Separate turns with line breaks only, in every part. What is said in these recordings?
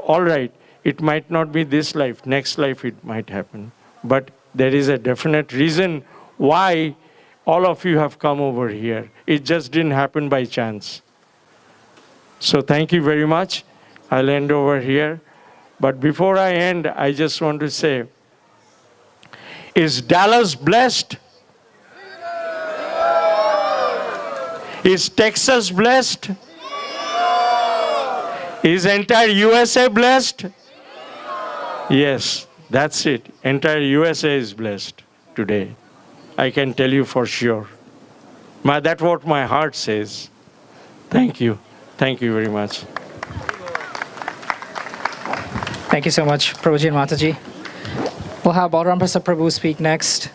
all right, it might not be this life, next life it might happen. But there is a definite reason why all of you have come over here. It just didn't happen by chance. So thank you very much. I'll end over here. But before I end, I just want to say, is Dallas blessed? Is Texas blessed? Is entire USA blessed? Yes, that's it. Entire USA is blessed today. I can tell you for sure. That's what my heart says. Thank you. Thank you very much.
Thank you so much, Prabhuji and Mataji. We'll have Balaram Prasad Prabhu speak next.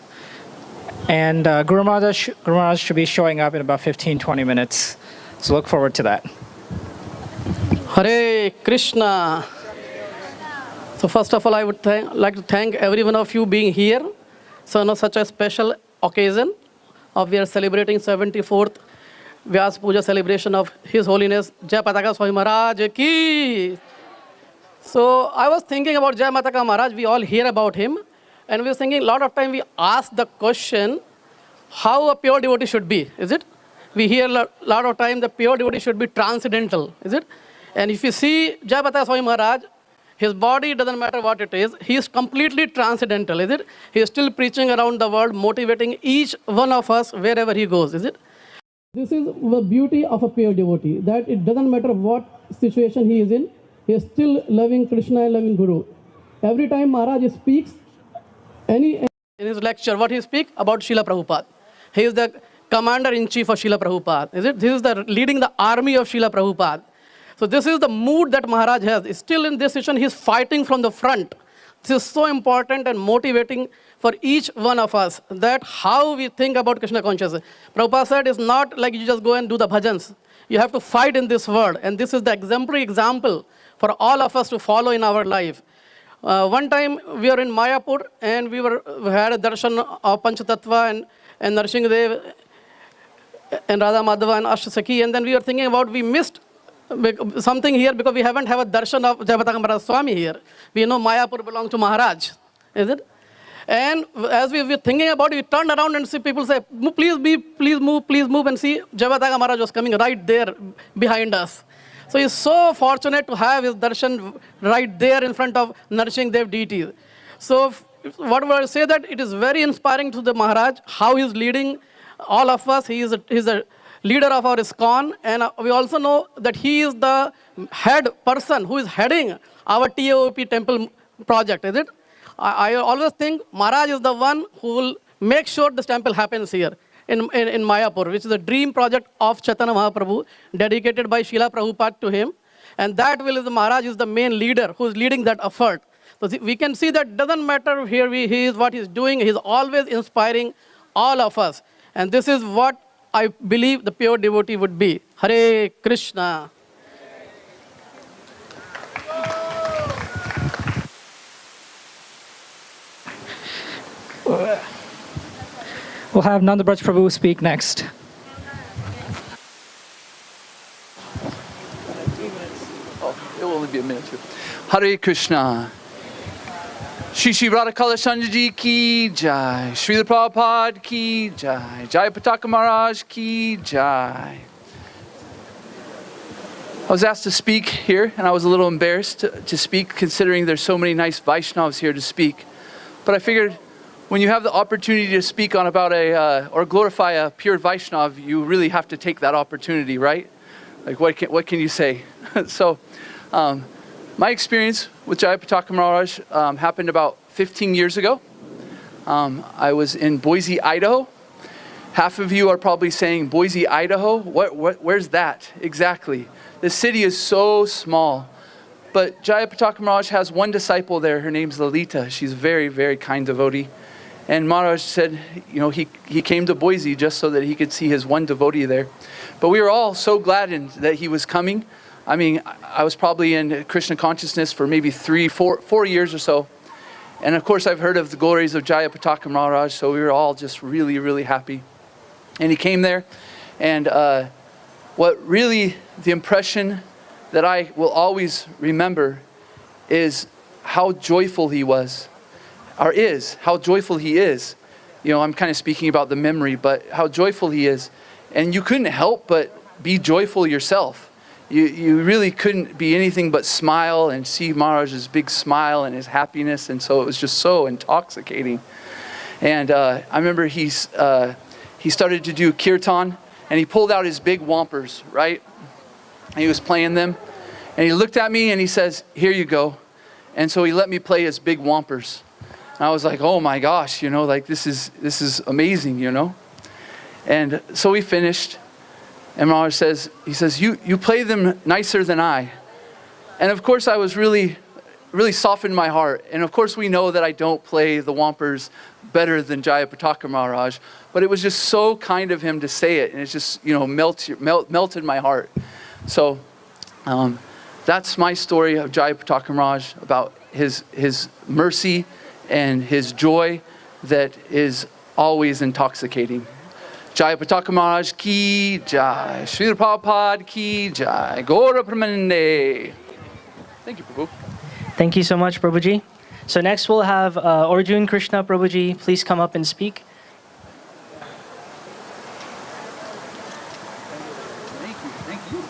And Guru Maharaj should be showing up in about 15-20 minutes. So look forward to that.
Hare Krishna. So first of all, I would like to thank every one of you being here. So on such a special occasion of we are celebrating 74th Vyasa Puja celebration of His Holiness Jayapataka Swami Maharaj ki. So I was thinking about Jayapataka Maharaj. We all hear about him. And we were thinking a lot of time we ask the question, how a pure devotee should be, is it? We hear a lot of time the pure devotee should be transcendental, is it? And if you see Jayapataka Swami Maharaj, his body doesn't matter what it is. He is completely transcendental, is it? He is still preaching around the world, motivating each one of us wherever he goes, is it? This is the beauty of a pure devotee, that it doesn't matter what situation he is in, he is still loving Krishna and loving Guru. Every time Maharaj speaks, in his lecture, what he speaks about Srila Prabhupada. He is the commander-in-chief of Srila Prabhupada, is it? This is the leading the army of Srila Prabhupada. So this is the mood that Maharaj has. Still in this situation, he is fighting from the front. This is so important and motivating for each one of us, that how we think about Krishna consciousness. Prabhupada said it's not like you just go and do the bhajans. You have to fight in this world. And this is the exemplary example for all of us to follow in our life. One time we were in Mayapur and we had a darshan of Panchatattva and Narsinghadev and Radha Madhava and Ashtasaki. And then we were thinking about we missed something here because we haven't have a darshan of Jayapataka Swami here. We know Mayapur belongs to Maharaj, is it? And as we were thinking about it, we turned around and see people say, please move and see Jayapataka Maharaj was coming right there behind us. So he's so fortunate to have his darshan right there in front of Narsinghadev deities. So what would I say that it is very inspiring to the Maharaj, how he's leading all of us. He's a leader of our ISKCON, and we also know that he is the head person who is heading our TOP temple project, is it? I always think Maharaj is the one who will make sure this temple happens here in Mayapur, which is a dream project of Chaitanya Mahaprabhu, dedicated by Srila Prabhupada to him. And that will is the Maharaj is the main leader who is leading that effort. So we can see that doesn't matter here he is, what he's doing, he's always inspiring all of us. And this is what I believe the pure devotee would be. Hare Krishna.
We'll have Nanda Braj Prabhu speak next.
Oh, it will only be a minute too. Hare Krishna. Shri Shri Radhakala Sanjaji ki jai. Srila Prabhupada ki jai. Jayapataka Maharaj ki jai. I was asked to speak here, and I was a little embarrassed to speak, considering there's so many nice Vaishnavas here to speak. But I figured when you have the opportunity to speak on about or glorify a pure Vaishnav, you really have to take that opportunity, right? Like what can you say? So my experience with Jayapataka Maharaj happened about 15 years ago. I was in Boise, Idaho. Half of you are probably saying, Boise, Idaho? Where's that exactly? The city is so small. But Jayapataka Maharaj has one disciple there. Her name's Lalita. She's a very, very kind devotee. And Maharaj said, you know, he came to Boise just so that he could see his one devotee there. But we were all so glad that he was coming. I mean, I was probably in Krishna consciousness for maybe 4 years or so. And of course, I've heard of the glories of Jayapataka Maharaj, so we were all just really, really happy. And he came there, and what really, the impression that I will always remember is how joyful he was, or is, how joyful he is. You know, I'm kind of speaking about the memory, but how joyful he is. And you couldn't help but be joyful yourself. You really couldn't be anything but smile and see Maharaj's big smile and his happiness, and so it was just so intoxicating. And I remember he started to do kirtan, and he pulled out his big wampers, right? And he was playing them, and he looked at me and he says, "Here you go." And so he let me play his big wampers. And I was like, oh my gosh, you know, like this is amazing, you know. And so we finished. And Maharaj says, you play them nicer than I. And of course I was really softened my heart. And of course we know that I don't play the wampers better than Jayapataka Maharaj. But it was just so kind of him to say it. And it just, you know, melted my heart. So that's my story of Jayapataka Maharaj, about his mercy and his joy that is always intoxicating. Jayapataka Maharaj ki jai, Srila Prabhupada ki jai, Gaura Pramanande. Thank you, Prabhu.
Thank you so much, Prabhuji. So next we'll have Arjun Krishna Prabhuji. Please come up and speak.
Thank you.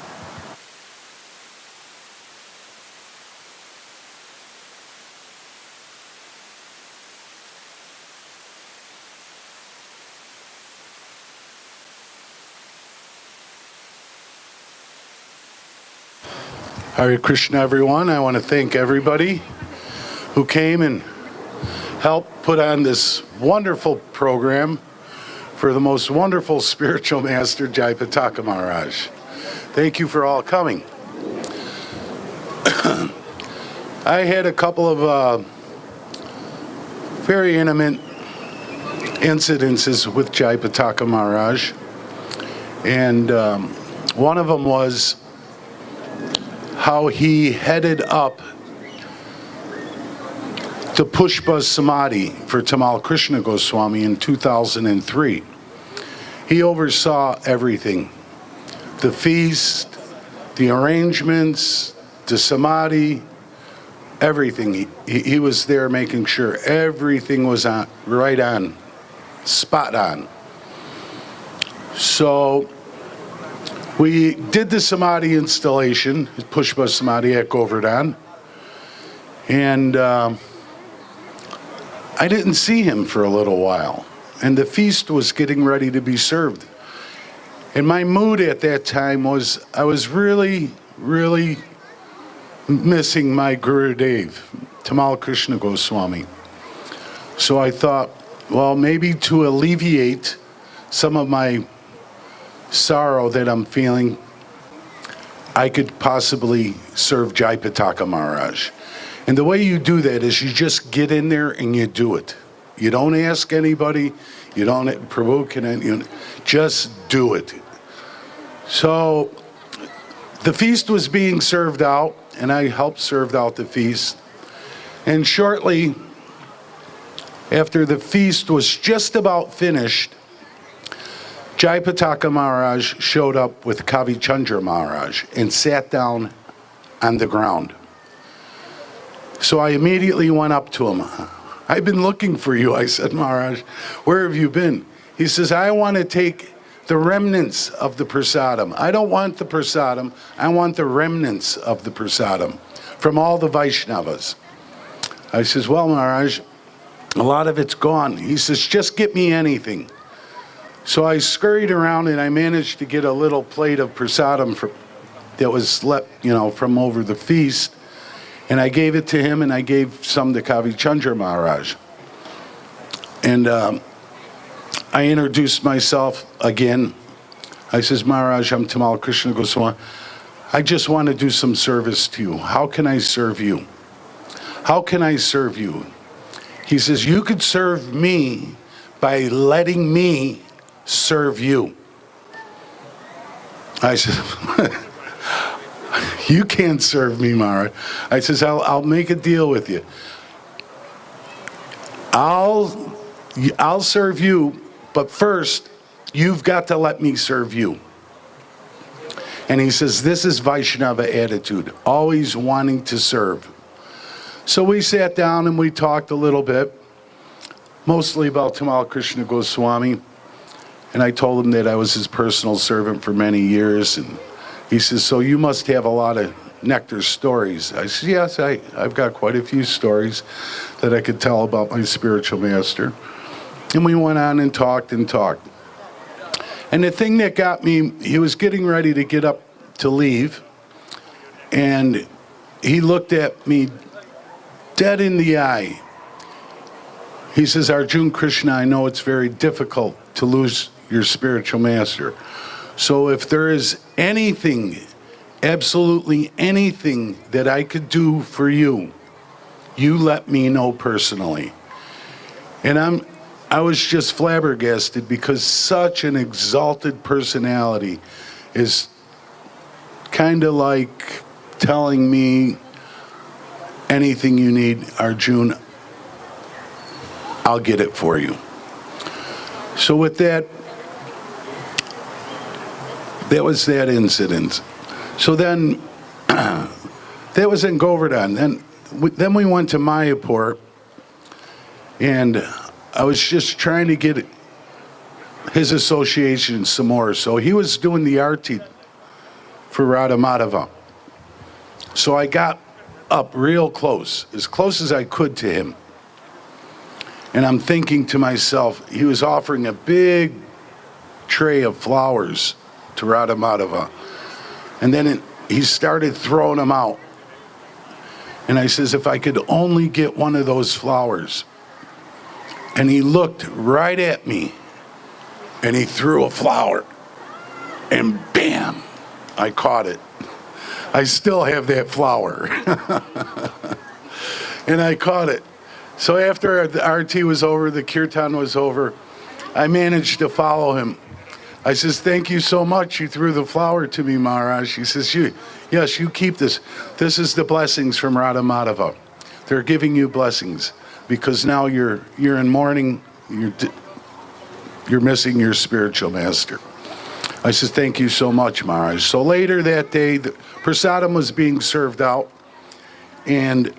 Hare Krishna, everyone. I want to thank everybody who came and helped put on this wonderful program for the most wonderful spiritual master, Jayapataka Maharaj. Thank you for all coming. I had a couple of very intimate incidences with Jayapataka Maharaj, and one of them was how he headed up the Pushpa Samadhi for Tamal Krishna Goswami in 2003. He oversaw everything: the feast, the arrangements, the Samadhi, everything. He was there making sure everything was right on, spot on. So we did the Samadhi installation, Pushpa Samadhi at Govardhan, and I didn't see him for a little while, and the feast was getting ready to be served. And my mood at that time was, I was really missing my Gurudev, Tamal Krishna Goswami. So I thought, well, maybe to alleviate some of my sorrow that I'm feeling, I could possibly serve Jayapataka Maharaj. And the way you do that is you just get in there and you do it. You don't ask anybody, you don't provoke it, you just do it. So the feast was being served out, and I helped serve out the feast. And shortly after the feast was just about finished, Jayapataka Maharaj showed up with Kavi Chandra Maharaj and sat down on the ground. So I immediately went up to him. "I've been looking for you," I said, "Maharaj, where have you been?" He says, "I want to take the remnants of the prasadam. I don't want the prasadam, I want the remnants of the prasadam from all the Vaishnavas." I says, "Well, Maharaj, a lot of it's gone." He says, "Just get me anything." So I scurried around and I managed to get a little plate of prasadam that was left, from over the feast. And I gave it to him, and I gave some to Kavi Chandra Maharaj. And I introduced myself again. I says, "Maharaj, I'm Tamal Krishna Goswami. I just want to do some service to you. How can I serve you? How can I serve you?" He says, "You could serve me by letting me serve you." I said, "You can't serve me, Maharaj." I says, I'll make a deal with you. I'll serve you, but first, you've got to let me serve you. And he says, this is Vaishnava attitude, always wanting to serve. So we sat down and we talked a little bit, mostly about Tamal Krishna Goswami. And I told him that I was his personal servant for many years. And he says, so you must have a lot of nectar stories. I said, yes, I've got quite a few stories that I could tell about my spiritual master. And we went on and talked and talked. And the thing that got me, he was getting ready to get up to leave. And he looked at me dead in the eye. He says, Arjun Krishna, I know it's very difficult to lose your spiritual master. So if there is anything, absolutely anything that I could do for you, you let me know personally. And I was just flabbergasted because such an exalted personality is kind of like telling me, anything you need, Arjun, I'll get it for you. So with that, that was that incident. So then, that was in Govardhan. Then we went to Mayapur, and I was just trying to get his association some more. So he was doing the arti for Radha Madhava. So I got up real close as I could to him. And I'm thinking to myself, he was offering a big tray of flowers to Radha Madhava. And then he started throwing them out. And I says, if I could only get one of those flowers. And he looked right at me and he threw a flower. And bam, I caught it. I still have that flower. And I caught it. So after the arti was over, the kirtan was over, I managed to follow him. I says, thank you so much. You threw the flower to me, Maharaj. He says, yes, you keep this. This is the blessings from Radha Madhava. They're giving you blessings because now you're in mourning. You're missing your spiritual master. I says, thank you so much, Maharaj. So later that day, the prasadam was being served out, and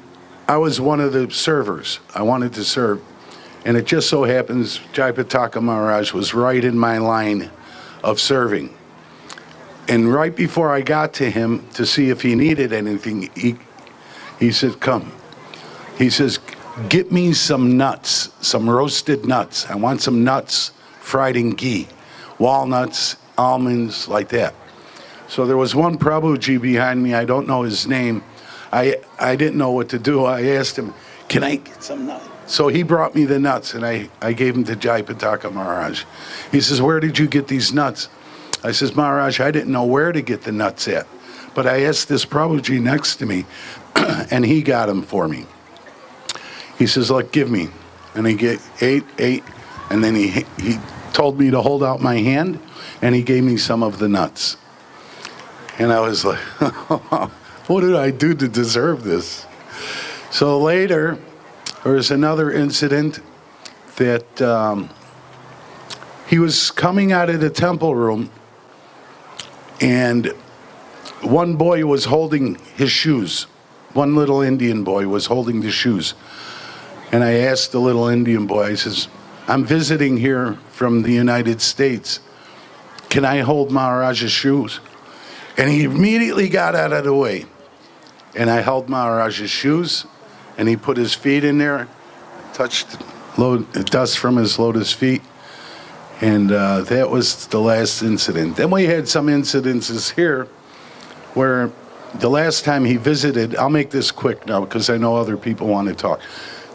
I was one of the servers. I wanted to serve. And it just so happens Jayapataka Maharaj was right in my line of serving. And right before I got to him to see if he needed anything, he said, come. He says, get me some nuts, some roasted nuts. I want some nuts fried in ghee, walnuts, almonds, like that. So there was one Prabhuji behind me. I don't know his name. I didn't know what to do. I asked him, can I get some nuts? So he brought me the nuts, and I gave them to Jayapataka Maharaj. He says, where did you get these nuts? I says, Maharaj, I didn't know where to get the nuts at. But I asked this Prabhuji next to me, and he got them for me. He says, look, give me. And he ate, and then he told me to hold out my hand, and he gave me some of the nuts. And I was like, what did I do to deserve this? So later, there was another incident that he was coming out of the temple room, and one boy was holding his shoes. One little Indian boy was holding the shoes. And I asked the little Indian boy, I says, I'm visiting here from the United States. Can I hold Maharaj's shoes? And he immediately got out of the way. And I held Maharaj's shoes, and he put his feet in there, touched dust from his lotus feet, and that was the last incident. Then we had some incidences here where the last time he visited, I'll make this quick now because I know other people want to talk,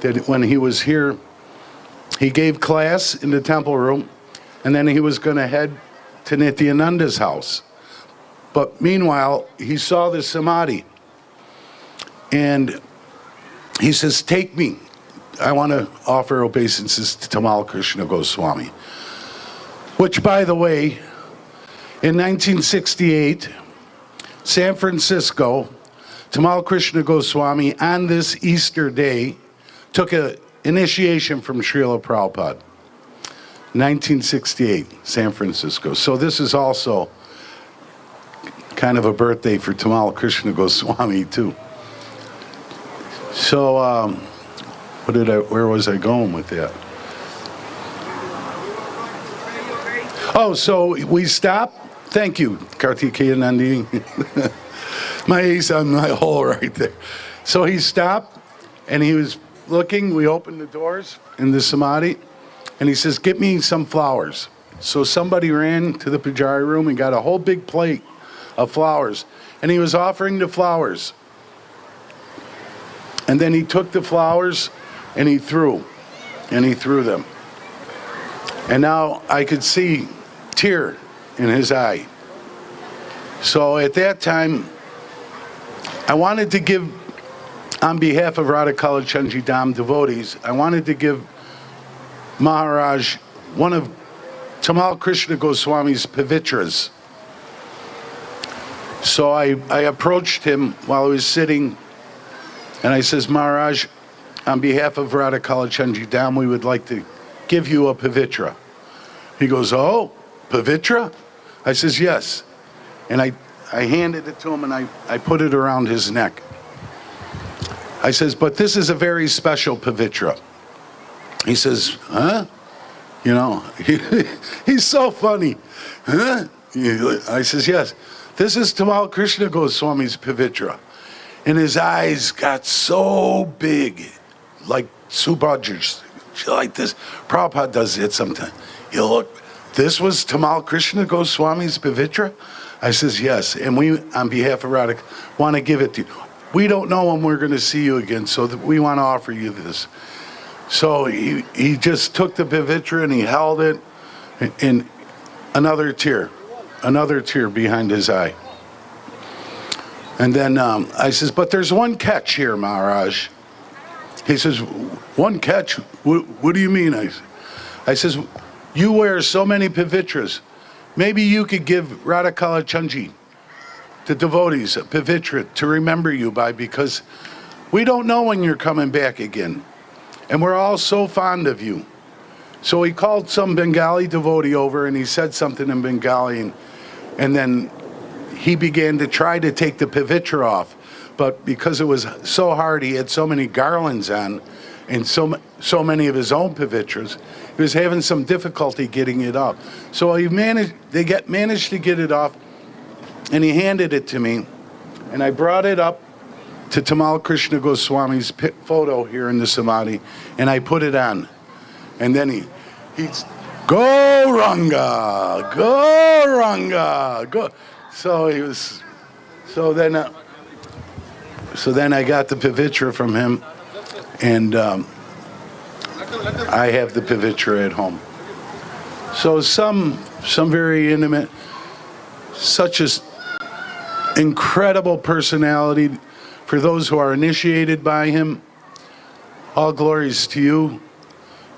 that when he was here, he gave class in the temple room, and then he was going to head to Nityananda's house. But meanwhile, he saw the samadhi. And he says, take me. I want to offer obeisances to Tamal Krishna Goswami. Which, by the way, in 1968, San Francisco, Tamal Krishna Goswami, on this Easter day, took an initiation from Srila Prabhupada. 1968, San Francisco. So this is also kind of a birthday for Tamal Krishna Goswami, too. So, where was I going with that? Oh, so we stopped. Thank you, Kartikeya Nandi. My ace on my hole right there. So he stopped, and he was looking. We opened the doors in the samadhi, and he says, "Get me some flowers." So somebody ran to the pujari room and got a whole big plate of flowers, and he was offering the flowers. And then he took the flowers, and he threw them. And now I could see tear in his eye. So at that time, I wanted to give, on behalf of Radha Kalachandji Dham devotees, I wanted to give Maharaj one of Tamal Krishna Goswami's pavitras. So I approached him while I was sitting, and I says, "Maharaj, on behalf of Radha Kalachandji Dham, we would like to give you a pavitra." He goes, "Oh, pavitra?" I says, "Yes." And I handed it to him, and I put it around his neck. I says, "But this is a very special pavitra." He says, "Huh?" You know, he's so funny. "Huh?" I says, "Yes, this is Tamal Krishna Goswami's pavitra." And his eyes got so big, like Subhadra's, like this. Prabhupada does it sometimes. You look, this was Tamal Krishna Goswami's pavitra? I says, "Yes, and we, on behalf of Radha, want to give it to you. We don't know when we're going to see you again, so we want to offer you this." So he just took the pavitra and he held it, and another tear behind his eye. And then I says, "But there's one catch here, Maharaj." He says, "One catch? What do you mean?" I says, "You wear so many pavitras. Maybe you could give Radha Kalachandji, the devotees, a pavitra to remember you by, because we don't know when you're coming back again. And we're all so fond of you." So he called some Bengali devotee over, and he said something in Bengali, and then he began to try to take the pavitra off. But because it was so hard, he had so many garlands on, and so many of his own pavitras, he was having some difficulty getting it off. So he managed to get it off, and he handed it to me, and I brought it up to Tamal Krishna Goswami's photo here in the Samadhi, and I put it on. And then he's, "Go Ranga, go Ranga, go." So he was, so then I got the pavitra from him, and I have the pavitra at home. So some very intimate, such as incredible personality. For those who are initiated by him, all glories to you.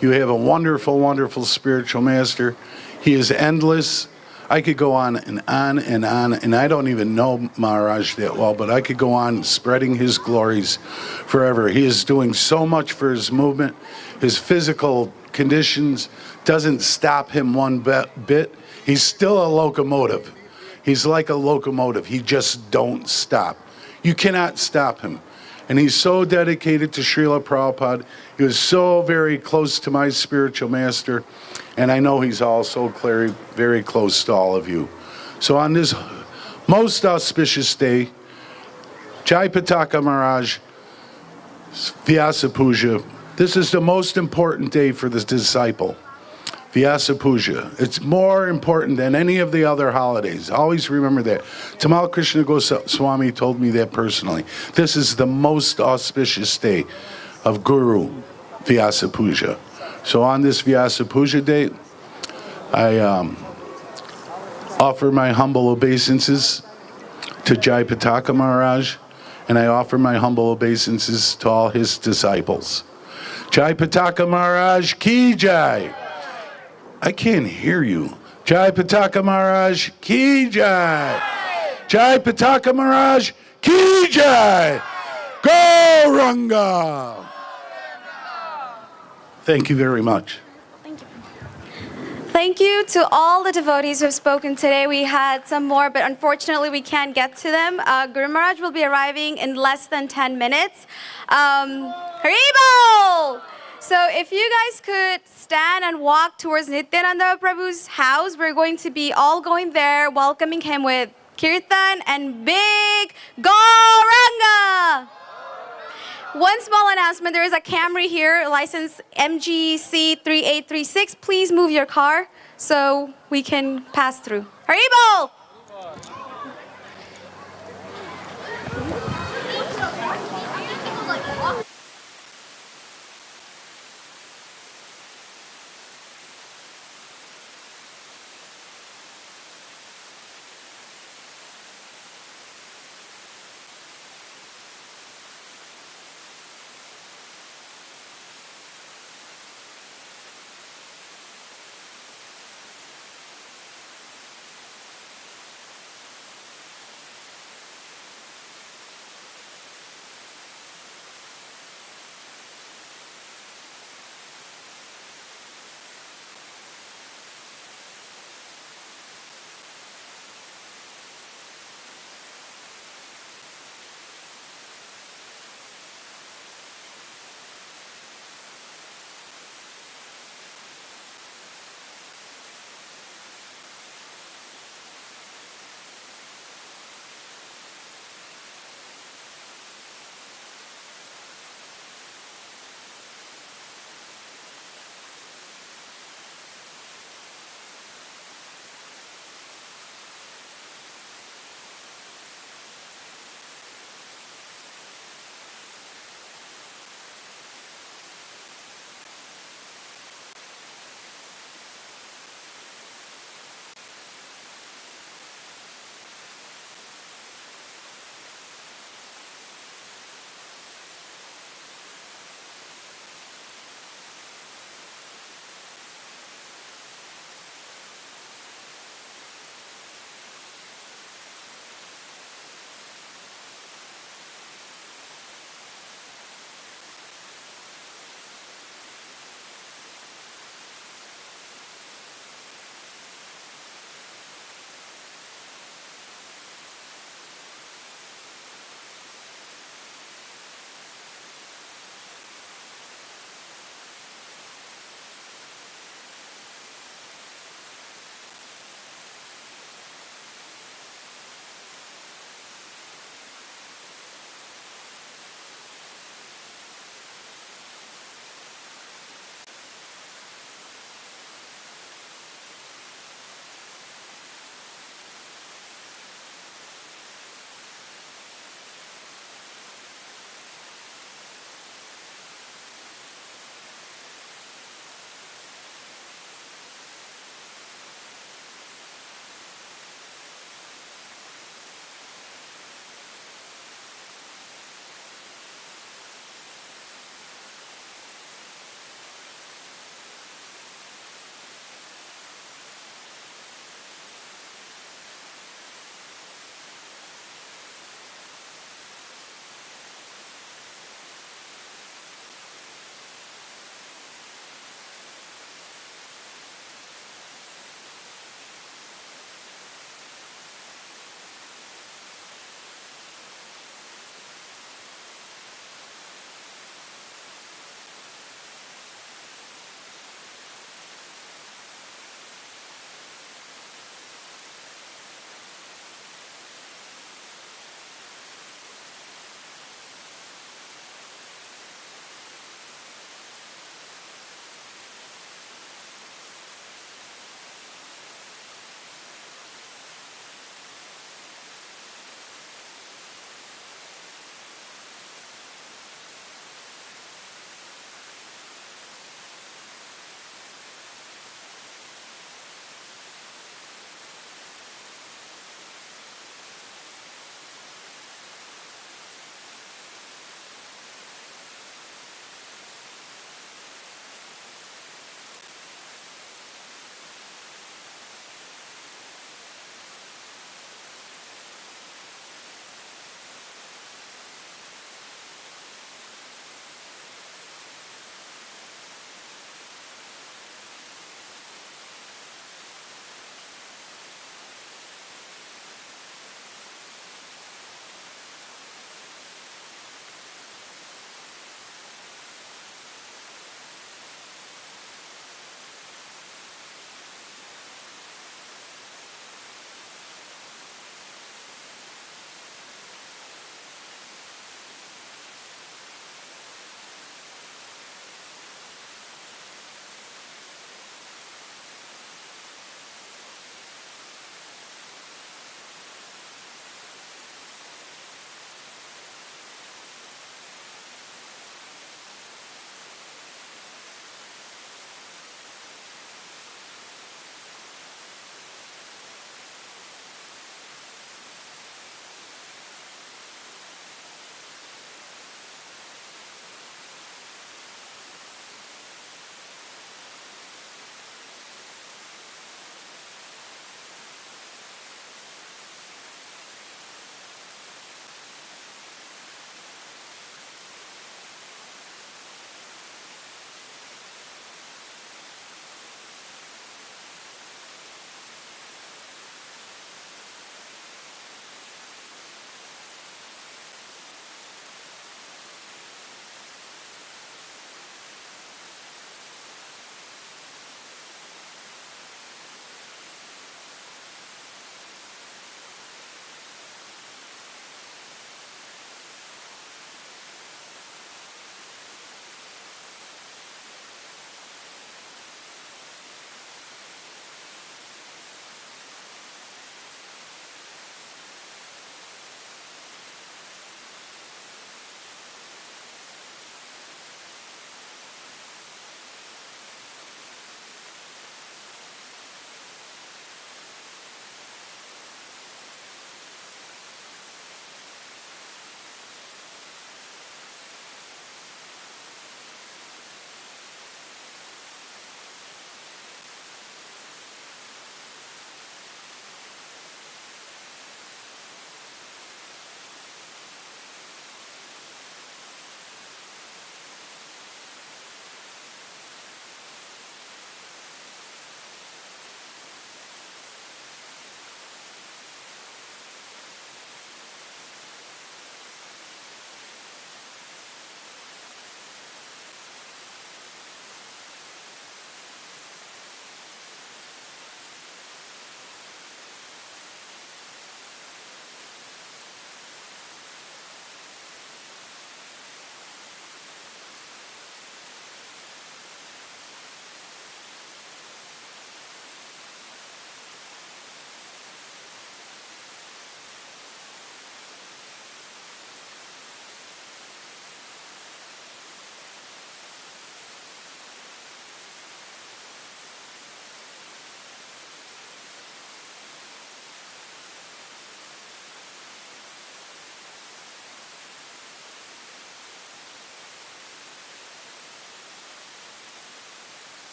You have a wonderful, wonderful spiritual master. He is endless. I could go on and on and on, and I don't even know Maharaj that well, but I could go on spreading his glories forever. He is doing so much for his movement. His physical conditions doesn't stop him one bit. He's still a locomotive. He's like a locomotive. He just don't stop. You cannot stop him. And he's so dedicated to Srila Prabhupada. He was so very close to my spiritual master. And I know he's also very, very close to all of you. So on this most auspicious day, Jayapataka Maharaj, Vyasa Puja, this is the most important day for the disciple. Vyasa Puja. It's more important than any of the other holidays. Always remember that. Tamal Krishna Goswami told me that personally. This is the most auspicious day of Guru Vyasa Puja. So on this Vyasa Puja day, I offer my humble obeisances to Jayapataka Maharaj, and I offer my humble obeisances to all his disciples. Jayapataka Maharaj Ki Jai. I can't hear you. Jayapataka Maharaj Ki Jai. Jayapataka Maharaj Ki Jai. Go Ranga. Thank you very much.
Thank you to all the devotees who have spoken today. We had some more, but unfortunately we can't get to them. Guru Maharaj will be arriving in less than 10 minutes. Haribol! So if you guys could stand and walk towards Nityananda Prabhu's house, we're going to be all going there, welcoming him with Kirtan and big Gauranga! One small announcement, there is a Camry here, license MGC 3836. Please move your car so we can pass through. Haribol!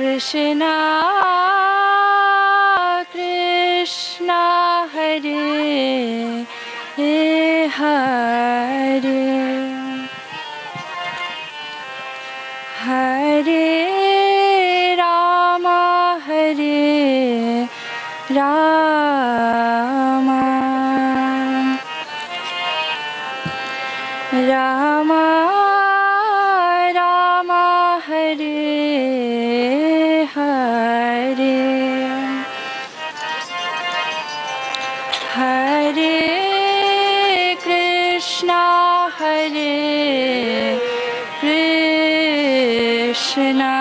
Krishna Krishna Hare Hare Hare Rama Hare Rama Rama Rama Hare Hare Hare Krishna Hare Krishna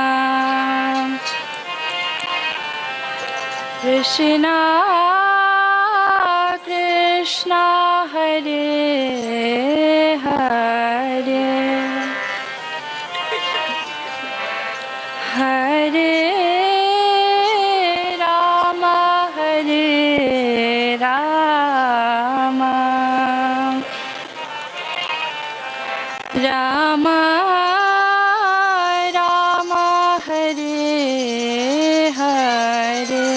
Krishna Krishna Hare Hare Hare Rama Hare Rama Rama Rama Hare Hare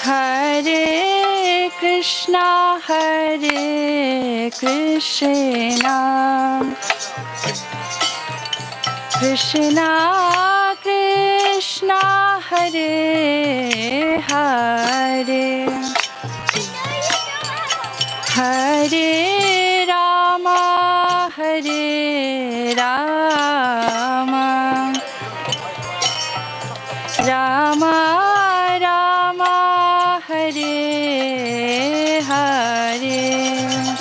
Hare Krishna Hare Krishna Krishna Krishna Hare Hare Hare Rama Hare Rama Rama Rama Hare Hare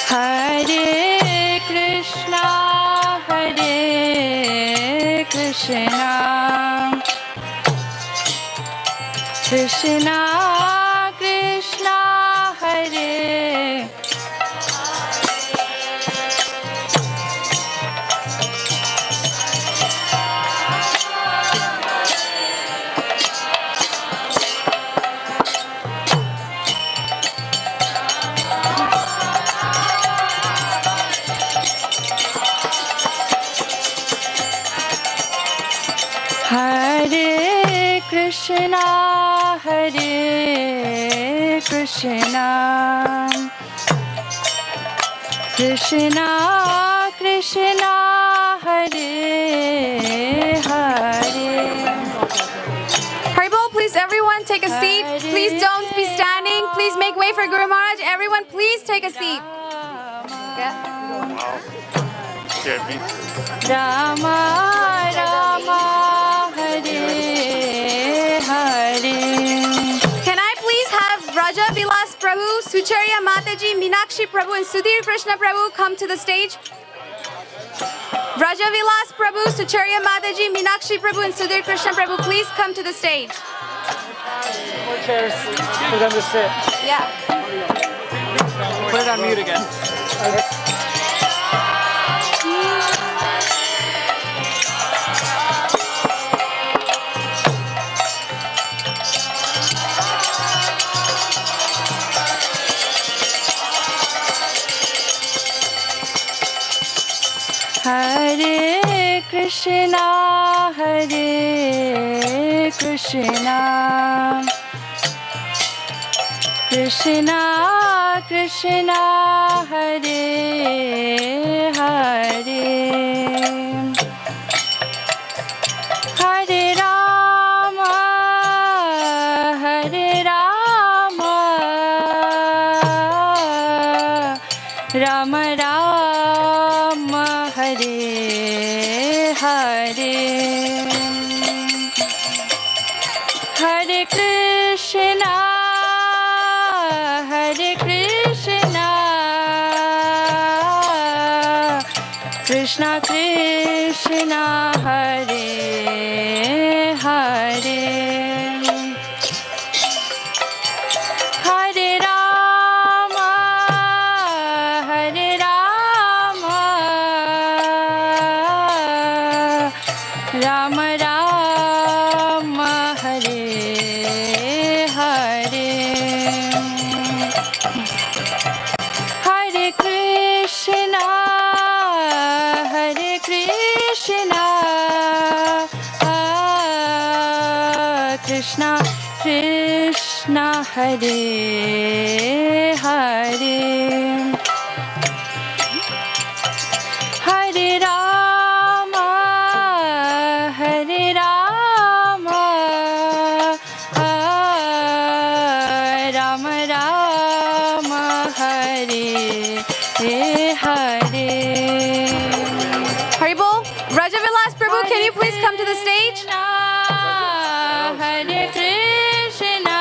Hare Krishna Hare Krishna Krishna Krishna Hare Hare Krishna Hare Krishna Krishna Krishna Hare Hare
Haribol, please everyone take a seat. Please don't be standing. Please make way for Guru Maharaj. Everyone, please take a seat.
Rama Rama Hare Hare
Can I please have Raja Vilas Prabhu, Sucharya Mataji, Meenakshi Prabhu, and Sudhir Krishna Prabhu come to the stage? Raja Vilas Prabhu, Sucharya Mataji, Meenakshi Prabhu, and Sudhir Krishna Prabhu, please come to the stage.
More chairs for them to sit.
Yeah.
Put it on mute again.
Hare Krishna Hare Krishna Krishna Krishna Hare Hare Hare Rama Hare Rama Rama Rama Hare Hare Hare Krishna Hare Krishna Krishna Krishna Hare Hare Hare Rama Hare Rama Rama Rama Hare Hare Hare Krishna Hare Krishna Krishna Krishna Hare Hare Hare Rama Hare Rama Rama Rama Hare Hare
Haribol, Rajavilas Prabhu, can you please come to the stage?
Hare Krishna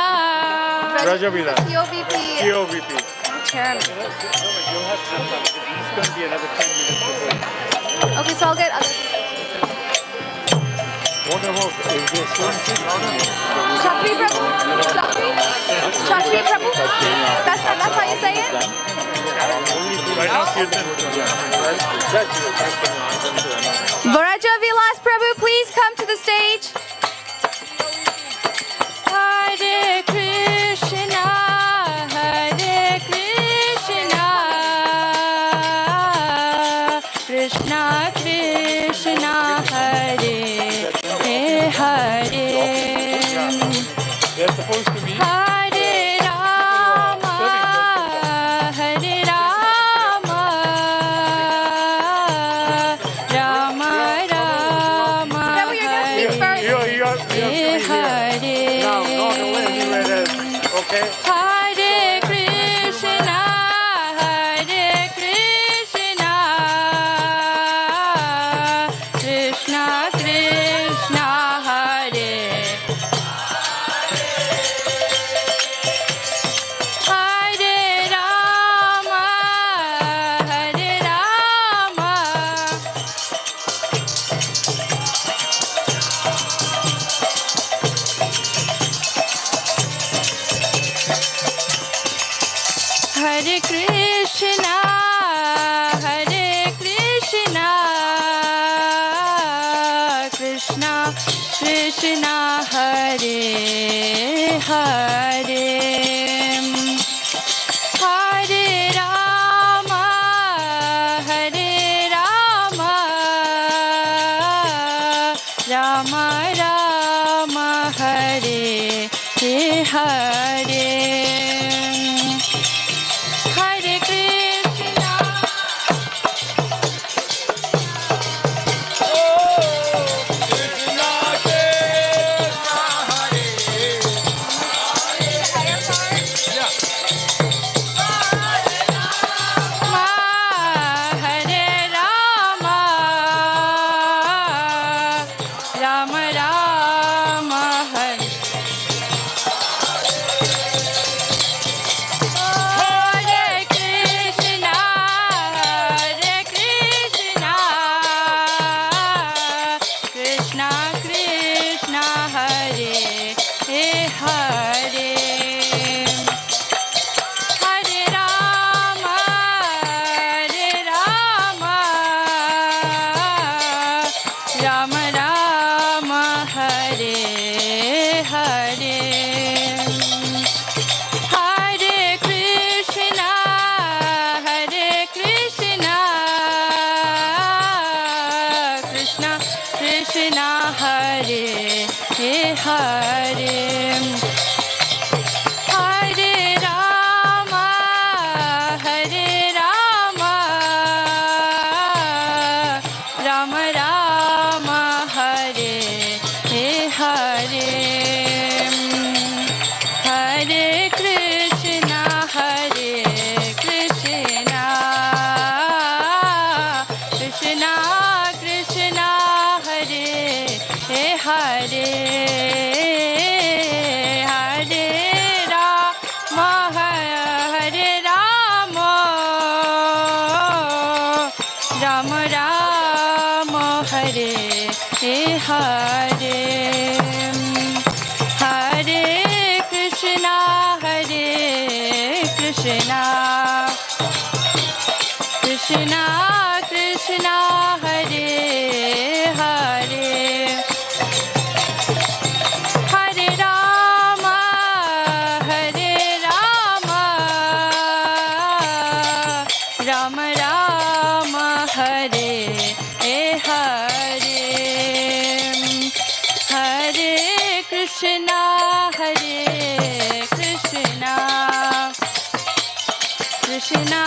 Rajavilas.
COVP
COVP.
chairman.
You'll have to come. It's going to be another 10 minutes to go.
Okay, so I'll get other.
What about this?
Chakri Prabhu? Chakri Prabhu? That's how you say it?
Right now, Kirtan.
Varaja Vilas Prabhu, please come to the stage.
Hare Krishna Hare Krishna Krishna Krishna Hare Hare
They're supposed to be.
Hare Rama Hare Rama Rama Rama
Prabhu, you're going to speak first.
You have to be here.
Hare
Now, not anywhere else. Okay?
Hare Krishna Hare Krishna Krishna Krishna Hare Hare Rama Hare Rama Hare Krishna Hare Krishna Krishna Krishna Hare Hare Hare Rama Hare Rama Rama Rama Hare Hare Hare Krishna Hare Rama Rama Rama Hare Hare Krishna Hare Krishna Krishna Krishna Hare Hare Hare Rama Hare Rama Rama Rama Hare Hare Hare Krishna Hare Krishna Krishna Krishna Hare Hare Hare Rama Hare Rama Rama Rama Hare Hare Hare Krishna Hare Krishna Krishna Krishna Hare Hare Hare Rama Hare Rama Rama Rama Hare Hare Hare Krishna Hare Krishna Krishna Krishna Hare Hare Hare Rama Hare Rama Rama Rama Hare Hare Hare Krishna Krishna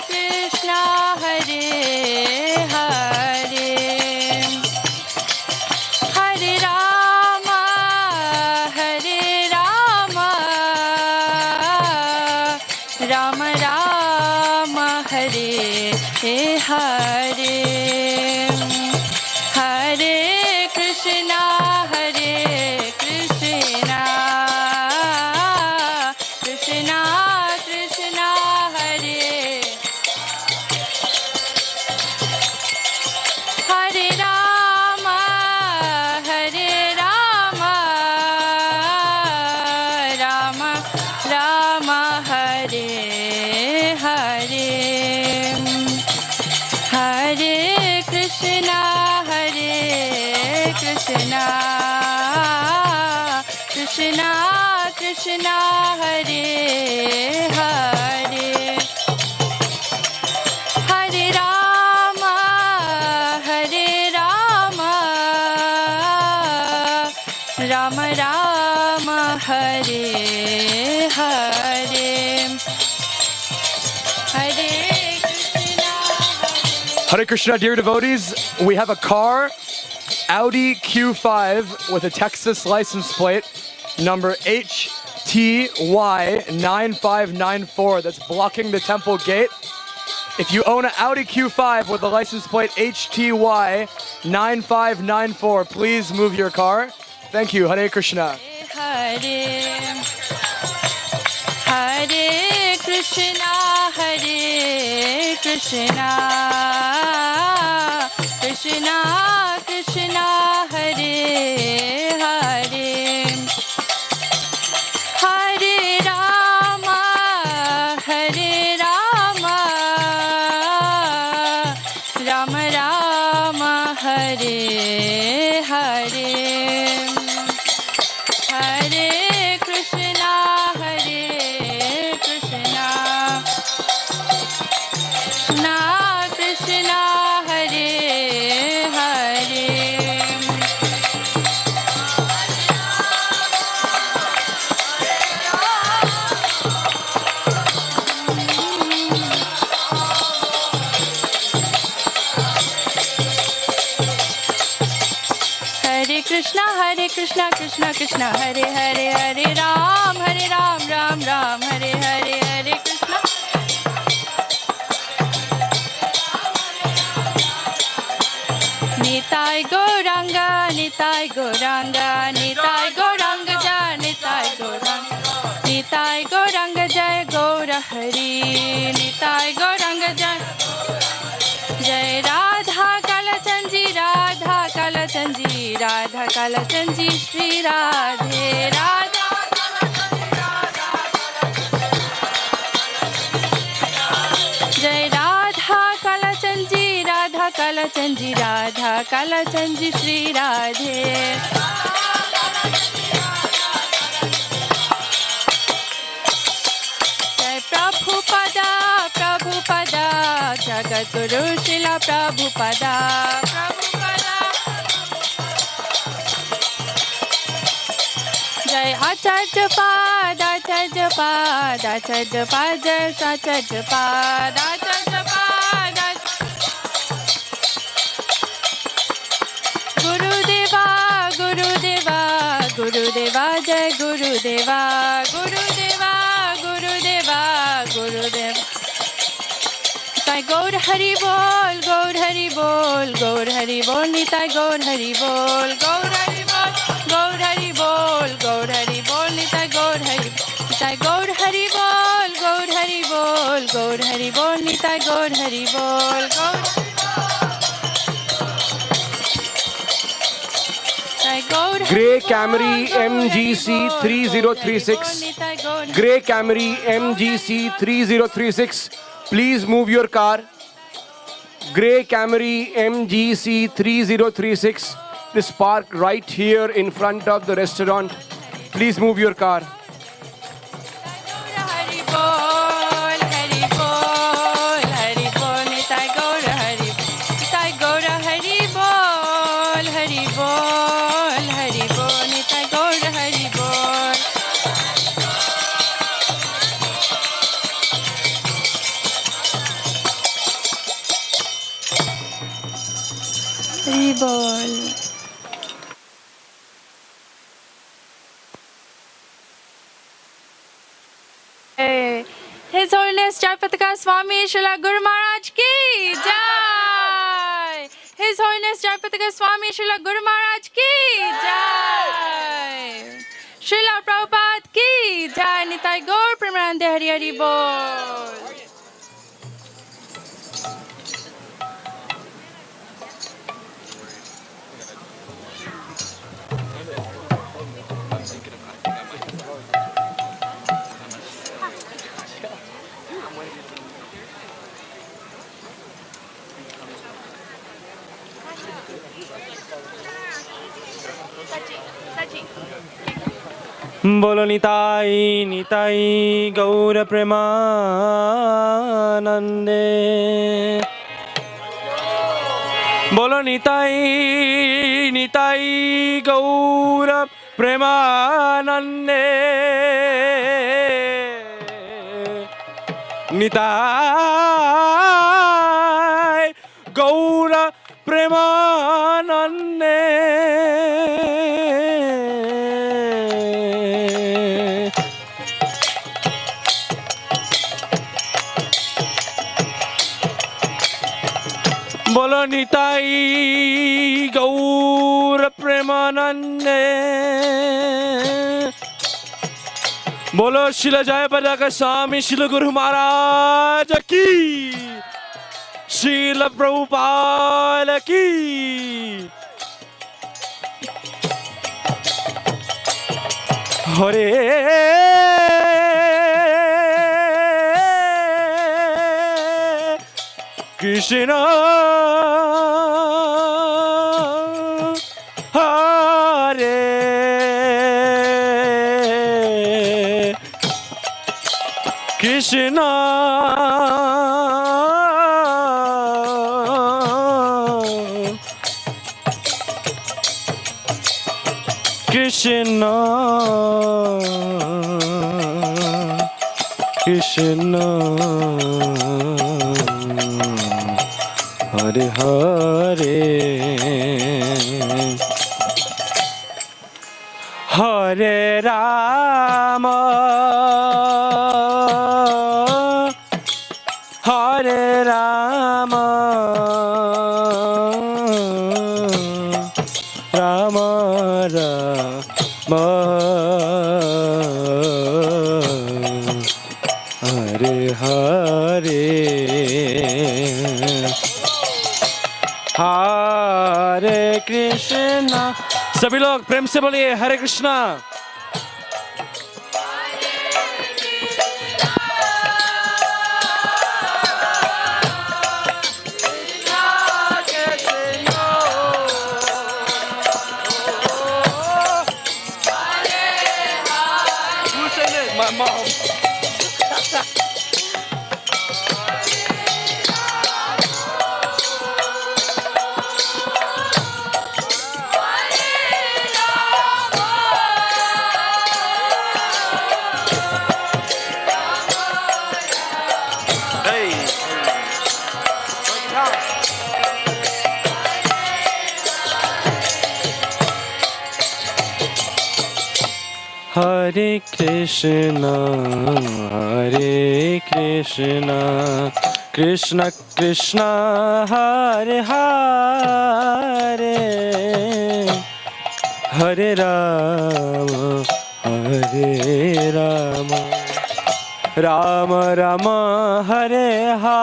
Krishna Hare Hare Hare Rama Rama Rama Hare Hare Hare Krishna Krishna Krishna Krishna Hare Hare Rama Rama Rama Hare Hare Hare Krishna Krishna Krishna Krishna Hare Hare Hare Rama Rama Rama Hare Hare Hare
Hare Krishna, dear devotees. We have a car, Audi Q5 with a Texas license plate, number HTY9594, that's blocking the temple gate. If you own an Audi Q5 with a license plate HTY9594, please move your car. Thank you. Hare Krishna.
Hare Hare Krishna Krishna Krishna Krishna Hare Hare Hare Rama Rama Rama Hare Hare Hare Krishna Krishna Krishna Hare Hare Hare Krishna Krishna Krishna Hare Hare Hare Ram Ram Ram Hare Hare Hare Krishna Nitai Gauranga Nitai Gauranga Nitai Gauranga Jai Nitai Gauranga Nitai Gauranga Jai Gaura Hari Nitai Gauranga Jai Jai Radha Kalachandji Radha Kalachandji Radha Kalachandji Shri Radhe Radha Jai Radha Kalachandji Radha Kalachandji Radha Kalachandji Shri Radhe Jai Prabhupada Prabhupada Jagat Guru Srila Prabhupada Prabhupada Jai Acharya Pad Acharya Pad Acharya Pad Jai Acharya Pad Acharya Pad Gurudeva Gurudeva Gurudeva Jai Gurudeva Gurudeva Gurudeva Gurudeva Nitai Gaur Hari Bol Gaur Hari Bol Gaur Hari Bol Nitai Gaur Hari Bol Gaur Hari Bol Gaur Hari Bol Gaur Hari Bol Nitai Gaur Hari Nitai Gaur Hari Bol Gaur Hari Bol Gaur Hari Bol Nitai Gaur Hari Bol Gaur
Grey Camry MGC 3036. Grey Camry MGC 3036. Please move your car. Grey Camry MGC 3036. This park right here in front of the restaurant. Please move your car.
Hari Bol Hari Bol Hari Bol Nitai Gaur Hari Nitai Gaur Hari Bol Hari Bol Hari Bol Nitai Gaur Hari Bol Bol. His Holiness Jayapataka Swami Srila Guru Maharaj ki Jai. His Holiness Jayapataka Swami Srila Guru Maharaj ki Jai. Srila Prabhupada ki Jai. Nitai Gaur Premanande Hari Hari Bol.
बोलो निताई निताई गौर प्रेमानंदे बोलो निताई निताई गौर प्रेमानंदे निताई गौर प्रेमानंदे बोलो निताई गौर प्रेमानंदे बोलो श्रील जयपताका स्वामी श्रील गुरु महाराज की श्रील प्रभुपाद की हरे कृष्ण हरे कृष्ण कृष्ण कृष्ण हरे हरे हरे राम हरे राम राम राम हरे हरे हरे कृष्णा सभी लोग प्रेम से बोलिए हरे Krishna My mom. Hare Krishna, Krishna Krishna, Hare Hare, Hare Rama, Hare Rama, Rama Rama, Hare Hare.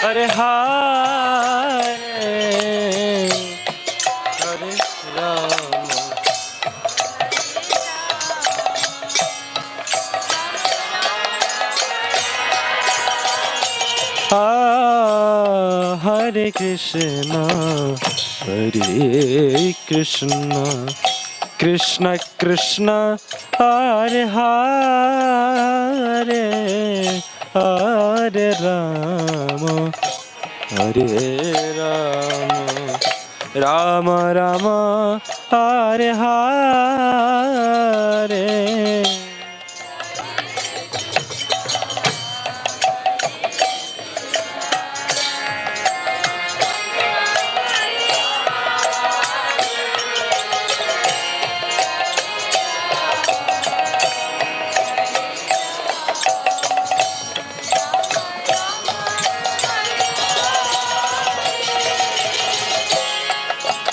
Hare Hare, Hare Rama. Hare Krishna, Hare Krishna, Krishna Krishna, Hare Hare, Hare Rama, Hare Rama, Rama Rama Hare Hare.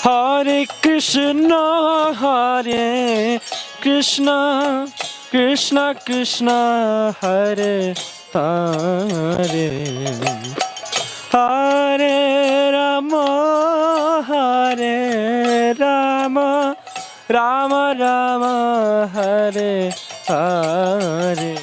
Hare Krishna, Hare Krishna, Krishna Krishna, Hare Hare, Hare Rama, Hare Rama, Rama Rama, Hare Hare.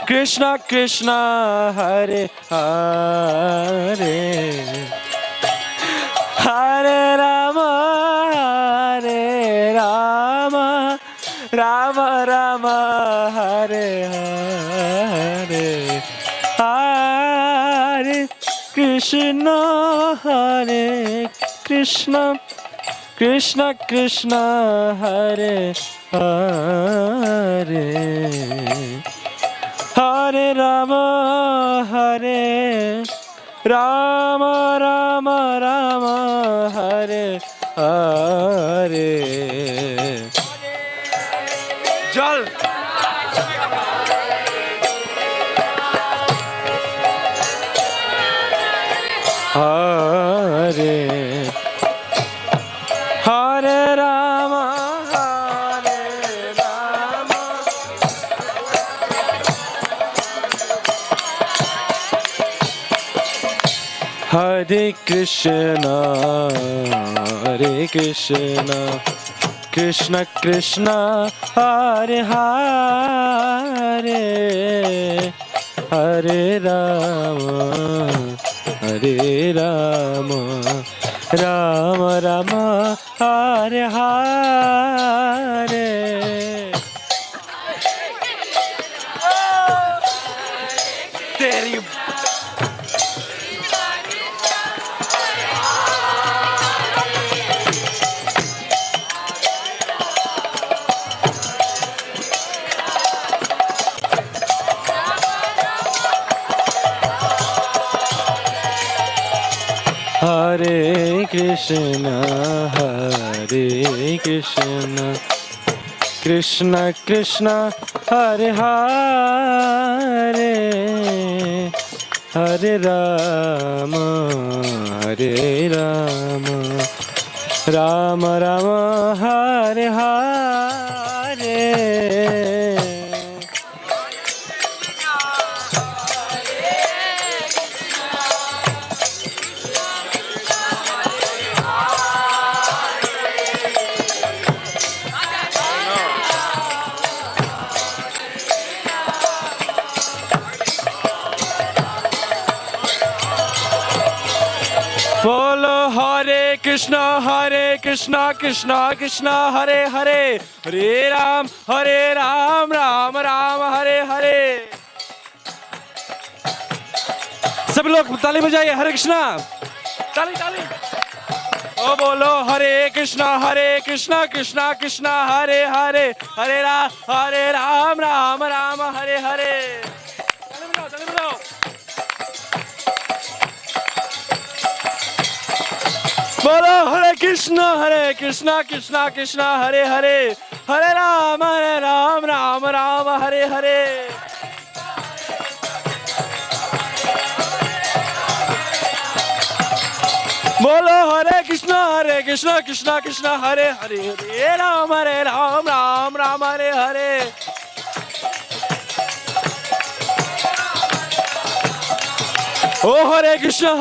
Krishna Krishna, Hare Hare, Hare Rama, Hare Rama, Rama Rama, Hare Hare, Hare Krishna, Hare Krishna, Krishna Krishna, Hare Hare, Hare Rama, Hare Rama, Rama Rama, Hare Hare. Jal. Hare Hare Rama, Hare Rama, Hare Krishna, Hare Krishna, Krishna Krishna, Hare Hare, Hare Rama, Hare Rama, Rama Rama, Hare Hare. There you. Hare Krishna, Hare Krishna, Krishna Krishna, Hare Hare, Hare Rama, Hare Rama, Rama Rama, Hare Hare. Bolo Hare Krishna, Krishna Krishna, Hare Hare, Hare Ram, Ram Ram, Hare Hare. सब लोग ताली बजाइए, हरे कृष्णा, ताली ताली. ओ बोलो हरे कृष्णा कृष्णा कृष्णा हरे हरे, हरे राम राम राम हरे हरे. ताली बजाओ. बोलो हरे कृष्णा कृष्णा हरे हरे, हरे राम राम राम हरे हरे. बोलो हरे कृष्णा कृष्णा हरे हरे, हरे राम राम राम हरे हरे. ओ हरे कृष्णा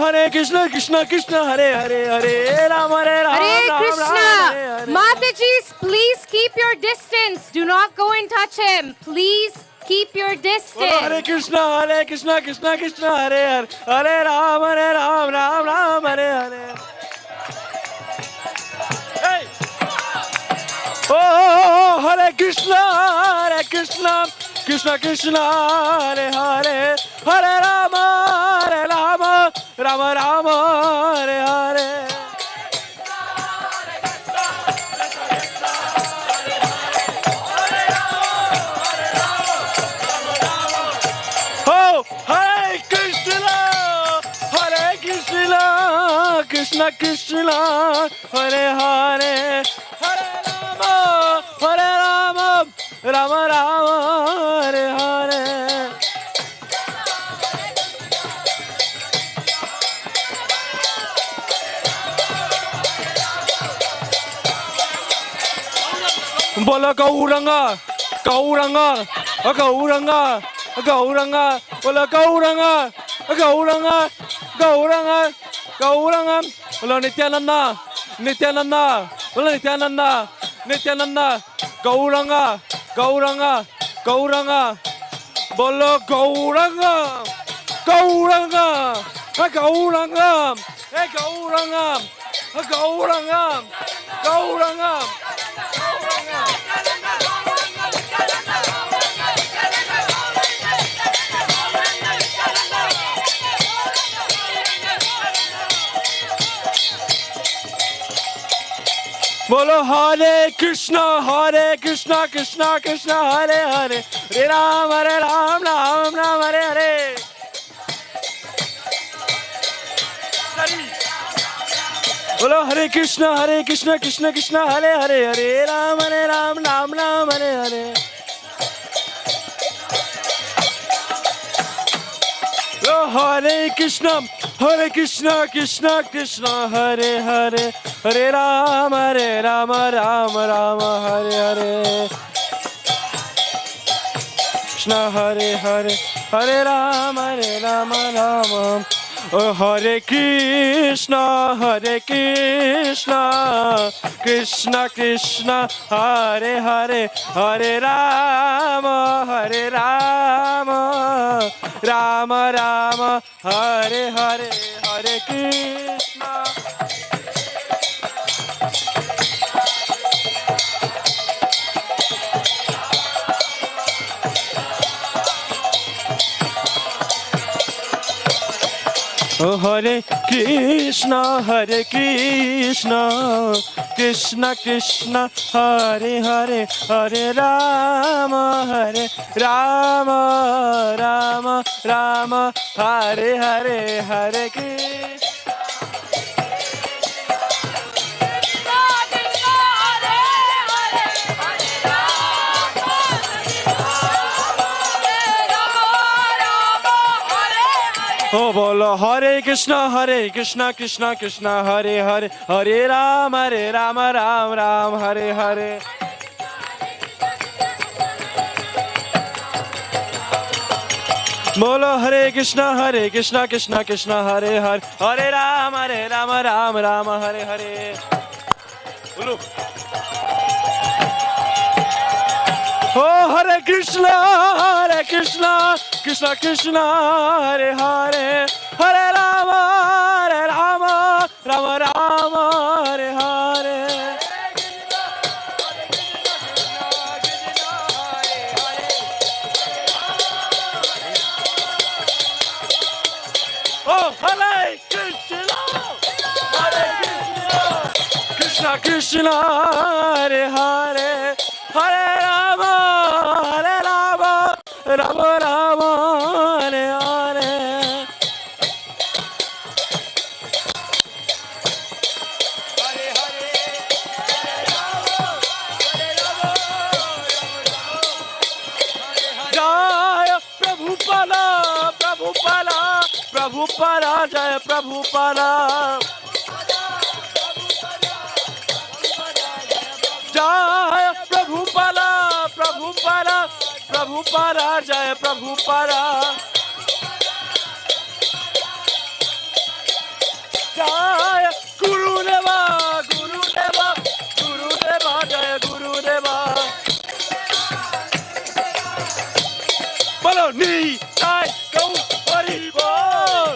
कृष्णा हरे हरे, हरे Ram
Hare
Ram
Krishna.
Hare Hare.
Mataji's, please keep your distance. Do not go and touch him. Please keep your
बोलो
distance.
Hare Krishna Krishna Hare Hare, Hare Ram Ram Hare Hare. Hey! Oh, Hare Krishna, Krishna Krishna, Hare Hare, Hare Rama, Rama Rama, Hare Hare. Oh, Hare Krishna, Krishna Krishna, Hare Hare, Hare Rama, Rama Rama, Hare Hare. Bola Gauranga, Gauranga, Gauranga, Gauranga, Bola Gauranga, Gauranga, Gauranga, Gauranga, Bola Nityananda, Nityananda, Bola Nityananda, Nityananda, Gauranga, Gauranga, Gauranga, Bola Gauranga, Gauranga, Gauranga, Gauranga, Gauranga, Gauranga. Bolo Hare Krishna, Krishna Krishna, Hare Hare, Hare Ram, Ram Ram, Hare Hare. Bolo Hare Krishna, Krishna Krishna, Hare Hare, Hare Ram, Ram Ram, Hare Hare. Oh, Hare Krishna, Krishna Krishna, Hare Hare, Hare Ram, Ram Ram, Hare Hare. Krishna Hare Hare, Hare Ram, Ram. Oh, Hare Krishna, Krishna Krishna, Hare Hare, Hare Rama, Rama Rama, Hare Hare, Hare Krishna. Oh, Hare Krishna, Krishna Krishna, Hare Hare, Hare Rama, Rama Rama, Hare Hare, Hare Krishna. Oh, bolo Hare Krishna, Krishna Krishna, Hare Hare, Hare Rama, Ram Ram, Hare Hare. Bolo Hare Krishna, Krishna, Hare Hare, Hare Rama, Ram Ram, Hare Hare. Bolo. Oh, Hare Krishna, Krishna Krishna, Hare Hare, Hare Rama, Rama Rama, Hare Hare. Oh, Hare Krishna, Krishna Krishna, Hare Hare, Hare Rama, Rama Rama, Hare Hare. Jaya Prabhupada, Prabhupada, Jaya Prabhupada. Jaya Prabhupada, Prabhupada, Jaya Prabhupada. Jaya Gurudeva, Jaya Gurudeva. Bolo ni, I go, Hari Bol,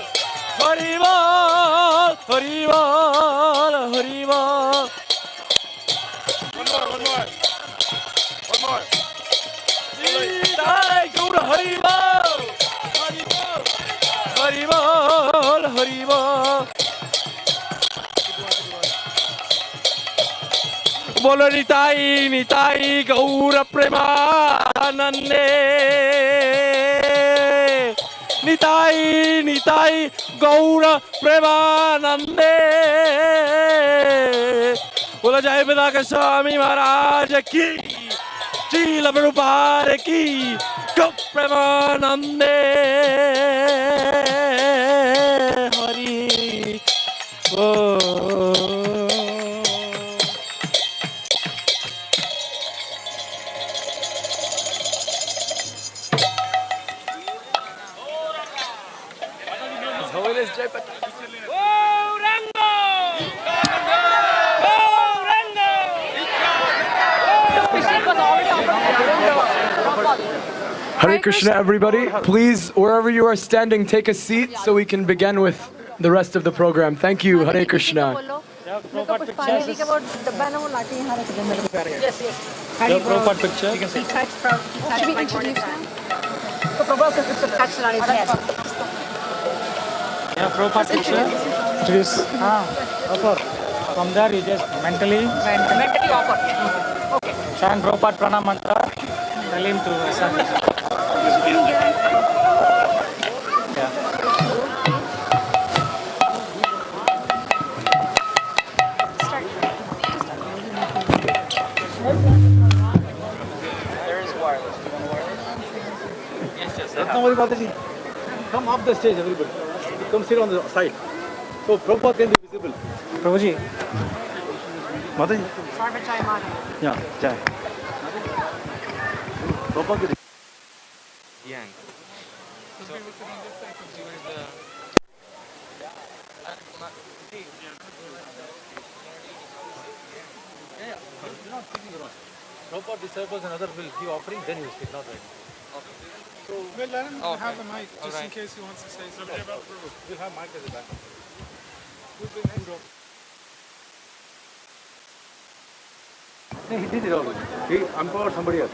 Hari Bol, Hari Bol, Hari Bol. One more. Hari Bol, Hari Bol, Hari Bol, Hari Bol. Bolo Nitai, Nitai, Gaura Premanande. Nitai, Nitai, Gaura Premanande. Bola Jayapataka Swami Maharaj ki, Srila Prabhupada ki, Gaura Premanande. Hari Bol.
Hare Krishna, everybody. Please, wherever you are standing, take a seat so we can begin with the rest of the program. Thank you. Hare Krishna.
From there, you just mentally offer. Okay. Chant Prabhupada Pranam Mantra. Tell him to start.
There is wireless. Do you want wireless? Yes, yes.
Come off the stage, everybody. Come sit on the side. So Prabhupada can be visible.
Prabhuji.
Mataji. Yeah, Jai. Prabhupada.
Yang. So,
Prabhupada disciples and others will give offering, then he will speak, not right.
okay.
So
we'll let him have the mic just
Alright.
in case he wants to say something about Prabhu.
We'll have mic as a backup.
Who's the next?
No, he did it already. He empowered somebody else.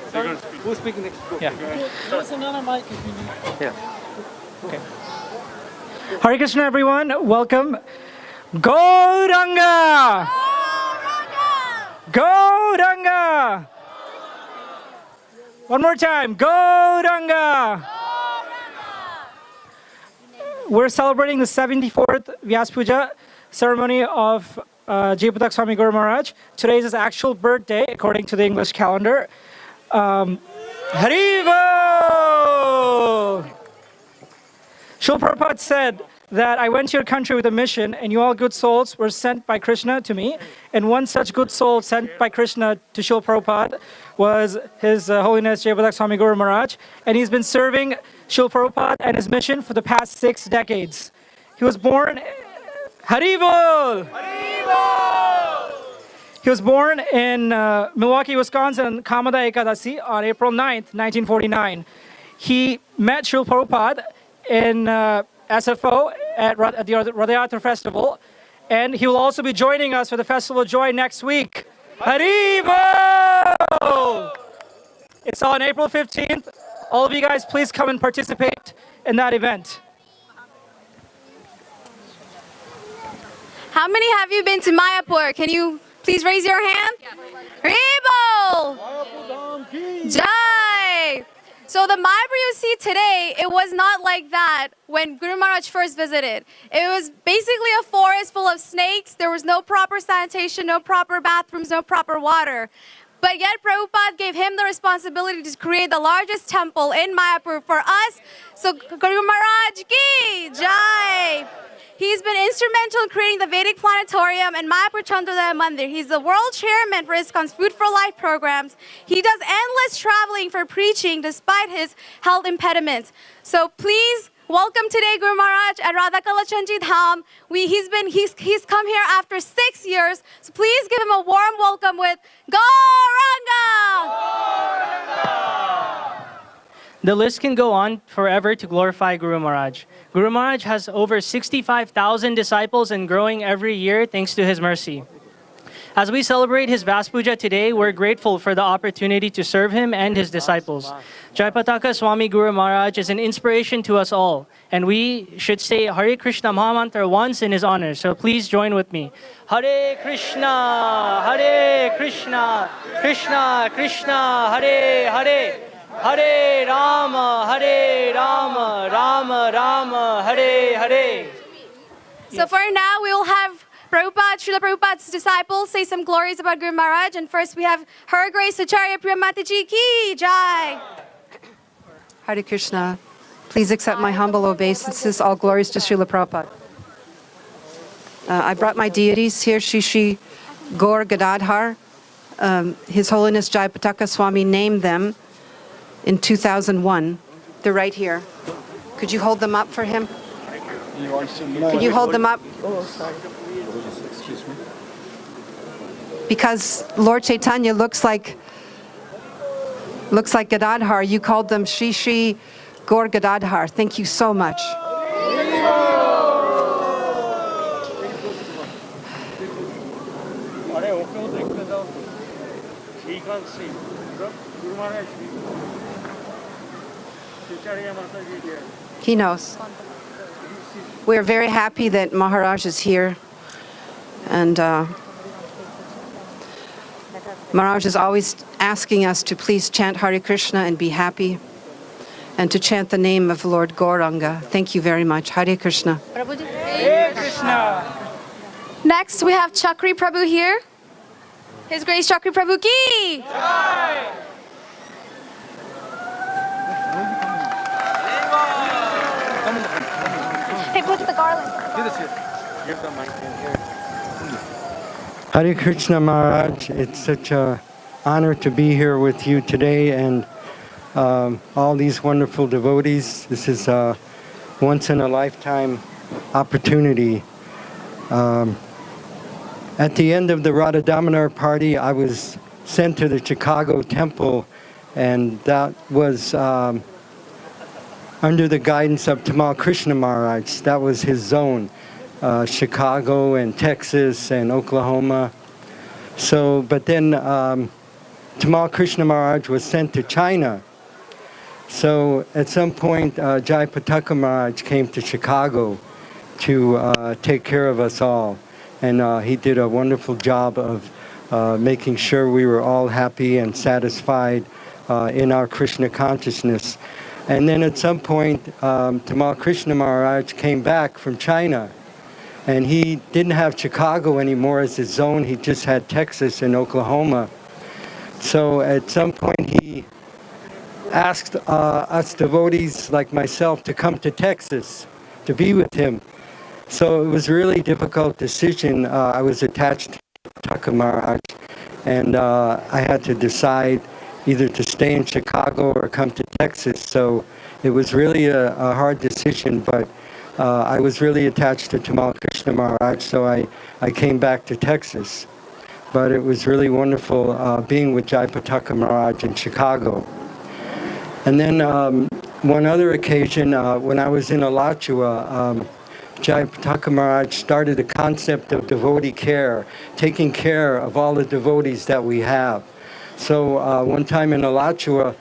Who's speaking next? Go.
Yeah.
There's another mic if you need.
Yeah.
Okay. Hare Krishna, everyone. Welcome. Gauranga! Gauranga! One more time. Gauranga! We're celebrating the 74th Vyasa Puja ceremony of Jayapataka Swami Guru Maharaj. Today is his actual birthday, according to the English calendar. Haribo! Srila Prabhupada said that I went to your country with a mission, and you all good souls were sent by Krishna to me. And one such good soul sent by Krishna to Srila Prabhupada was His Holiness Jayapataka Swami Guru Maharaj. And he's been serving Srila Prabhupada and his mission for the past 6 decades. He was born... Haribol! He was born in Milwaukee, Wisconsin, Kamada Ekadasi on April 9th, 1949. He met Srila Prabhupada in SFO at the Radhayatra Festival, and he will also be joining us for the Festival of Joy next week. Haribol! It's on April 15th. All of you guys, please come and participate in that event.
How many have you been to Mayapur? Can you please raise your hand? Haribol! Jai! So the Mayapur you see today, it was not like that when Guru Maharaj first visited. It was basically a forest full of snakes. There was no proper sanitation, no proper bathrooms, no proper water. But yet Prabhupada gave him the responsibility to create the largest temple in Mayapur for us. So Guru Maharaj ki Jai! He's been instrumental in creating the Vedic Planetarium and Mayapur Chandrodaya Mandir. He's the world chairman for ISKCON's Food for Life programs. He does endless traveling for preaching despite his health impediments. So please welcome today Guru Maharaj at Radha Kalachandji Dham. He's come here after 6 years. So please give him a warm welcome with Gauranga!
The list can go on forever to glorify Guru Maharaj. Guru Maharaj has over 65,000 disciples and growing every year thanks to his mercy. As we celebrate his Vyasa Puja today, we're grateful for the opportunity to serve him and his disciples. Jayapataka Swami Guru Maharaj is an inspiration to us all, and we should say Hare Krishna Mahamantra once in his honor. So please join with me. Hare Krishna, Krishna Krishna, Hare Hare. Hare Rama, Rama Rama, Hare Hare.
So for now, we will have Prabhupada, Srila Prabhupada's disciples say some glories about Guru Maharaj. And first we have Her Grace Acharya Priya Mataji Ki Jai.
Hare Krishna. Please accept my humble obeisances. All glories to Srila Prabhupada. I brought my deities here, Shri Gaur Gadadhar. His Holiness Jayapataka Swami named them in 2001. They're right here. Could you hold them up for him? Could you hold them up? Because Lord Chaitanya looks like Gadadhar, you called them Shri Gaur Gadadhar. Thank you so much. He knows. We're very happy that Maharaj is here. And Maharaj is always asking us to please chant Hare Krishna and be happy, and to chant the name of Lord Gauranga. Thank you very much. Hare Krishna.
Hare Krishna. Next, we have Chakri Prabhu here. His Grace Chakri Prabhu Ki. Jai. Hey, put the garland.
Give the mic in here. Hare Krishna Maharaj, it's such an honor to be here with you today and all these wonderful devotees. This is a once in a lifetime opportunity. At the end of the Radha Damodar party, I was sent to the Chicago temple, and that was under the guidance of Tamal Krishna Maharaj. That was his zone. Chicago and Texas and Oklahoma. So, but then Tamal Krishna Maharaj was sent to China. So at some point, Jayapataka Maharaj came to Chicago to take care of us all. And he did a wonderful job of making sure we were all happy and satisfied in our Krishna consciousness. And then at some point, Tamal Krishna Maharaj came back from China. And he didn't have Chicago anymore as his zone. He just had Texas and Oklahoma. So at some point he asked us devotees like myself to come to Texas to be with him. So it was a really difficult decision. I was attached to Taka Maharaj, and I had to decide either to stay in Chicago or come to Texas. So it was really a hard decision, but I was really attached to Tamal Krishna Maharaj, so I came back to Texas. But it was really wonderful being with Jayapataka Maharaj in Chicago. And then one other occasion, when I was in Alachua, Jayapataka Maharaj started the concept of devotee care, taking care of all the devotees that we have. So one time in Alachua,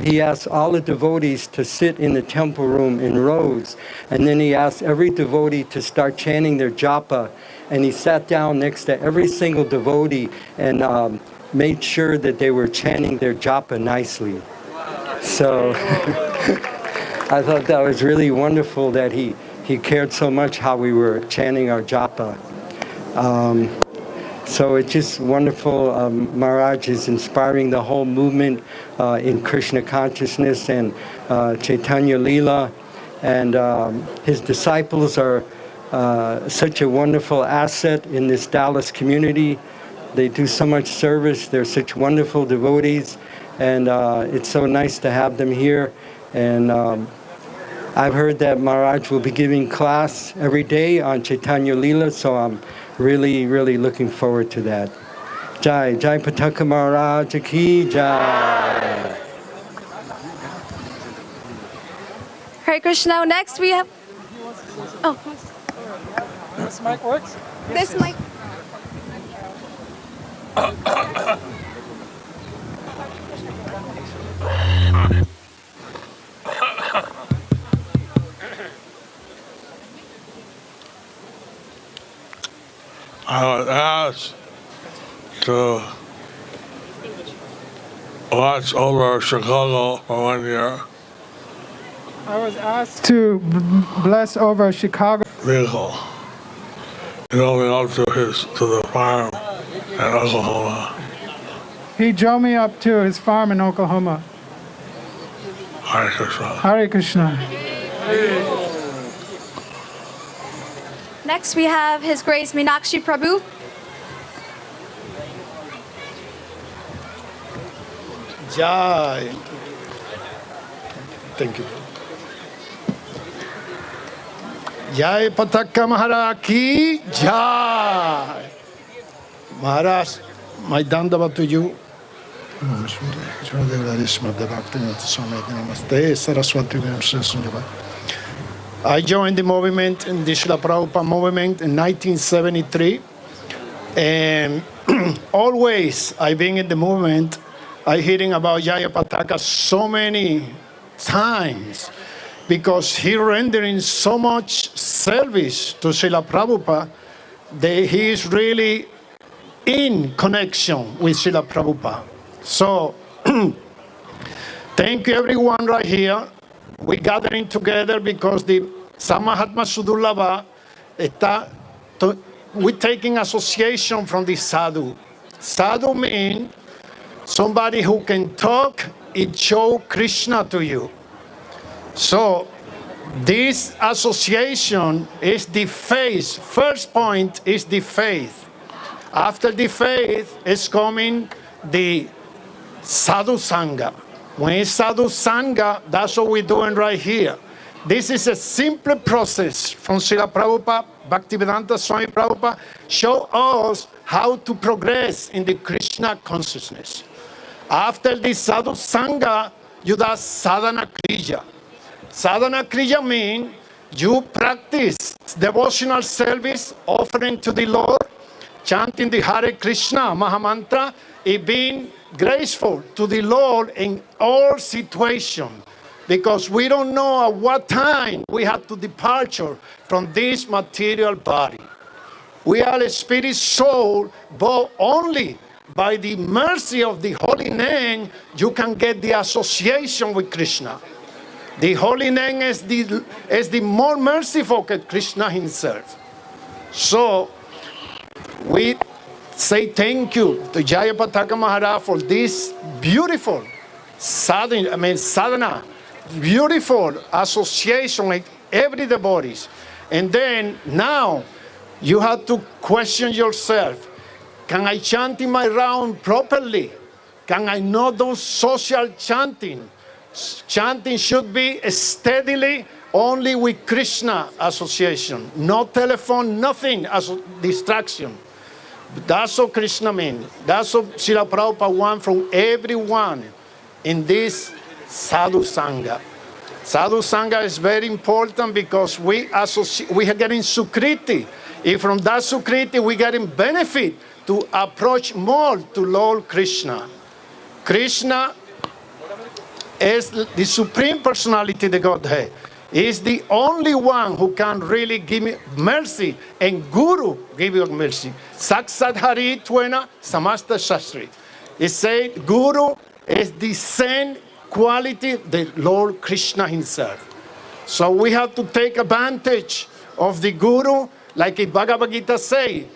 he asked all the devotees to sit in the temple room in rows, and then he asked every devotee to start chanting their japa, and he sat down next to every single devotee and made sure that they were chanting their japa nicely. So I thought that was really wonderful that he cared so much how we were chanting our japa. So it's just wonderful. Maharaj is inspiring the whole movement in Krishna consciousness and Chaitanya Leela. And his disciples are such a wonderful asset in this Dallas community. They do so much service. They're such wonderful devotees. And it's so nice to have them here. And I've heard that Maharaj will be giving class every day on Chaitanya Leela, so I'm really, really looking forward to that. Jai, Jayapataka Maharaj Ki Jai.
Hare Krishna. Next we have... Oh.
This mic works?
This mic.
I was asked to watch over Chicago for 1 year.
I was asked to bless over Chicago.
Vehicle. He drove me up to the farm in Oklahoma.
He drove me up to his farm in Oklahoma.
Hare Krishna.
Hare Krishna.
Next, we have His Grace Meenakshi Prabhu.
Jai. Thank you. Jayapataka Maharaj ki Jai. Maharaj, my dandavat to you. I joined the movement, in the Srila Prabhupada movement in 1973. And always I've been in the movement. I'm hearing about Jayapataka so many times because he rendering so much service to Srila Prabhupada that he is really in connection with Srila Prabhupada. So, thank you everyone right here. We're gathering together because the Samahatma Sudurlabha, we're taking association from the sadhu. Sadhu means somebody who can talk and show Krishna to you. So, this association is the faith. First point is the faith. After the faith is coming the sadhu sangha. When it's sadhu sangha, that's what we're doing right here. This is a simple process from Srila Prabhupada, Bhaktivedanta Swami Prabhupada, show us how to progress in the Krishna consciousness. After the sadhu sangha, you do sadhana kriya. Sadhana kriya means you practice devotional service, offering to the Lord, chanting the Hare Krishna Mahamantra, and being graceful to the Lord in all situations. Because we don't know at what time we have to departure from this material body. We are a spirit soul, but only by the mercy of the holy name you can get the association with Krishna. The holy name is the more merciful than Krishna himself. So we say thank you to Jayapataka Maharaj for this beautiful sadhana, beautiful association with every devotees. And then now you have to question yourself. Can I chant in my round properly? Can I not do social chanting? Chanting should be steadily only with Krishna association. No telephone, nothing as distraction. That's what Krishna means. That's what Srila Prabhupada wants from everyone in this sadhu sangha. Sadhu sangha is very important because we are getting sukriti. And from that sukriti, we getting benefit to approach more to Lord Krishna. Krishna is the Supreme Personality of the Godhead. He is the only one who can really give me mercy, and Guru give you mercy. Saksat Hari Twena Samasta Shastri. He said Guru is the same quality the Lord Krishna himself. So we have to take advantage of the Guru, like the Bhagavad Gita say.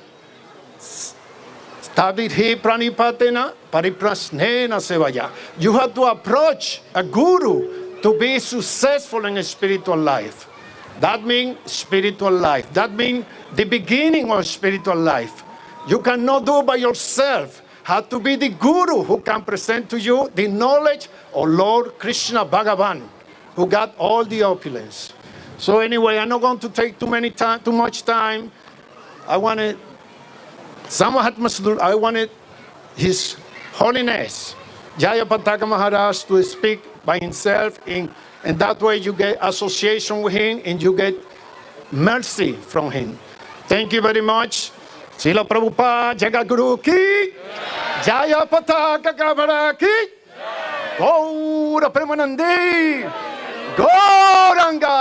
Tabidhi pranipatena pariprasnena sevaya. You have to approach a guru to be successful in a spiritual life. That means spiritual life. That means the beginning of spiritual life. You cannot do it by yourself. Have to be the guru who can present to you the knowledge of Lord Krishna Bhagavan, who got all the opulence. So anyway, I'm not going to take too much time. I wanted His Holiness Jayapataka Maharaj to speak by himself, and that way you get association with him and you get mercy from him. Thank you very much. Srila Prabhupada Jagadguru ki, Jayapataka Swami ki, Gaura Premanandi, Gauranga.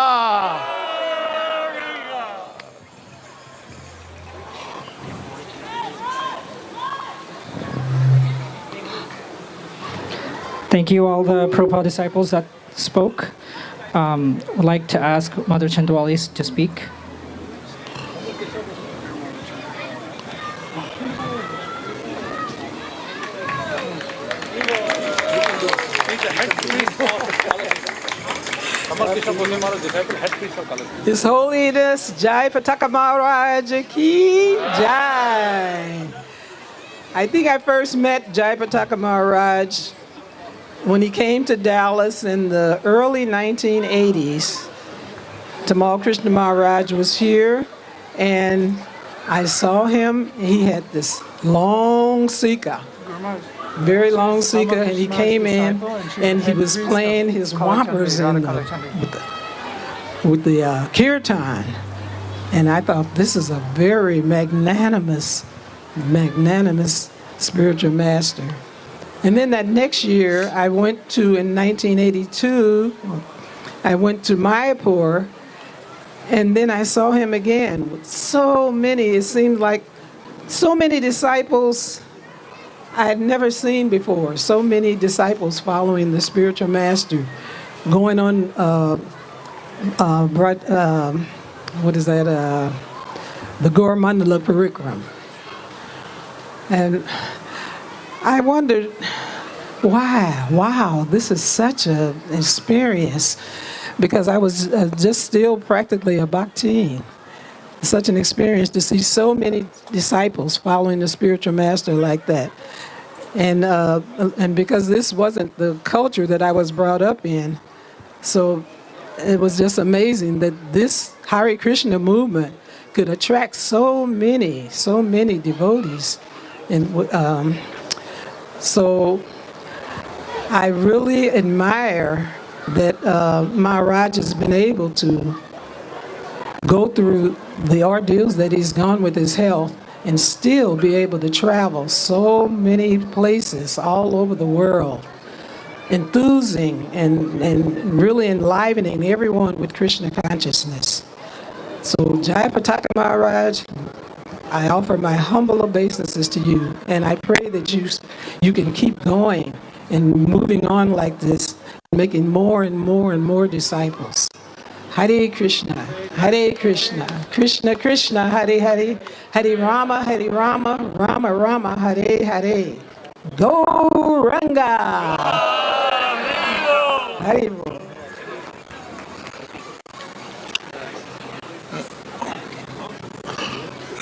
Thank you, all the Prabhupada disciples that spoke. Would like to ask Mother Chandwali to speak.
His Holiness Jayapataka Maharaj ki Jai. I think I first met Jayapataka Maharaj when he came to Dallas in the early 1980s. Tamal Krishna Maharaj was here, and I saw him. He had this long sika, very long sika, and he came in and he was playing his whoppers with the kirtan. And I thought, this is a very magnanimous spiritual master. And then that next year, I went to, in 1982, I went to Mayapur, and then I saw him again with so many, it seemed like so many disciples I had never seen before. So many disciples following the spiritual master, going on, what is that, the Gaur Mandala Parikram. And I wondered, why? Wow, this is such an experience, because I was just still practically a bhaktin. Such an experience to see so many disciples following the spiritual master like that. And because this wasn't the culture that I was brought up in, so it was just amazing that this Hare Krishna movement could attract so many devotees. And so I really admire that Maharaj has been able to go through the ordeals that he's gone with his health and still be able to travel so many places all over the world, enthusing and really enlivening everyone with Krishna consciousness. So Jayapataka Maharaj, I offer my humble obeisances to you, and I pray that you can keep going and moving on like this, making more and more disciples. Hare Krishna, Krishna Krishna, Hare Hare, Hare Rama, Rama Rama, Hare Hare. Gauranga. Hare Bol.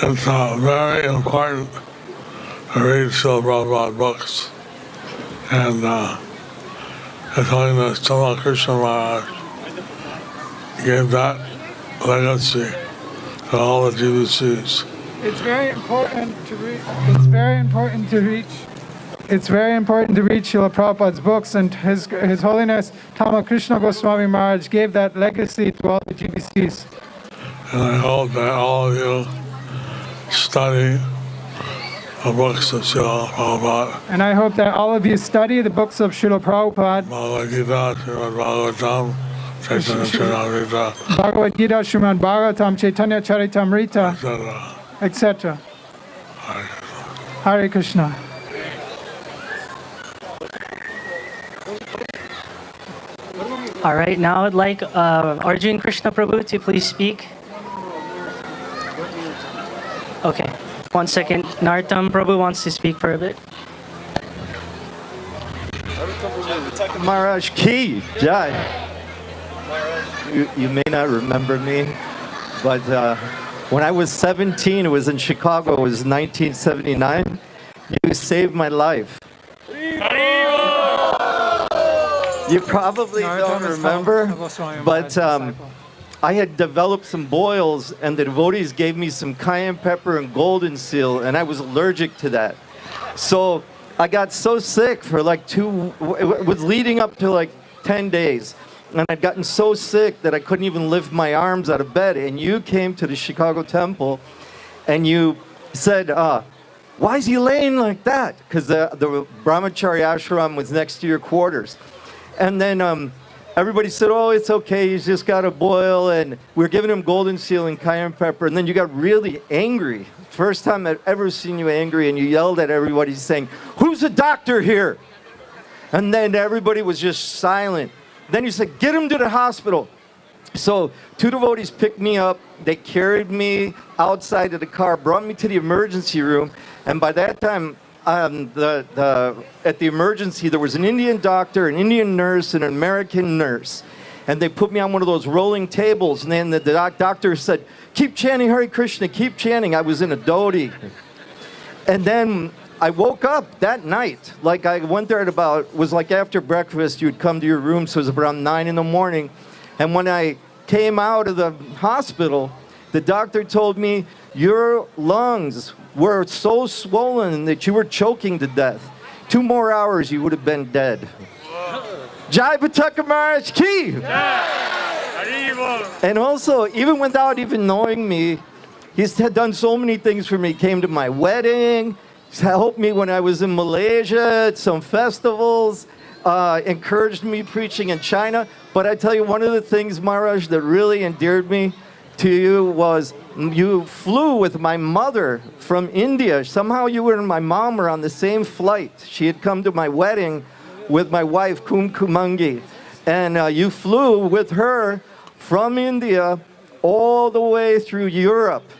It's very important to read Srila Prabhupada books. And His Holiness Tamal Krishna Maharaj gave that legacy to all the GBCs.
It's very important to read. It's very important to reach. It's very important to read Srila Prabhupada's books, and His Holiness Tamal Krishna Goswami Maharaj gave that legacy to all the GBCs.
And I hope that all of you study the books of Srila Prabhupada.
And I hope that all of you study the books of Srila Prabhupada.
Bhagavad Gita, Srimad Bhagavatam, Chaitanya Charitamrita,
Bhagavad Gita, Srimad Bhagavatam, Chaitanya Charitamrita, etc. Hare Krishna.
All right, now I'd like Arjun Krishna Prabhu to please speak. Okay, 1 second. Nartam Prabhu wants to speak for a bit.
Maharaj ki Jai. You may not remember me, but when I was 17, it was in Chicago, it was 1979, you saved my life. You probably don't remember, but I had developed some boils, and the devotees gave me some cayenne pepper and golden seal, and I was allergic to that. So I got so sick for like it was leading up to like 10 days. And I'd gotten so sick that I couldn't even lift my arms out of bed. And you came to the Chicago temple, and you said, why is he laying like that? Because the brahmachari ashram was next to your quarters. And then everybody said, oh, it's okay, he's just got a boil. And we're giving him golden seal and cayenne pepper. And then you got really angry. First time I've ever seen you angry. And you yelled at everybody saying, who's a doctor here? And then everybody was just silent. Then you said, get him to the hospital. So 2 devotees picked me up. They carried me outside of the car, brought me to the emergency room. And by that time, at the emergency, there was an Indian doctor, an Indian nurse, and an American nurse. And they put me on one of those rolling tables. And then the doctor said, keep chanting Hare Krishna, keep chanting. I was in a dhoti. And then I woke up that night. Like I went there at about, was like after breakfast, you'd come to your room, so it was around 9 in the morning. And when I came out of the hospital, the doctor told me, your lungs were so swollen that you were choking to death. 2 more hours, you would have been dead. Jayapataka Maharaj ki! And also, even without even knowing me, he's done so many things for me. He came to my wedding, helped me when I was in Malaysia at some festivals, encouraged me preaching in China. But I tell you, one of the things, Maharaj, that really endeared me to you was you flew with my mother from India. Somehow you and my mom were on the same flight. She had come to my wedding with my wife, Kumkumangi. And you flew with her from India all the way through Europe.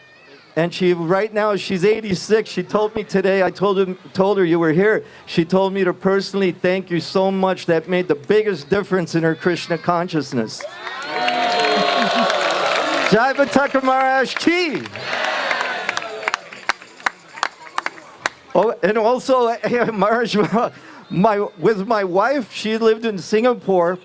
And right now, she's 86. She told me today, I told her you were here. She told me to personally thank you so much. That made the biggest difference in her Krishna consciousness. Jayapataka Maharaj ki! Oh, and also, Maharaj, with my wife, she lived in Singapore.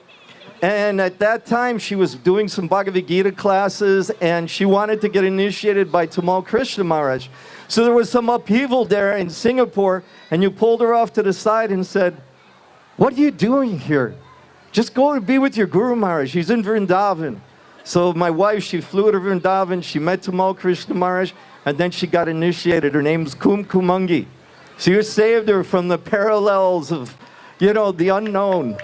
And at that time, she was doing some Bhagavad Gita classes, and she wanted to get initiated by Tamal Krishna Maharaj. So there was some upheaval there in Singapore, and you pulled her off to the side and said, what are you doing here? Just go and be with your Guru Maharaj. He's in Vrindavan. So my wife, she flew to Vrindavan, she met Tamal Krishna Maharaj, and then she got initiated. Her name's Kumkumangi. So you saved her from the parallels of, the unknown.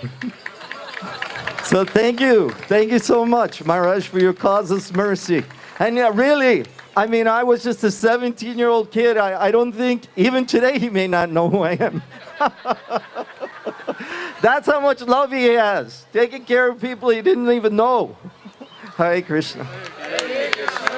So thank you so much, Maharaj, for your causeless mercy. And really, I mean, I was just a 17-year-old kid. I don't think, even today, he may not know who I am. That's how much love he has, taking care of people he didn't even know. Hare Krishna. Hare Krishna.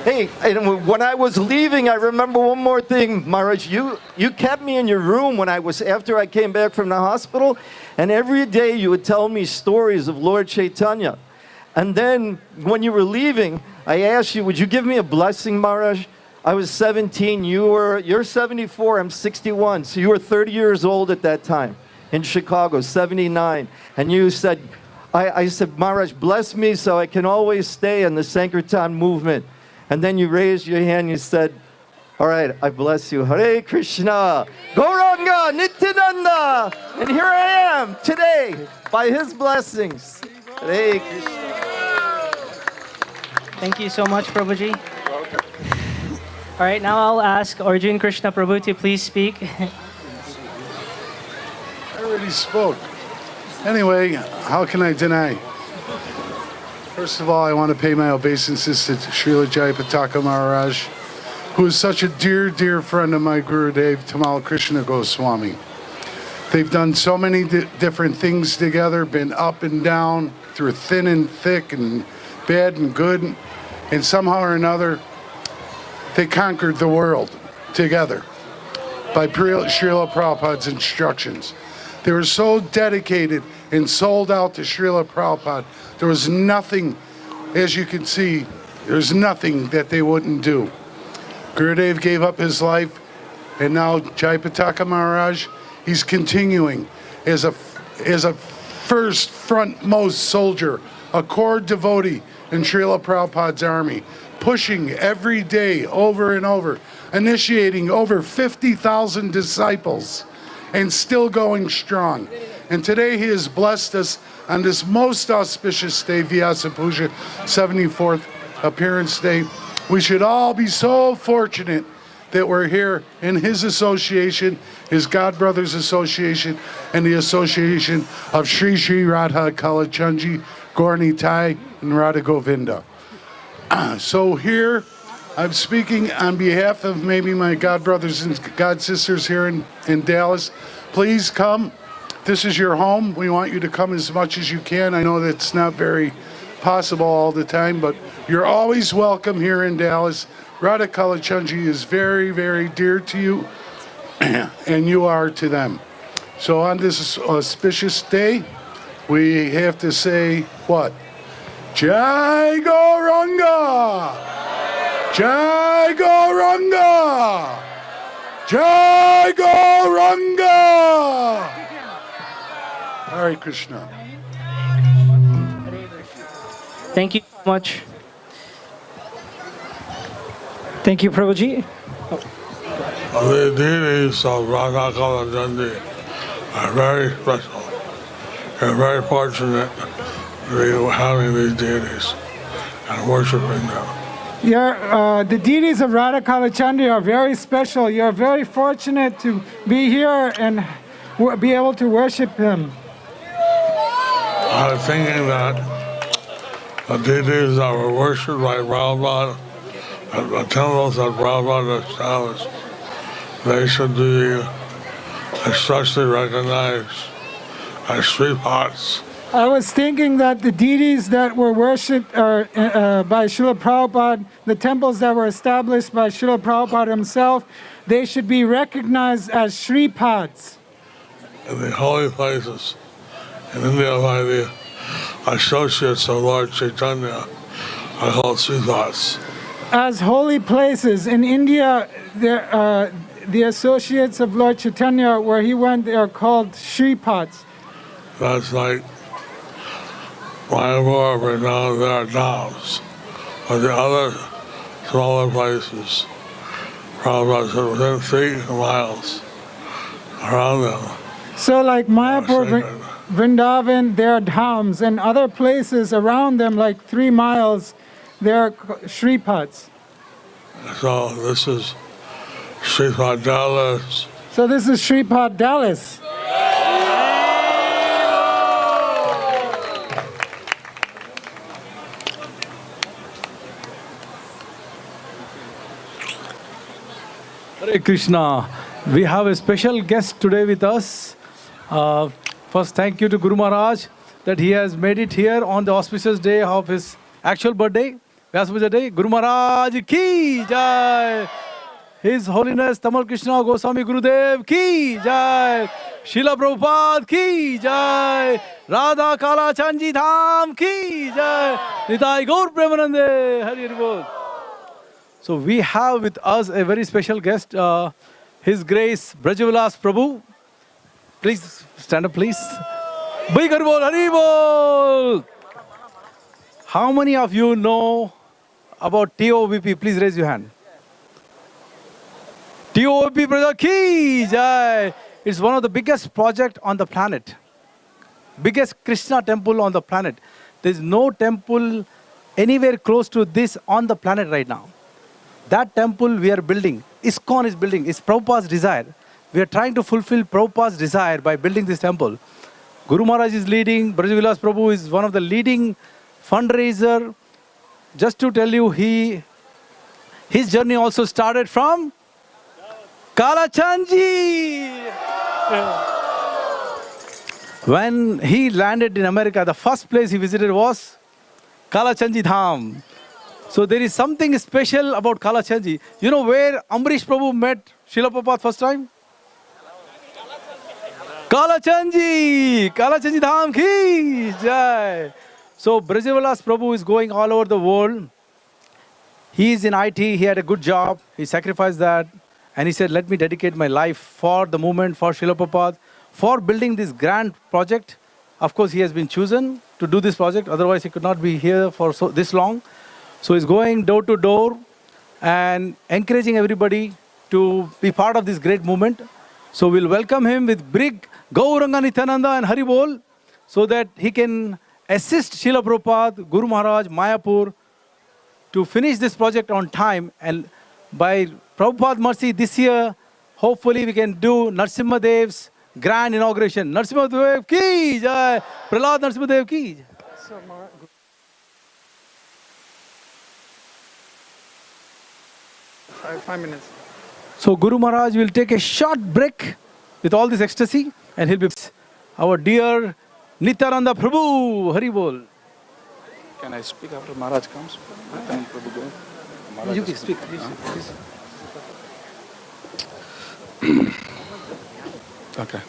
Hey, and when I was leaving, I remember one more thing, Maharaj. You kept me in your room after I came back from the hospital, and every day you would tell me stories of Lord Chaitanya. And then when you were leaving, I asked you, would you give me a blessing, Maharaj? I was 17, you're 74, I'm 61, so you were 30 years old at that time in Chicago, 79. And you said, I said, Maharaj, bless me so I can always stay in the Sankirtan movement. And then you raised your hand, you said, all right, I bless you. Hare Krishna, Gauranga, Nityananda. And here I am today by his blessings. Hare Krishna.
Thank you so much, Prabhuji. All right, now I'll ask Arjun Krishna Prabhu to please speak.
I already spoke. Anyway, how can I deny? First of all, I want to pay my obeisances to Srila Jayapataka Maharaj, who is such a dear, dear friend of my Gurudev, Tamal Krishna Goswami. They've done so many different things together, been up and down, through thin and thick, and bad and good, and somehow or another, they conquered the world together by Srila Prabhupada's instructions. They were so dedicated and sold out to Srila Prabhupada. There was nothing, as you can see, there's nothing that they wouldn't do. Gurudev gave up his life, and now Jayapataka Maharaj, he's continuing as a first frontmost soldier, a core devotee in Srila Prabhupada's army, pushing every day over and over, initiating over 50,000 disciples and still going strong. And today he has blessed us on this most auspicious day, Vyasa Puja, 74th appearance day. We should all be so fortunate that we're here in his association, his God Brothers Association, and the association of Sri Sri Radha Kalachandji, Gaurnitai, and Radha Govinda. So here, I'm speaking on behalf of maybe my God brothers and God sisters here in Dallas. Please come. This is your home. We want you to come as much as you can. I know that's not very possible all the time, but you're always welcome here in Dallas. Radha Kalachandji is very, very dear to you, and you are to them. So on this auspicious day, we have to say what? Jai Gauranga! Jai Gauranga! Jai Gauranga! Hare Krishna.
Thank you so much.
Thank you, Prabhuji.
The deities of Radha Kalachandji are very special. You're very fortunate to be having these deities and worshiping them.
The deities of Radha Kalachandi are very special. You're very fortunate to be here and be able to worship him.
I was thinking that the deities that were worshipped by Prabhupada and the temples that Prabhupada established, they should be especially recognized as Sripads.
I was thinking that the deities that were worshipped by Srila Prabhupada, the temples that were established by Srila Prabhupada himself, they should be recognized as Sripads.
In the holy places in India by the associates of Lord Chaitanya are called Sripads.
As holy places in India, the associates of Lord Chaitanya, where he went, they are called Sripads.
That's like Mayapur, Vrindavan, there are dhams. But the other smaller places, Prabhupada within 3 miles around them.
So like Mayapur, Vrindavan, there are dhams, and other places around them, like 3 miles, there are Sripads.
So this is Sripad Dallas.
So this is Sripad Dallas.
Hare Krishna. We have a special guest today with us. First, thank you to Guru Maharaj that he has made it here on the auspicious day of his actual birthday, Vyasa Puja day. Guru Maharaj ki jai. His Holiness Tamal Krishna Goswami Gurudev ki jai. Srila Prabhupada ki jai. Radha Kalachandji Dham ki jai. Nitai Gaur Premanande. Hari Hari Bol. So we have with us a very special guest, His Grace Brajavilas Prabhu. Please stand up, please. Big Hari Bol, Hari Bol. How many of you know about TOVP? Please raise your hand. TOVP Praja ki jai. It's one of the biggest projects on the planet. Biggest Krishna temple on the planet. There's no temple anywhere close to this on the planet right now. That temple we are building, ISKCON is building, is Prabhupada's desire. We are trying to fulfill Prabhupada's desire by building this temple. Guru Maharaj is leading, Brajavilas Prabhu is one of the leading fundraiser. Just to tell you, his journey also started from Kalachandji. When he landed in America, the first place he visited was Kalachandji Dham. So there is something special about Kalachandji. You know where Amrish Prabhu met Srila Prabhupada first time? Kalachandji! Kalachandji Dham ki jai! So Brajavilas Prabhu is going all over the world. He is in IT, he had a good job, he sacrificed that. And he said, let me dedicate my life for the movement, for Srila Prabhupada, for building this grand project. Of course, he has been chosen to do this project, otherwise he could not be here for this long. So he's going door to door and encouraging everybody to be part of this great movement. So we'll welcome him with big Gauranga Nityananda and Haribol so that he can assist Srila Prabhupada, Guru Maharaj, Mayapur to finish this project on time. And by Prabhupada mercy this year, hopefully we can do Narsimha Dev's grand inauguration. Narsimha Dev ki jai! Prahlad Narsimha Dev ki jai!
5 minutes.
So Guru Maharaj will take a short break with all this ecstasy and he'll be our dear Nityananda Prabhu. Hari Bol.
Can I speak after Maharaj comes? Can Prabhu go? Maharaj
You can
is-
speak, please.
Okay.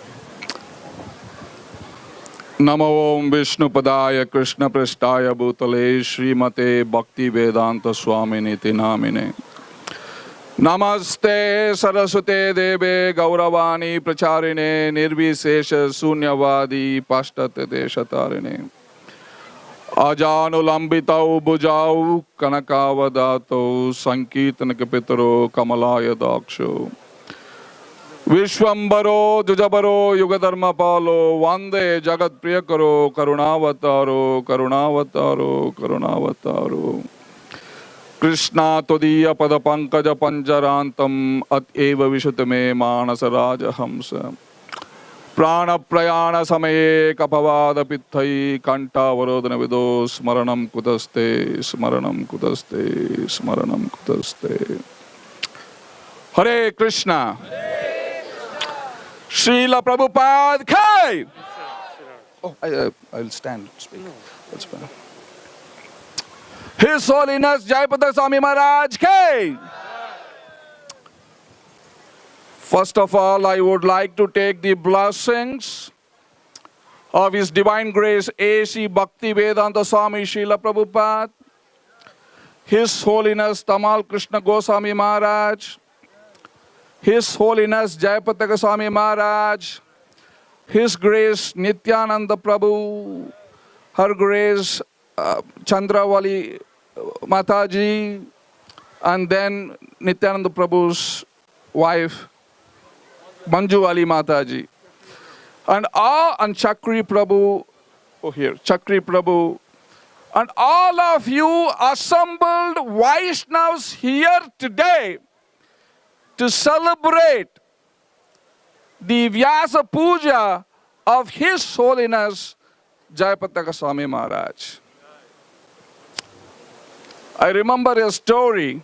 Namo Om Vishnu Padaya Krishna Prasthaya Bhutale Srimate Bhakti Vedanta Swami Niti Namine Namaste Saraswate Deve Gauravani Pracharine Nirvisesha Sunyavadi Pashtate Deshatarine Ajanulambitau Bujau Kanakavadato Sankirtana Kapitaro Kamalaya Daksho Vishwambaro Jujabaro Yugadharma Palo Vande Jagat Priyakaro Karunavataro Karunavataro Karunavataro Krishna Todiya Pada Pankaja Panjarantam At Eva Vishutame Manasa Raja Hamsa Prana Prayana Samaye Kapavada Pitthai Kanta Varodana Vido Smaranam Kudaste Smaranam Kudaste Smaranam Kudaste Hare Krishna Srila Prabhupada Kai! Oh, I'll stand and speak. That's fine. His Holiness Jayapataka Swami Maharaj Kai! First of all, I would like to take the blessings of His Divine Grace A.C. Bhakti Vedanta Swami Srila Prabhupada, His Holiness Tamal Krishna Goswami Maharaj, His Holiness Jayapataka Swami Maharaj, His Grace Nityananda Prabhu, Her Grace Chandravali Mataji, and then Nityananda Prabhu's wife, Manju Ali Mataji, and Chakri Prabhu, Chakri Prabhu, and all of you assembled Vaishnavas here today to celebrate the Vyasa Puja of His Holiness Jayapataka Swami Maharaj. I remember a story.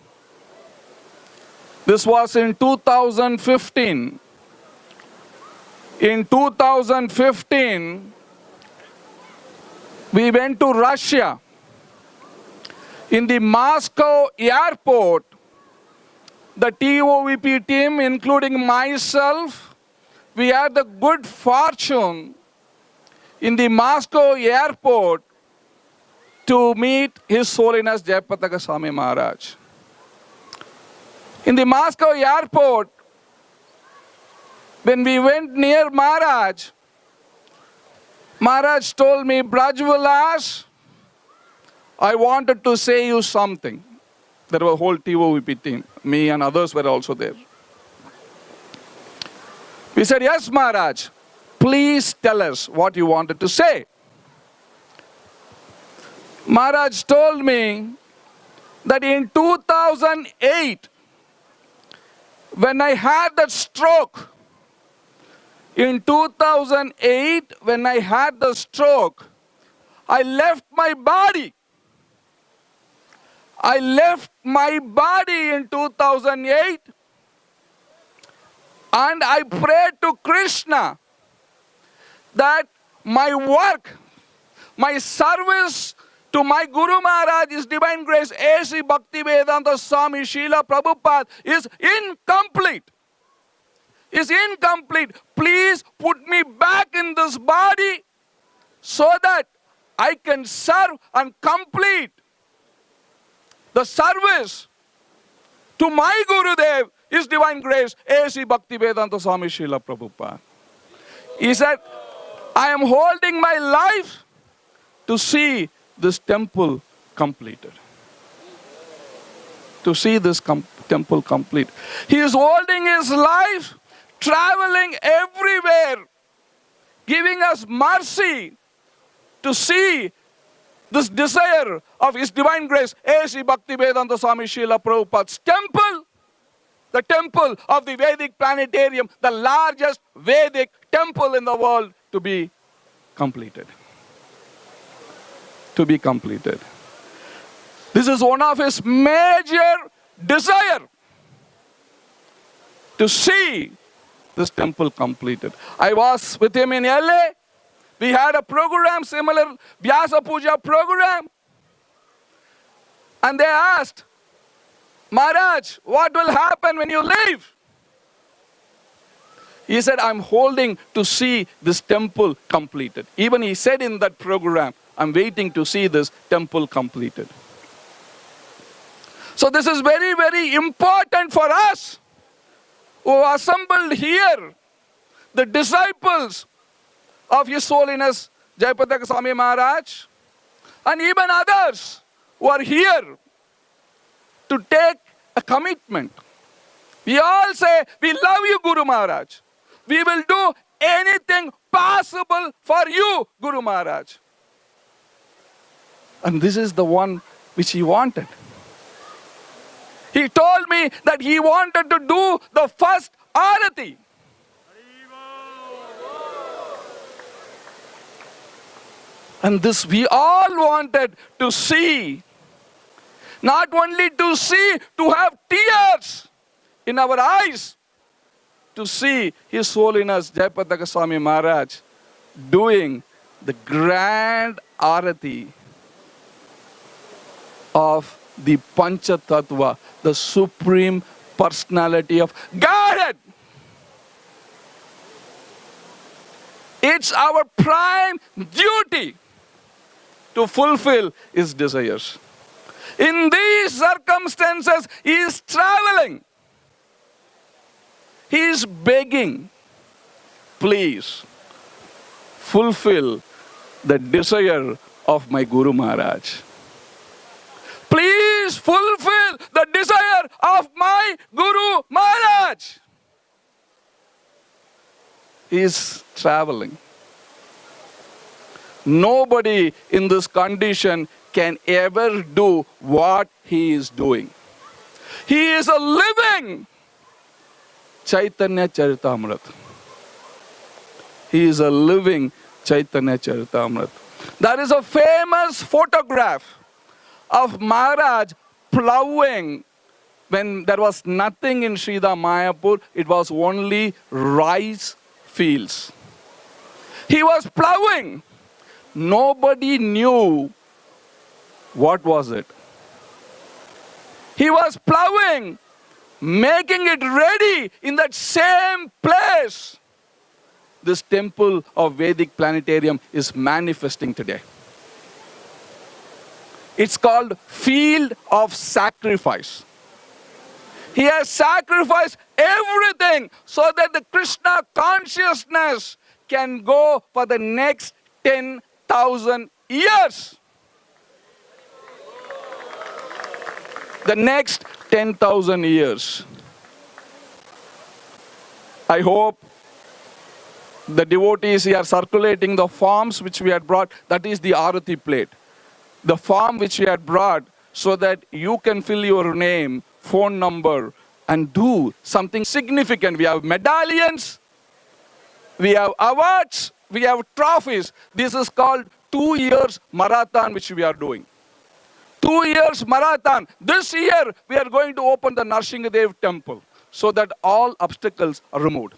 This was in 2015. In 2015, we went to Russia. In the Moscow airport, the TOVP team, including myself, we had the good fortune in the Moscow airport to meet His Holiness Jayapataka Swami Maharaj. In the Moscow airport, when we went near Maharaj, Maharaj told me, Brajvilas, I wanted to say you something. There was a whole TOVP team. Me and others were also there. We said, yes, Maharaj, please tell us what you wanted to say. Maharaj told me that in 2008, when I had that stroke, in 2008, when I had the stroke, I left my body. I left my body in 2008 and I prayed to Krishna that my work, my service to my Guru Maharaj, His Divine Grace A.C. Bhakti Vedanta Swami Srila Prabhupada is incomplete. Is incomplete. Please put me back in this body so that I can serve and complete the service to my Gurudev, His Divine Grace, A.C. Bhakti Vedanta Swami Srila Prabhupada. He said, I am holding my life to see this temple completed. To see this temple complete. He is holding his life
traveling everywhere, giving us mercy to see this desire of His divine grace. A.C. Bhaktivedanta Swami Srila Prabhupada's temple, the temple of the Vedic planetarium, the largest Vedic temple in the world, to be completed. To be completed. This is one of his major desire, to see this temple completed. I was with him in LA. We had a program similar, Vyasa Puja program. And they asked, Maharaj, what will happen when you leave? He said, I'm holding to see this temple completed. Even he said in that program, I'm waiting to see this temple completed. So this is very, very important for us who are assembled here, the disciples of His Holiness Jayapataka Swami Maharaj, and even others who are here to take a commitment. We all say, we love you, Guru Maharaj. We will do anything possible for you, Guru Maharaj. And this is the one which he wanted. He told me that he wanted to do the first arati. And this we all wanted to see. Not only to see, to have tears in our eyes, to see His Holiness Jayapataka Swami Maharaj doing the grand arati of the Pancha Tattva, the Supreme Personality of Godhead. It's our prime duty to fulfill His desires. In these circumstances, He is traveling. He is begging, please fulfill the desire of my Guru Maharaj. Please fulfill the desire of my Guru Maharaj. He is traveling. Nobody in this condition can ever do what he is doing. He is a living Chaitanya Charitamrita. He is a living Chaitanya Charitamrita. There is a famous photograph of Maharaj plowing when there was nothing in Sridhar Mayapur. It was only rice fields. He was plowing. Nobody knew what was it. He was plowing, making it ready in that same place. This temple of Vedic planetarium is manifesting today. It's called field of sacrifice. He has sacrificed everything so that the Krishna consciousness can go for the next 10,000 years. The next 10,000 years. I hope the devotees here are circulating the forms which we had brought. That is the Arati plate. The form which we had brought so that you can fill your name, phone number, and do something significant. We have medallions, we have awards, we have trophies. This is called 2 years marathon which we are doing. 2 years marathon. This year we are going to open the Narsinghadev temple so that all obstacles are removed.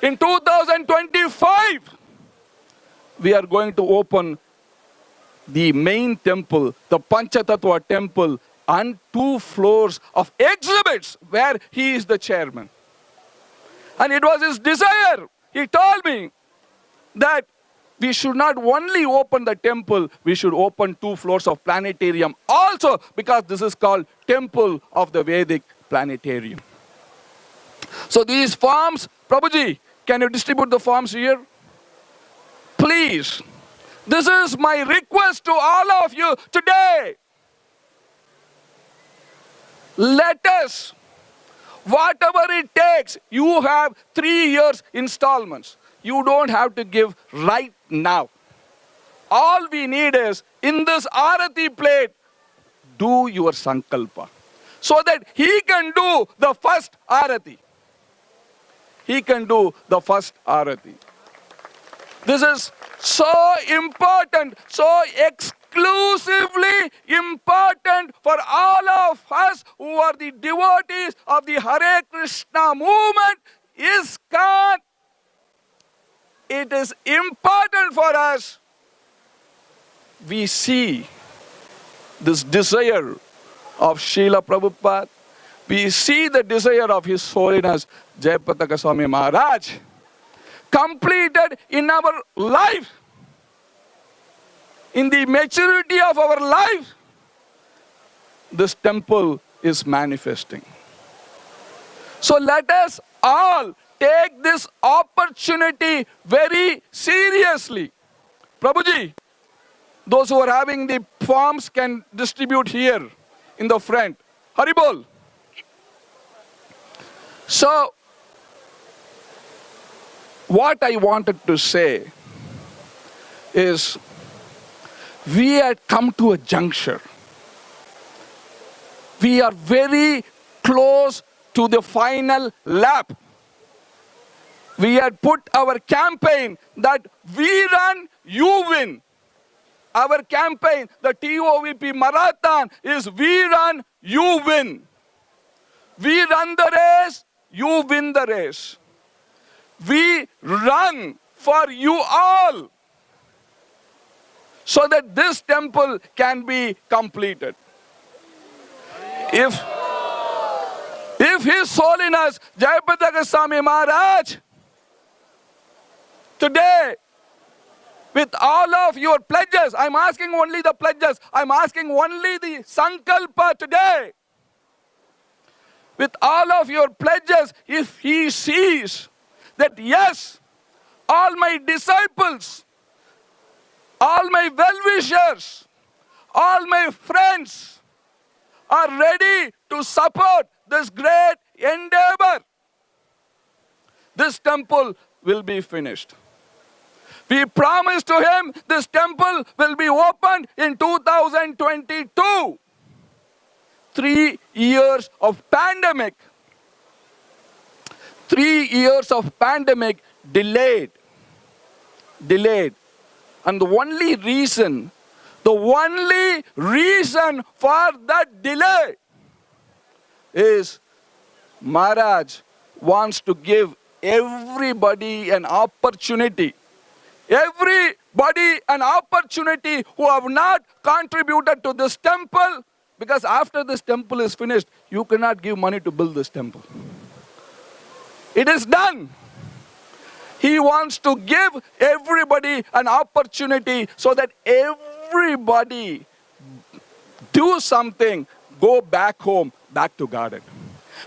In 2025, we are going to open the main temple, the Panchatattva temple, and 2 floors of exhibits where he is the chairman. And it was his desire. He told me that we should not only open the temple, we should open 2 floors of planetarium also, because this is called Temple of the Vedic Planetarium. So these forms, Prabhuji, can you distribute the forms here? Please. This is my request to all of you today. Let us Whatever it takes, you have 3 years installments. You don't have to give right now. All we need is, in this Arati plate, do your Sankalpa. So that he can do the first Arati. He can do the first Arati. This is so important, so exclusively important for all of us who are the devotees of the Hare Krishna movement. ISKCON. It is important for us. We see this desire of Srila Prabhupada. We see the desire of His Holiness Jayapataka Swami Maharaj completed in our life, in the maturity of our life. This temple is manifesting. So let us all take this opportunity very seriously. Prabhuji, those who are having the forms can distribute here in the front. Haribol. So, what I wanted to say is, we had come to a juncture. We are very close to the final lap. We had put our campaign that we run, you win. Our campaign, the TOVP Marathon, is we run, you win. We run the race, you win the race. We run for you all so that this temple can be completed. If His Holiness Jayapataka Swami Maharaj today, with all of your pledges, I'm asking only the pledges, I'm asking only the Sankalpa today. With all of your pledges, if he sees that yes, all my disciples, all my well-wishers, all my friends are ready to support this great endeavor, this temple will be finished. We promised to him this temple will be opened in 2022. 3 years of pandemic. 3 years of pandemic delayed. And the only reason for that delay is Maharaj wants to give everybody an opportunity. Everybody an opportunity who have not contributed to this temple, because after this temple is finished, you cannot give money to build this temple. It is done. He wants to give everybody an opportunity so that everybody do something, go back home, back to garden.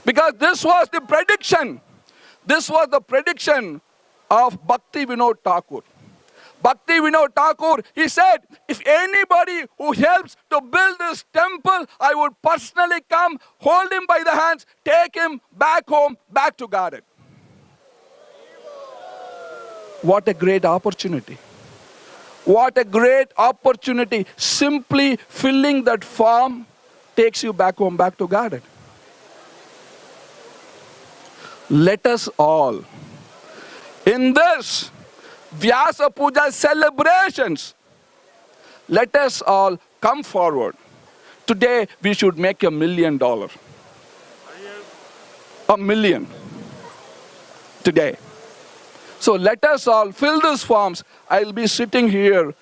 Because this was the prediction. This was the prediction of Bhakti Vinod Thakur. Bhakti Vinod Thakur, he said, if anybody who helps to build this temple, I would personally come, hold him by the hands, take him back home, back to garden. What a great opportunity. What a great opportunity. Simply filling that form takes you back home, back to garden. Let us all, in this Vyasa Puja celebrations, let us all come forward. Today we should make $1 million. $1 million. Today. So let us all fill these forms. I'll be sitting here.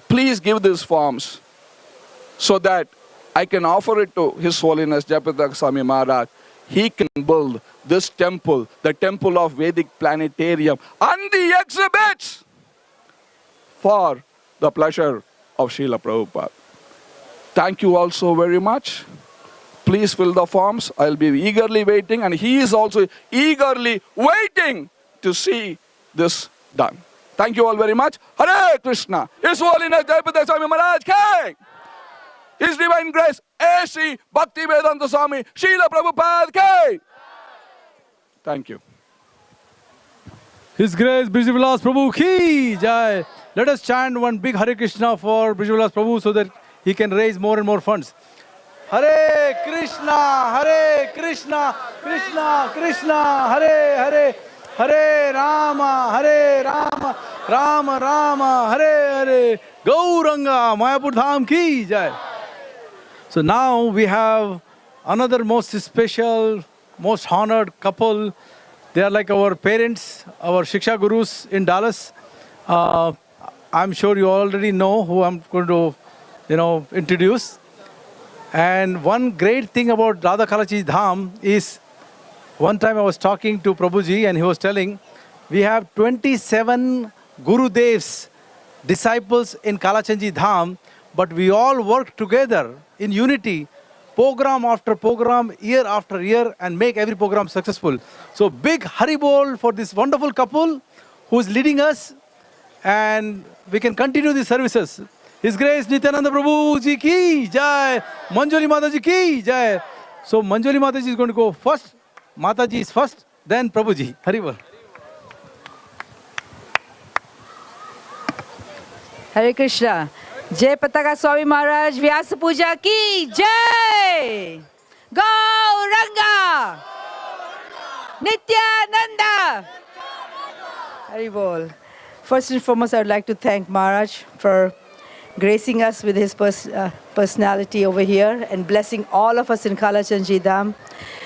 Please give these forms so that I can offer it to His Holiness Jayapataka Swami Maharaj. He can build this temple, the temple of Vedic Planetarium, and the exhibits for the pleasure of Srila Prabhupada. Thank you all so very much. Please fill the forms. I'll be eagerly waiting, and he is also eagerly waiting to see this done. Thank you all very much. Hare Krishna. His Holiness Jayapataka Swami Maharaj Ki. His Divine Grace, A.C. Bhaktivedanta Swami Srila Prabhupada Ki. Thank you.
His Grace Brijavilas Prabhu ki jai. Let us chant one big Hare Krishna for Brijavilas Prabhu so that he can raise more and more funds. Hare Krishna, Krishna Krishna, Hare Hare, Hare Rama, Rama Rama, Hare Hare. Gauranga, Mayapur Dham ki jai. So now we have another most special, most honored couple. They are like our parents, our Shiksha Gurus in Dallas. I'm sure you already know who I'm going to, introduce. And one great thing about Radha Kalachi Dham is, one time I was talking to Prabhuji and he was telling, we have 27 Gurudevs, disciples in Kalachanji Dham, but we all work together in unity, program after program, year after year, and make every program successful. So big Haribol for this wonderful couple who is leading us, and we can continue the services. His Grace Nityananda Prabhu ji ki jai, Manjoli Mata ji ki jai. So Manjoli Mata ji is going to go first, Mata ji is first, then Prabhu ji. Haribol.
Hare Krishna. Jayapataka Swami Maharaj, Vyasa Puja ki jai. Gauranga. Nityananda. Haribol. First and foremost, I would like to thank Maharaj for gracing us with his personality over here and blessing all of us in Kalachanji Dham.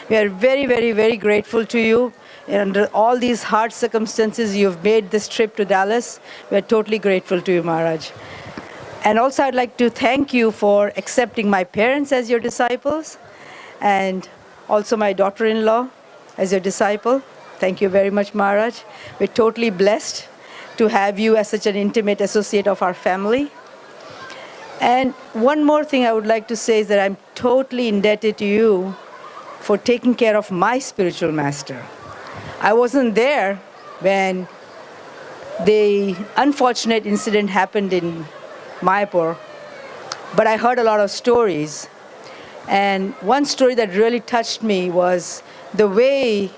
We are very, very, very grateful to you. And under all these hard circumstances, you've made this trip to Dallas. We are totally grateful to you, Maharaj. And also, I'd like to thank you for accepting my parents as your disciples and also my daughter-in-law as your disciple. Thank you very much, Maharaj. We're totally blessed to have you as such an intimate associate of our family. And one more thing I would like to say is that I'm totally indebted to you for taking care of my spiritual master. I wasn't there when the unfortunate incident happened in Mayapur, but I heard a lot of stories. And one story that really touched me was the way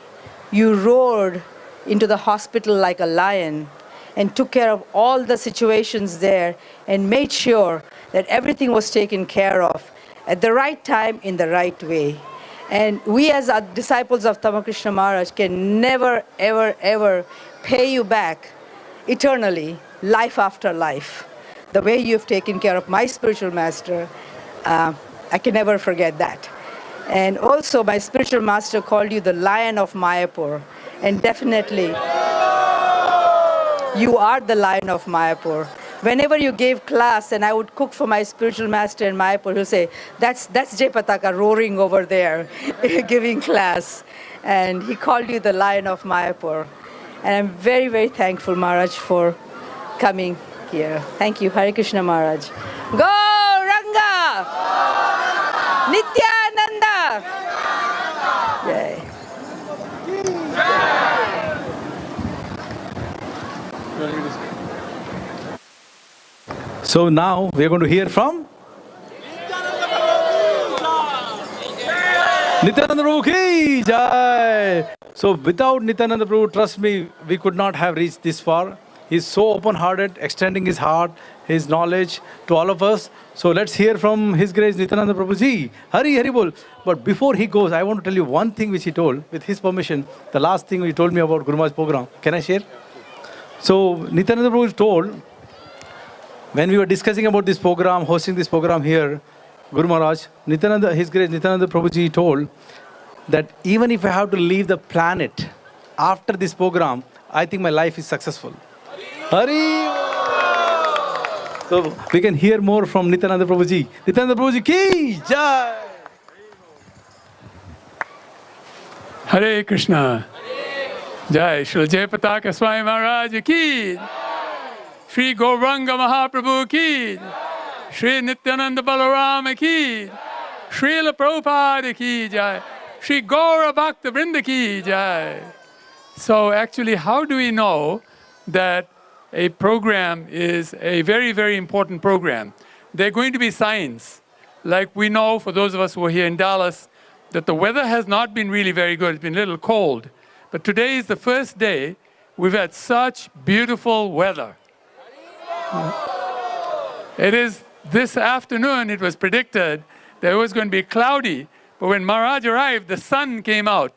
you roared into the hospital like a lion and took care of all the situations there and made sure that everything was taken care of at the right time in the right way. And we as disciples of Tamakrishna Maharaj can never, ever, ever pay you back eternally, life after life. The way you've taken care of my spiritual master, I can never forget that. And also my spiritual master called you the Lion of Mayapur. And definitely, you are the Lion of Mayapur. Whenever you gave class and I would cook for my spiritual master in Mayapur, he'll say, that's Jayapataka roaring over there, giving class. And he called you the Lion of Mayapur. And I'm very, very thankful, Maharaj, for coming here. Thank you. Hare Krishna, Maharaj. Gauranga! Nityananda! Jai.
So now we are going to hear from Nityananda Prabhu ki jai. So without Nityananda Prabhu, trust me, we could not have reached this far. He's so open-hearted, extending his heart, his knowledge to all of us. So let's hear from His Grace Nityananda Prabhu ji. Hari Hari Bol. But before he goes, I want to tell you one thing which he told, with his permission, the last thing he told me about Guru Maharaj's program. Can I share? So Nityananda Prabhu told, when we were discussing about this program, hosting this program here, Guru Maharaj, Nityananda, His Grace Nityananda Prabhu ji told that even if I have to leave the planet after this program, I think my life is successful. Hari! So we can hear more from Nityananda Prabhu ji. Nityananda Prabhu ji ki jai!
Hare Krishna. Jai Shri Jayapataka Swami Maharaj ki. Shri Gauranga Mahaprabhu ki. Shri Nityananda Balarama ki. Srila Prabhupada ki jai. Shri Gaura Bhakta Vrinda ki jai. So actually, how do we know that a program is a very, very important program? There are going to be signs. Like we know, for those of us who are here in Dallas, that the weather has not been really very good. It's been a little cold. But today is the first day we've had such beautiful weather. It is this afternoon, it was predicted that it was going to be cloudy, but when Maharaj arrived, the sun came out.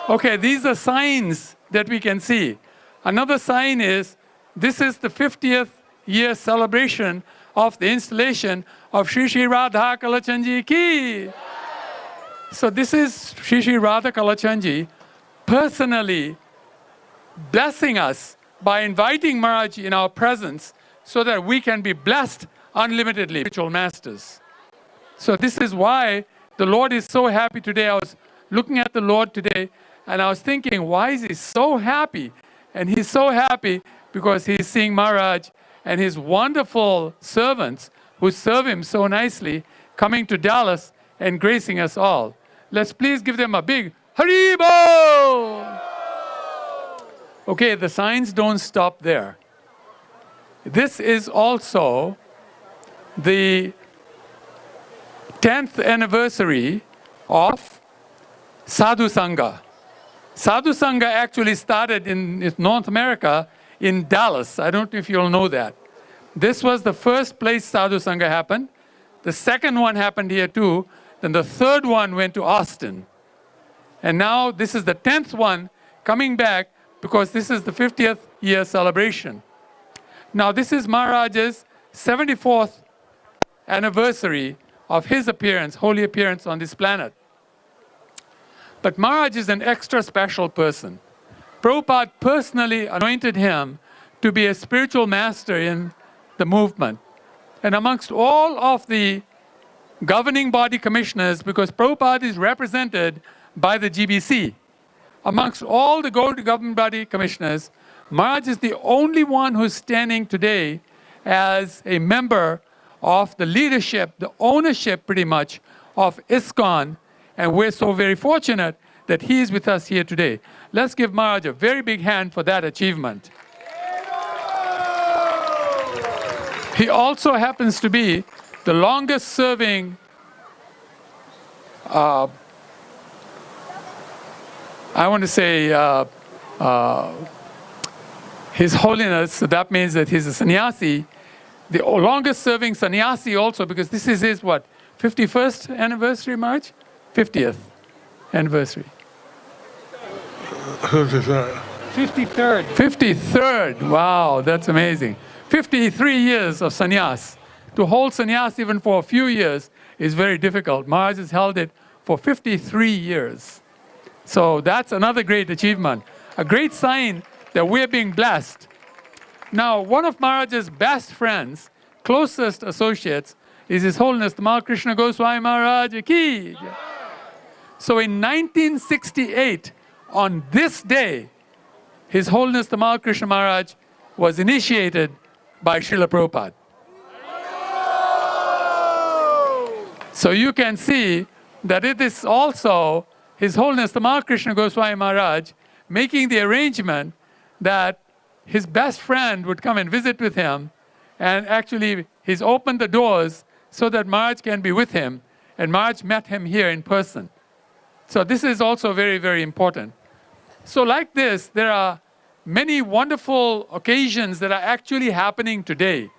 Okay, these are signs that we can see. Another sign is, this is the 50th year celebration of the installation of Shri Shri Radha Kalachanji ki. So this is Shri Shri Radha Kalachanji personally blessing us by inviting Maharaj in our presence so that we can be blessed unlimitedly, spiritual masters. So this is why the Lord is so happy today. I was looking at the Lord today and I was thinking, why is he so happy? And he's so happy because he's seeing Maharaj and his wonderful servants who serve him so nicely coming to Dallas and gracing us all. Let's please give them a big Haribo! Okay, the signs don't stop there. This is also the 10th anniversary of Sadhu Sangha. Sadhu Sangha actually started in North America in Dallas. I don't know if you'll know that. This was the first place Sadhu Sangha happened. The second one happened here too. Then the third one went to Austin. And now this is the 10th one coming back because this is the 50th year celebration. Now this is Maharaj's 74th anniversary of his appearance, holy appearance on this planet. But Maharaj is an extra special person. Prabhupada personally anointed him to be a spiritual master in the movement. And amongst all of the governing body commissioners, because Prabhupada is represented by the GBC, amongst all the governing body commissioners, Maharaj is the only one who's standing today as a member of the leadership, the ownership pretty much, of ISKCON, and we're so very fortunate that he is with us here today. Let's give Maharaj a very big hand for that achievement. He also happens to be the longest serving I want to say His Holiness, so that means that he's a sannyasi, the longest serving sannyasi also, because this is his, what, 51st anniversary, Maharaj? 50th anniversary.
53rd.
53rd, wow, that's amazing. 53 years of sannyas. To hold sannyas even for a few years is very difficult. Maharaj has held it for 53 years. So that's another great achievement. A great sign that we're being blessed. Now, one of Maharaj's best friends, closest associates, is His Holiness Tamal Krishna Goswami Maharaj ki. So in 1968, on this day, His Holiness Tamal Krishna Maharaj was initiated by Srila Prabhupada. So you can see that it is also His Holiness Tamal Krishna Goswami Maharaj making the arrangement that his best friend would come and visit with him, and actually he's opened the doors so that Maharaj can be with him, and Maharaj met him here in person. So this is also very, very important. So like this, there are many wonderful occasions that are actually happening today.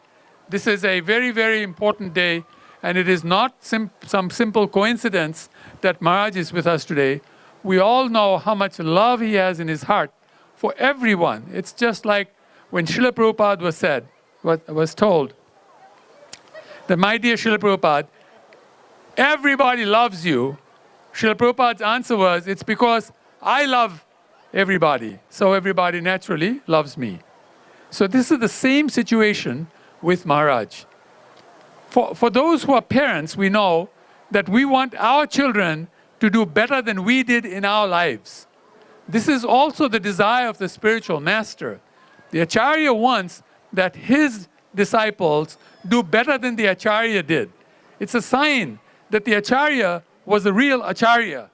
This is a very, very important day, and it is not some simple coincidence that Maharaj is with us today. We all know how much love he has in his heart for everyone. It's just like when Srila Prabhupada was told that, my dear Srila Prabhupada, everybody loves you. Srila Prabhupada's answer was, it's because I love everybody, so everybody naturally loves me. So this is the same situation with Maharaj. For those who are parents, we know that we want our children to do better than we did in our lives. This is also the desire of the spiritual master. The Acharya wants that his disciples do better than the Acharya did. It's a sign that the Acharya was a real Acharya,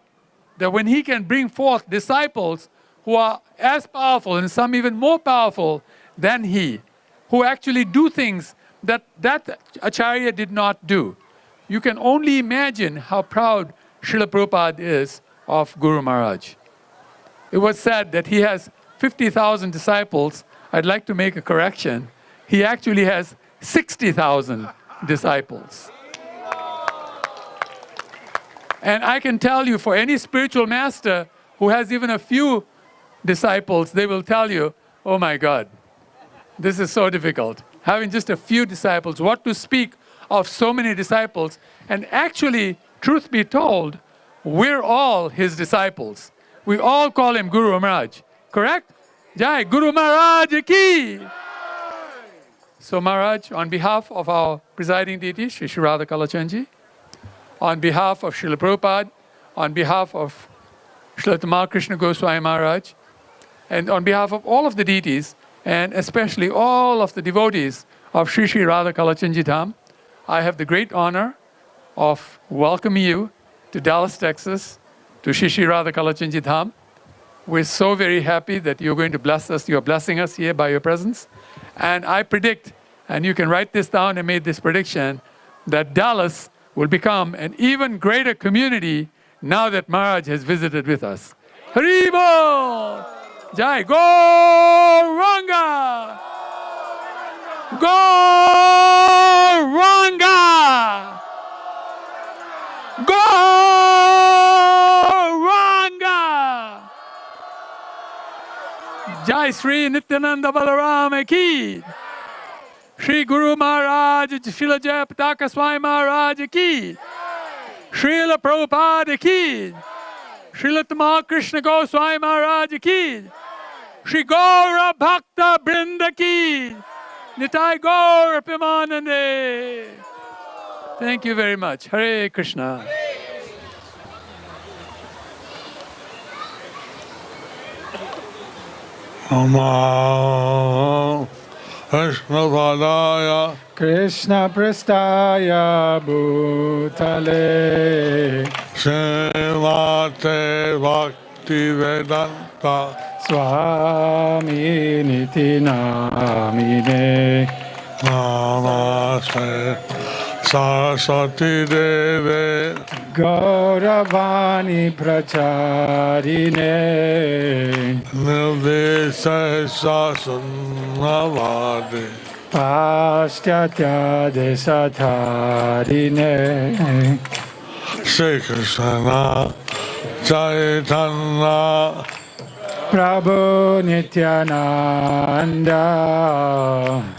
that when he can bring forth disciples who are as powerful and some even more powerful than he, who actually do things that Acharya did not do. You can only imagine how proud Srila Prabhupada is of Guru Maharaj. it was said that he has 50,000 disciples. I'd like to make a correction. He actually has 60,000 disciples. And I can tell you, for any spiritual master who has even a few disciples, they will tell you, oh my God, this is so difficult. Having just a few disciples, what to speak of so many disciples? And actually, truth be told, we're all his disciples. We all call him Guru Maharaj, correct? Jai Guru Maharaj ki! So Maharaj, on behalf of our presiding deity, Sri Sri Radha Kalachandji, on behalf of Srila Prabhupada, on behalf of Srila Tamal Krishna Goswami Maharaj, and on behalf of all of the deities, and especially all of the devotees of Sri Sri Radha Kalachandji Dham, I have the great honor of welcoming you to Dallas, Texas, to Sri Sri Radha Kalachandji Dham. We're so very happy that you're going to bless us. You're blessing us here by your presence. And I predict, and you can write this down and make this prediction, that Dallas will become an even greater community now that Maharaj has visited with us. Haribo! Jai Gauranga! Gauranga! Gauranga! Jai Sri Nityananda Balarama ki! Sri Guru Maharaj, Srila Jayapataka Swami Maharaj ki! Srila Prabhupada ki! Srila Tamal Krishna Goswami Maharaj ki! Sri Gaura Bhakta Brinda ki! Nitai Gaura Pimanande! Thank you very much. Hare Krishna.
Namo Krishna Padaya
Krishna Prastaya Bhutale
Srimate Bhakti Vedanta
Swami Niti Namine
Namaste Saraswati Deve
Gauravani Pracharine
Nildesha Sasanavadi
Paschatya Desatharine
Shri Krishna Chaitanya
Prabhu Nityananda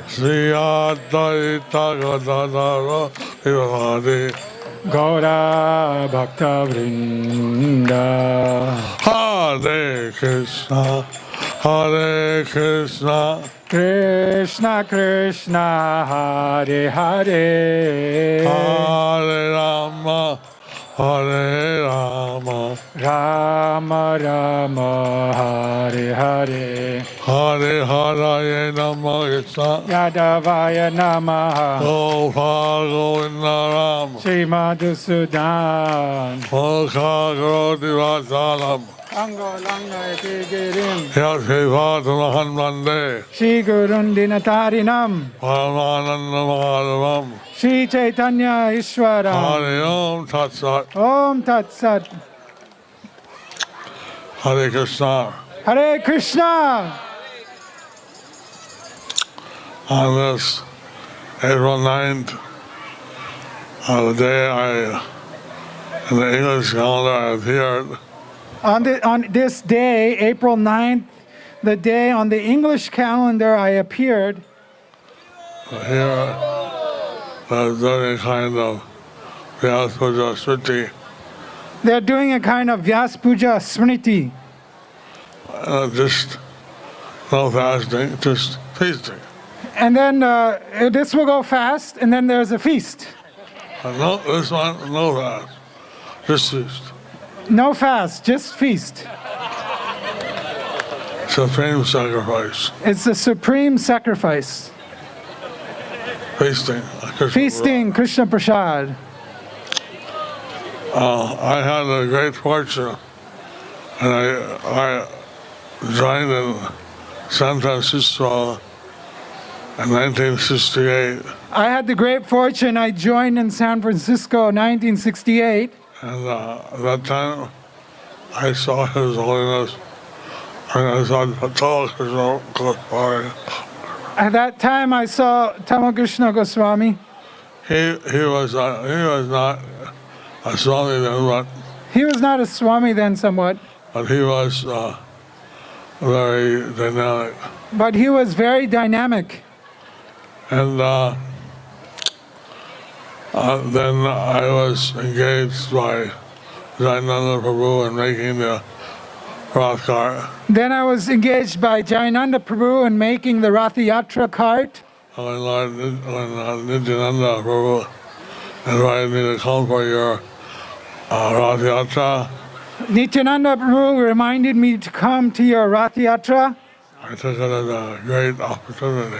Sri Advaita Gadadhara Vivadi
Gaura Bhakta Vrinda
Hare Krishna Hare Krishna
Krishna Krishna Hare Hare
Hare Rama Hare Rama
Rama Rama Hare Hare
Hare Hare Namaha
Yadavaya Namaha
Gopal Govinda Ram
Sri Madhusudan
Mokha Grodi Vasalam
Ango Langa Iti Girim
Yashivadamahan Mande
Shri Gurun Dinatarinam
Paramananda Madhavam
Shri Chaitanya Ishwaram
Hare Om Tat Sat
Om Tat Sat
Hare Krishna.
Hare Krishna.
On this April 9th, the day in the English calendar I appeared,
On this day, April 9th, the day on the English calendar I appeared,
here was doing a kind of Vyasa Puja Smriti.
they're doing a kind of Vyasa Puja Smriti.
Just no fasting, just feasting.
And then this will go fast, and then there's a feast.
No, this one, no fast, just feast.
No fast, just feast.
Supreme sacrifice.
It's the supreme sacrifice.
Feasting.
Feasting Krishna Prasad.
I had a great fortune, and I joined in San Francisco in 1968.
I had the great fortune, I joined in San Francisco 1968.
And at that time, I saw His Holiness And I saw Jayapataka Swami.
At that time, I saw Tamakrishna Goswami.
He was not a Swami then, but
He was not a Swami then, somewhat,
he was very dynamic.
but he was very dynamic.
And then I was engaged by Jayananda Prabhu in making the Rath cart.
Then I was engaged by Jayananda Prabhu in making the Rath Yatra cart.
When Nityananda Prabhu invited me to come for your Rath Yatra,
Nityananda Prabhu reminded me to come to your Rath Yatra.
I took it as a great opportunity.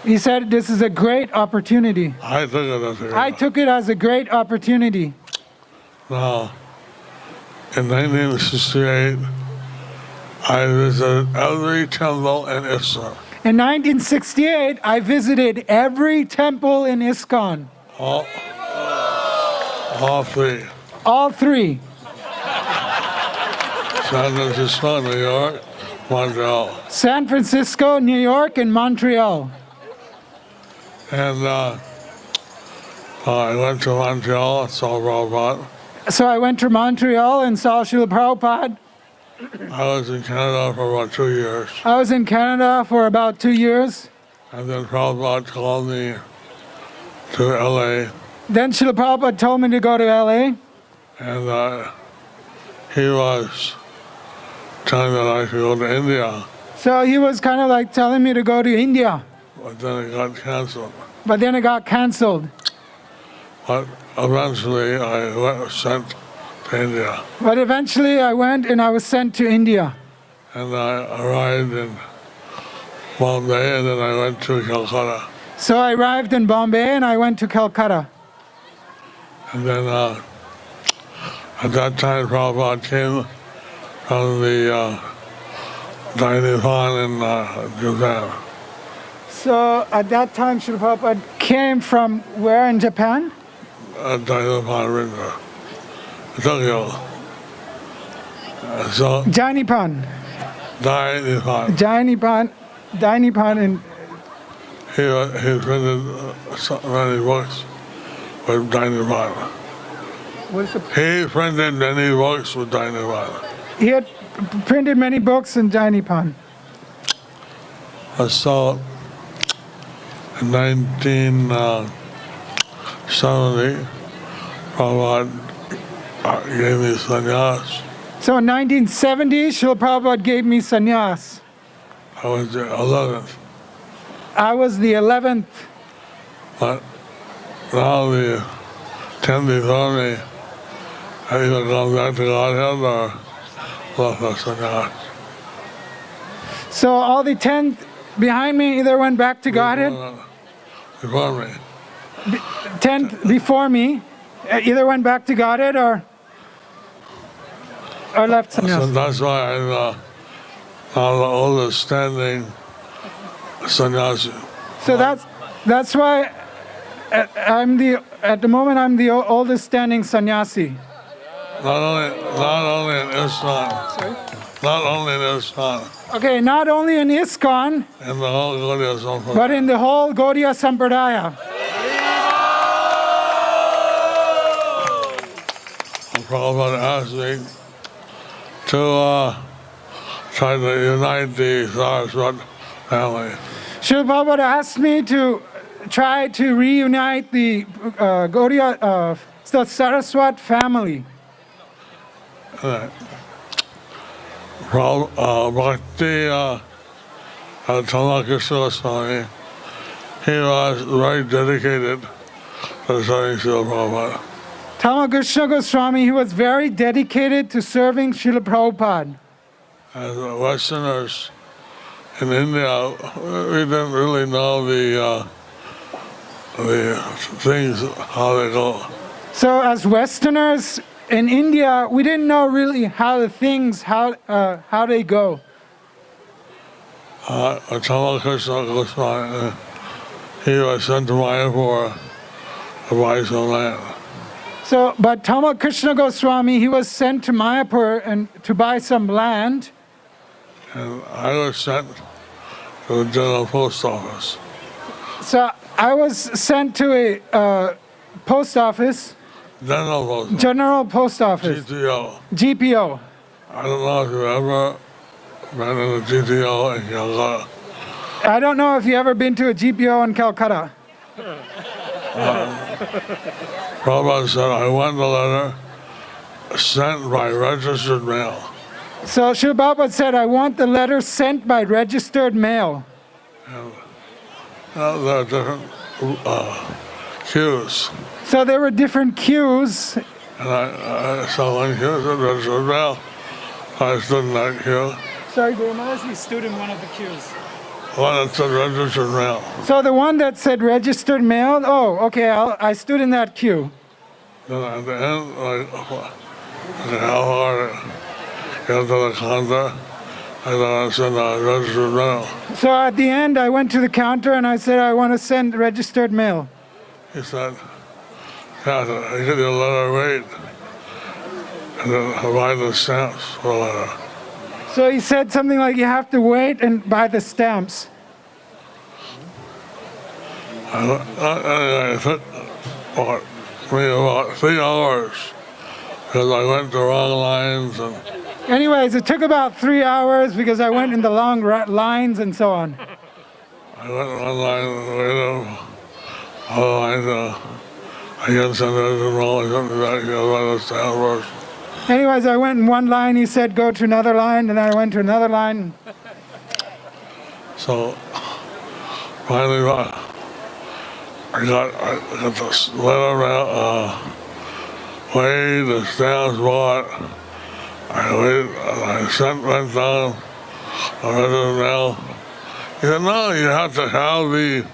He said, this is a great opportunity.
I took it as a great
I took it as a great opportunity.
Now, in 1968, I visited every temple in ISKCON.
In 1968, I visited every temple in ISKCON.
All three.
All three.
San Francisco, New York, Montreal.
San Francisco, New York, and Montreal.
And I went to Montreal, saw Prabhupada.
So I went to Montreal and saw Srila Prabhupada.
I was in Canada for about 2 years.
I was in Canada for about 2 years.
And then Prabhupada called me to LA.
Then Srila Prabhupada told me to go to LA.
And he was telling that I should go to India.
So he was kind of like telling me to go to India.
But then it got canceled.
But then it got canceled.
But eventually I was sent to India.
But eventually I went and I was sent to India.
And I arrived in Bombay and then I went to Calcutta.
So I arrived in Bombay and I went to Calcutta.
And then at that time Prabhupada came from the Dainipan in Japan.
So at that time, Srila Prabhupada came from where in Japan?
Dainipan River, Tokyo. So
Jainipan.
Dainipan.
Dainipan in...
He printed so many books with Dainipan. He printed many books with Dainipan.
He had printed many books in Jainipan.
So in 1970, Prabhupada gave me sannyas.
So in 1970, Srila Prabhupada gave me sannyas.
I was the 11th.
I was the 11th.
But now the 10th before me, I either gone back to Godhead or left the sannyas.
So all the 10th behind me either went back to Godhead.
Before me.
10th before me either went back to Godhead or left sannyas.
So that's why I'm now the oldest standing sannyasi.
So that's why at the moment I'm the oldest standing sannyasi.
Not only in ISKCON.
Sorry?
Not only in ISKCON.
Okay, not only in ISKCON,
In the whole Gaudiya Sampradaya.
but in the whole Gaudiya Sampradaya.
Prabhupada asked me to try to unite the Saraswat family.
Srila Prabhupada asked me to try to reunite the Gaudiya, the Saraswat family.
Bhakti Tamakrishna Swami, he was very dedicated to serving Srila Prabhupada.
Tamakrishna Goswami, he was very dedicated to serving Srila Prabhupada.
As Westerners in India, we didn't really know the things, how they go.
So as Westerners in India, we didn't know really how the things, how they go.
Tamakrishna Goswami, he was sent to Mayapur to buy some land.
So, but Tamakrishna Goswami, he was sent to Mayapur and to buy some land.
and I was sent to the general post office.
So I was sent to a post office.
General post office.
General post office.
GTO.
GPO.
I don't know if you've ever been in a GTO in Calcutta.
I don't know if you ever been to a GPO in Calcutta.
Prabhupada said, I want the letter sent by registered mail.
So Srila Prabhupada said, I want the letter sent by registered mail.
And, there are different queues.
So there were different queues.
And I saw one queue that registered mail. I stood in that queue.
Sorry, Guru Maharaj, you stood in one of the queues.
One that said registered mail.
So the one that said registered mail, oh, okay, I stood in that queue.
Then at the end, like, how far to get to the counter, I thought I said registered mail.
So at the end, I went to the counter and I said, I want to send registered mail.
He said, yeah, I get your letter, wait. And then buy the stamps for the letter.
So he said something like, you have to wait and buy the stamps.
Anyway, it took me about 3 hours because I went to wrong lines. And
Anyways, it took about 3 hours because I went in the long lines and so on.
I went to one line and waited. Otherwise, I get sent it to roll something back here by the stamp first.
Anyways, I went in one line, he said go to another line, and then I went to another line.
So finally, I got this letter weighed, the stamps bought. I went down, I read it mail. He said, no, you have to have the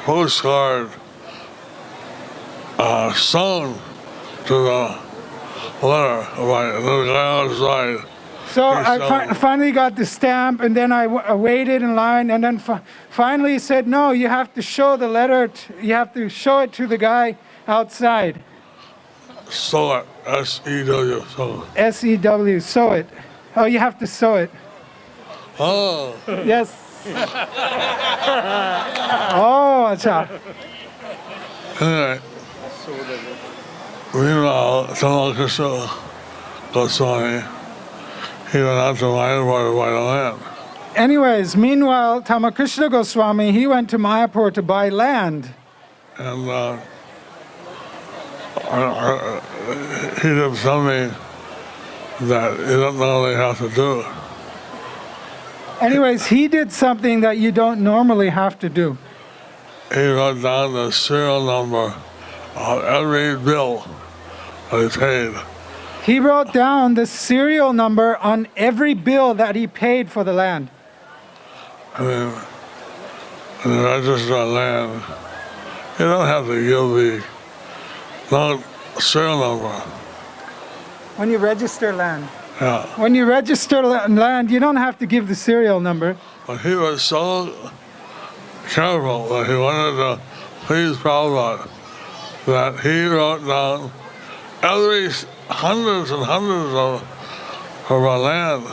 postcard sewn to the letter by the guy outside.
So I finally got the stamp, and then I waited in line, and then finally he said, no, you have to show the letter, you have to show it to the guy outside.
Sew it, S-E-W, sew.
S-E-W, sew it. Oh, you have to sew it.
Oh.
Yes. Oh, acha.
Anyway, meanwhile, Tamal Krishna Goswami, he went out to Mayapur to buy the land.
Anyways, meanwhile, Tamakrishna Goswami, he went to Mayapur to buy land.
And he did something that you don't normally have to do.
Anyways, he did something that you don't normally have to do.
He wrote down the serial number of every bill that he paid.
He wrote down the serial number on every bill that he paid for the land.
I mean, in the register of land, you don't have to give the serial number.
When you register land.
Yeah.
When you register land, you don't have to give the serial number.
But he was so careful that he wanted to please Prabhupada that he wrote down every hundreds and hundreds of our land,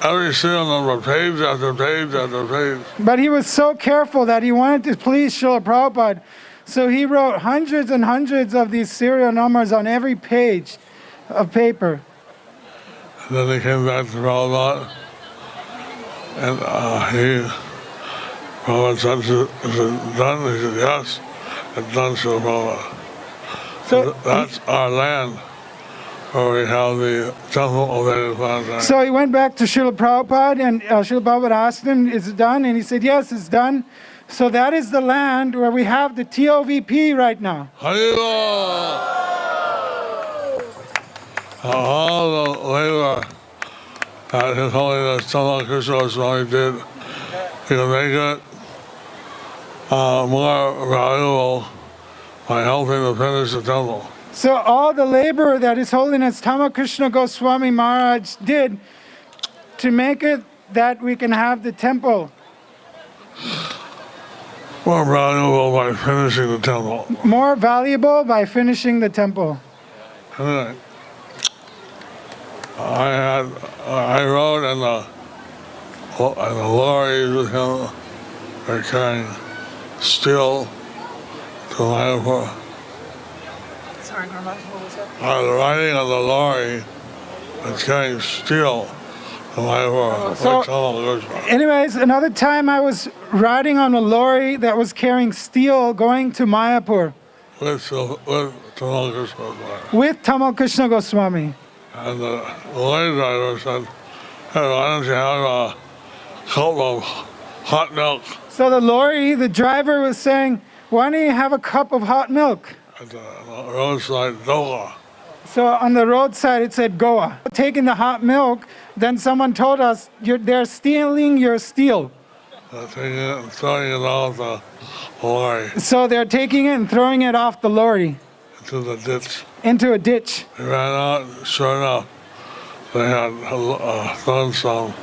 every serial number, page after page after page.
But he was so careful that he wanted to please Srila Prabhupada. So he wrote hundreds and hundreds of these serial numbers on every page of paper.
And then he came back to Prabhupada, and Prabhupada said, is it done? He said, yes, it's done, Srila Prabhupada. So that's our land where we have the temple of Vyasa.
So he went back to Srila Prabhupada, and Srila Prabhupada asked him, is it done? And he said, yes, it's done. So that is the land where we have the TOVP right now.
All the labor that His Holiness Tamal Krishna Swami did to make it more valuable by helping to finish the temple.
So all the labor that His Holiness Tamakrishna Goswami Maharaj did to make it that we can have the temple.
More valuable by finishing the temple.
More valuable by finishing the temple.
Anyway, I wrote in the the lorries with him are carrying steel to Mayapur.
Sorry, Grandma, what was that?
I was riding on the lorry and carrying steel to Mayapur.
So, anyways, another time I was riding on a lorry that was carrying steel going to Mayapur with Tamal Krishna Goswami.
And the lorry driver said, "Hey, why don't you have a cup of hot milk
So the driver was saying, why don't you have a cup of hot milk?
at the roadside Goa?"
So on the roadside it said Goa. Taking the hot milk, then someone told us, they're stealing your steel.
Taking it and throwing it off the lorry
So they're taking it and throwing it off the lorry
into the ditch.
into a ditch.
He ran out, sure enough, they had thrown some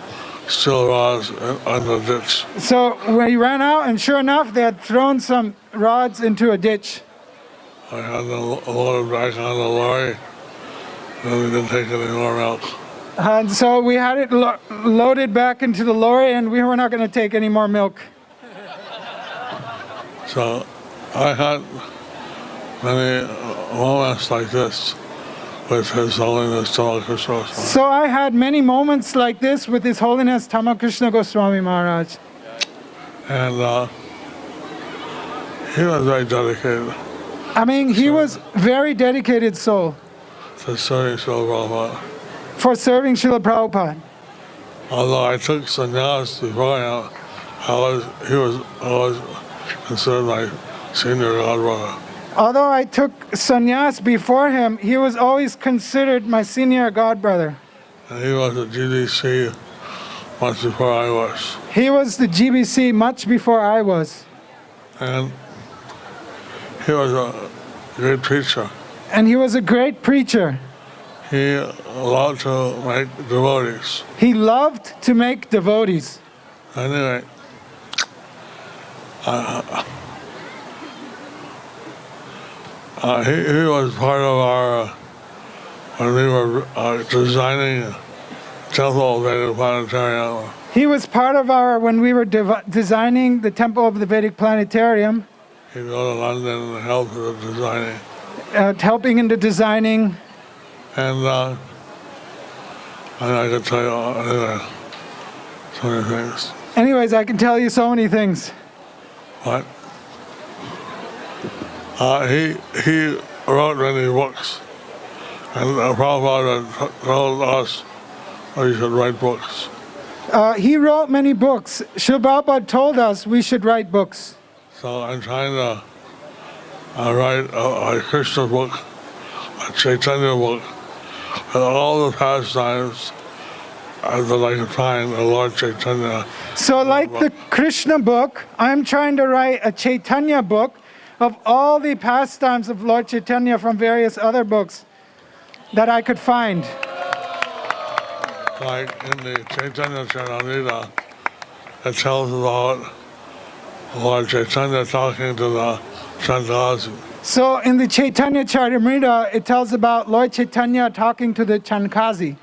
steel rods in the ditch.
So when he ran out, and sure enough, they had thrown some rods into a ditch.
I had to load it back on the lorry, and we didn't take any more milk.
And so we had it loaded back into the lorry, and we were not going to take any more milk.
So I had many moments like this with His Holiness Tamal Krishna Goswami.
So I had many moments like this with His Holiness Tamal Krishna Goswami Maharaj.
And he was very dedicated
I mean, he was very dedicated soul
to serving Srila Prabhupada.
for serving Srila Prabhupada.
Although I took sannyas before him, I was considered my senior godbrother.
Although I took sannyas before him, he was always considered my senior godbrother.
And he was at GDC much before I was.
He was the GBC much before I was.
And he was a great preacher.
And he was a great preacher.
He loved to make devotees.
He loved to make devotees.
Anyway, he was part of our, when we were designing Temple of Vedic Planetarium.
He was part of our, when we were designing the Temple of the Vedic Planetarium,
He'd go to London and help with the designing.
helping in the designing.
And I could tell you anyway, so many things.
Anyways, I can tell you so many things.
But he wrote many books. And Prabhupada told us we should write books.
He wrote many books. Srila Prabhupada told us we should write books.
So I'm trying to write a Krishna book, a Chaitanya book, and all the pastimes that I could find in Lord Chaitanya.
So like the Krishna book, I'm trying to write a Chaitanya book of all the pastimes of Lord Chaitanya from various other books that I could find.
Like in the Chaitanya Charitamrita, it tells about Lord Chaitanya talking to the Chankasi.
So in the Chaitanya Charitamrita, it tells about Lord Chaitanya talking to the Chankasi.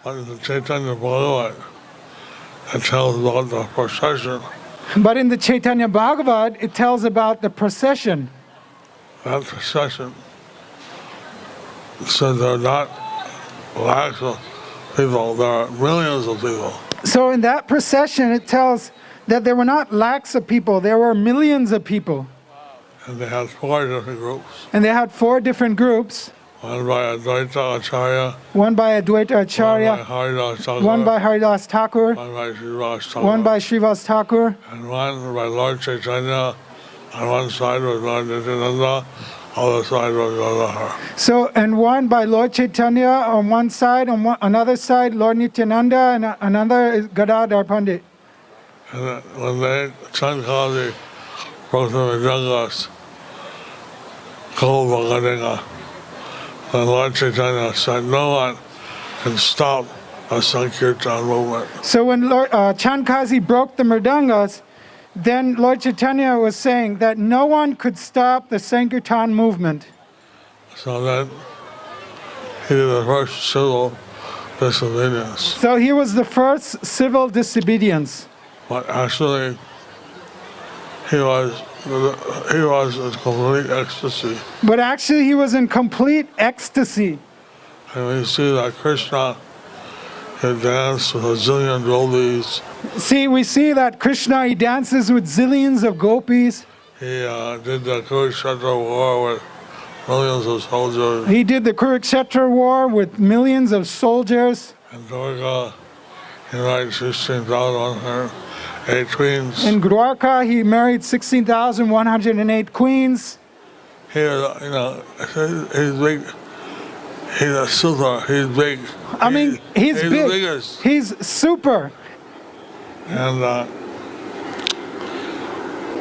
But in the Chaitanya Bhagavat, it tells about the procession.
But in the Chaitanya Bhagavat, it tells about the procession.
That procession said there are not lakhs of people, there are millions of people.
So in that procession, it tells that there were not lakhs of people, there were millions of people.
And they had 4 different groups.
And they had 4 different groups.
One by Advaita Acharya,
One by Advaita Acharya,
one by Haridas Thakur,
one by Haridas Thakur,
one by Srivas Thakur,
one by Srivas Thakur,
and one by Lord Chaitanya. On one side was Lord Nityananda, other side was Radhar.
So, and one by Lord Chaitanya on one side, on another side Lord Nityananda, and another is Gadadhar Pandit.
And then when they, Chankasi broke the Vijangas, called Bhagadenga, and Lord Chaitanya said, no one can stop a Sankirtan movement.
So when Lord Chankasi broke the Mridangas, then Lord Chaitanya was saying that no one could stop the Sankirtan movement.
So then he did the first civil disobedience.
So he was the first civil disobedience.
But actually, he was in complete ecstasy.
But actually, he was in complete ecstasy.
And we see that Krishna had danced with a zillion gopis.
See, we see that Krishna, he dances with zillions of gopis.
He did the Kurukshetra war with millions of soldiers.
He did the Kurukshetra war with millions of soldiers.
And Dwarka, he married 16,108 queens.
In Dwarka, he married 16,108 queens.
He was, he's big. He's a super. He's big.
I mean, he's
the
big.
biggest.
He's super.
And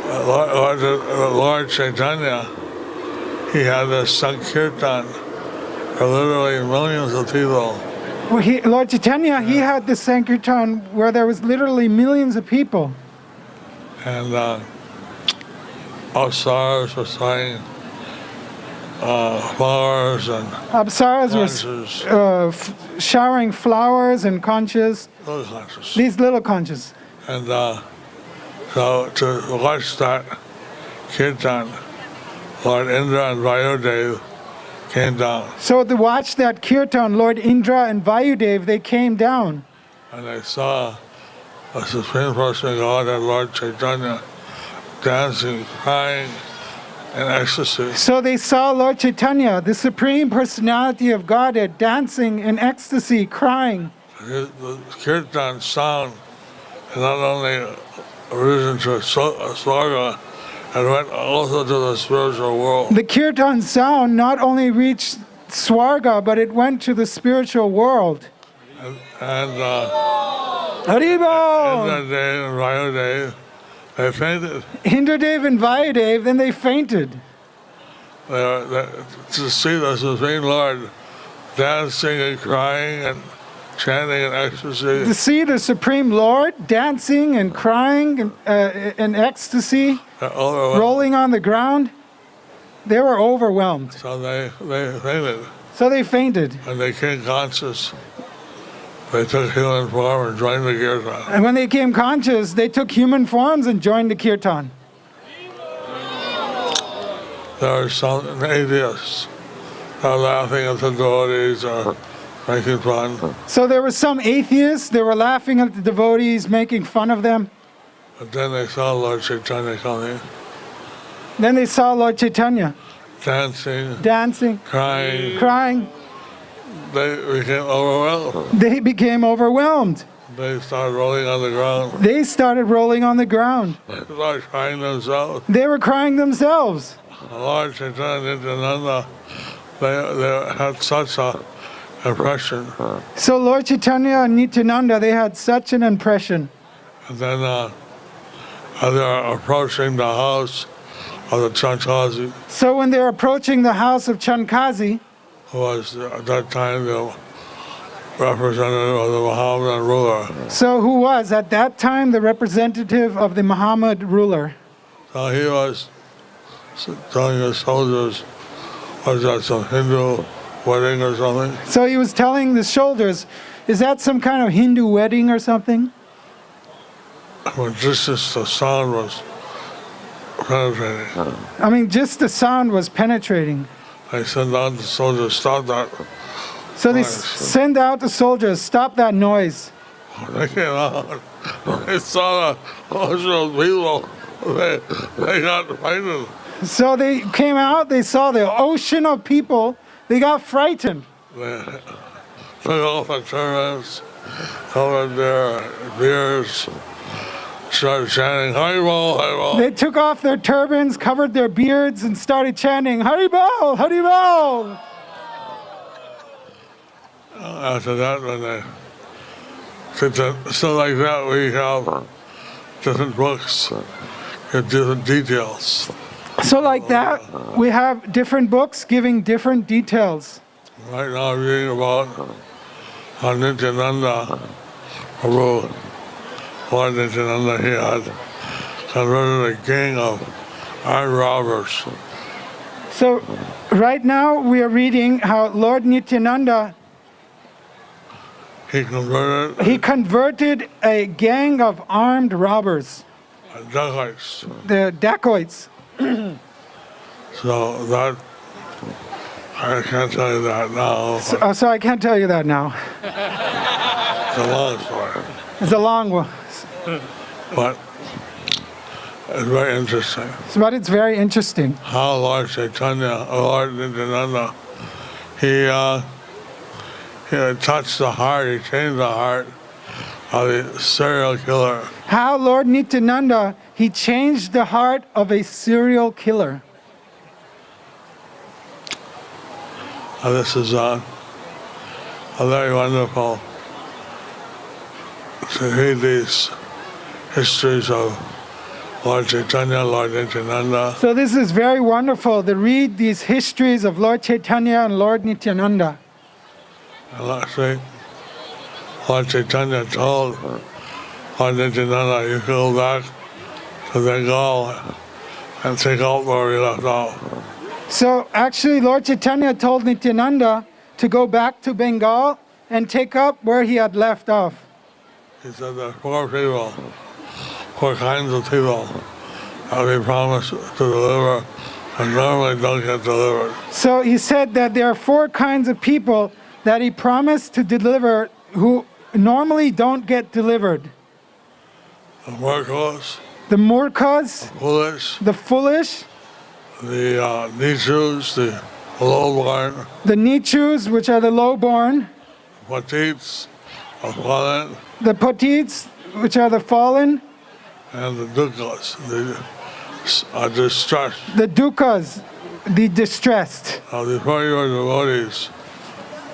Lord Chaitanya, he had a Sankirtan for literally millions of people.
Well, Lord Chaitanya, he had the Sankirtan where there was literally millions of people.
And Apsaras were selling flowers and
Apsaras were showering flowers and conches.
little conches.
These little conches.
And so to watch that kirtan, Lord Indra and Vayudev came down.
So to watch that kirtan, Lord Indra and Vayudev, they came down.
And they saw the Supreme Person of God and Lord Chaitanya dancing, crying in ecstasy.
So they saw Lord Chaitanya, the Supreme Personality of Godhead, dancing in ecstasy, crying.
The kirtan sound had not only risen to Swarga, and went also to the spiritual world.
The kirtan sound not only reached Swarga, but it went to the spiritual world.
And
Haribol!
Indradev and Vayudev, they fainted.
Indradev and Vayudev, then they fainted.
To see the Supreme Lord dancing and crying and chanting in ecstasy.
To see the Supreme Lord dancing and crying in ecstasy, rolling on the ground, they were overwhelmed.
So they fainted.
So they fainted.
And they came conscious. They took human form and joined the kirtan.
And when they came conscious, they took human forms and joined the kirtan.
There are some atheists that are laughing at the devotees or making fun.
So there were some atheists, they were laughing at the devotees, making fun of them.
But then they saw Lord Chaitanya coming.
Then they saw Lord Chaitanya
dancing,
crying.
They became overwhelmed.
They became overwhelmed.
They started rolling on the ground.
They started rolling on the ground.
They started crying themselves.
They were crying themselves.
Lord Chaitanya and Nityananda, they had such a impression.
So Lord Chaitanya and Nityananda, they had such an impression.
And then as they were approaching the house of the Chankazi,
So when they're approaching the house of Chankazi,
who was at that time the representative of the Mohammedan ruler.
So who was at that time the representative of the Muhammad ruler?
So he was telling his soldiers, was that some Hindu wedding or something?
So he was telling the soldiers, is that some kind of Hindu wedding or something?
When just as the sound was penetrating.
I mean, just the sound was penetrating.
They sent out the soldiers, stop that.
So they send out the soldiers, stop that noise.
They came out. They saw the ocean of people. They got frightened.
So they came out, they saw the ocean of people, they got frightened.
They took off their turbans, covered their beards, started chanting, Haribol, Haribol.
They took off their turbans, covered their beards, and started chanting, Haribol, Haribol.
After that, when they, so like that, we have different books with different details.
So like that, we have different books giving different details.
Right now, I'm reading about how Nityananda, Prabhu, Lord Nityananda, he had converted a gang of armed robbers.
So right now we are reading how Lord Nityananda,
He
converted a gang of armed robbers,
dacoits.
the dacoits.
So that, I can't tell you that now.
So I can't tell you that now.
It's a long story.
It's a long one.
But it's very interesting.
But it's very interesting.
How Lord Chaitanya, Lord Nityananda, he touched the heart, he changed the heart of the serial killer.
How Lord Nityananda, he changed the heart of a serial killer.
This is a very wonderful to read these histories of Lord Chaitanya, Lord Nityananda.
So this is very wonderful to read these histories of Lord Chaitanya and Lord Nityananda.
And last week, Lord Chaitanya told Lord Nityananda, you go back to Bengal and take out where we left off.
So actually Lord Chaitanya told Nityananda to go back to Bengal and take up where he had left off.
He said there are four kinds of people that we promise to deliver and normally don't get delivered.
So he said that there are 4 kinds of people that he promised to deliver who normally don't get delivered.
The Murkhas,
The Murkhas,
the foolish,
the foolish,
the Nichus, the lowborn,
the Nichus, which are the lowborn,
Patits, the fallen,
the Patits, which are the fallen,
and the Dukkhas, the distressed.
the Dukkhas, the distressed.
Now, before you are devotees,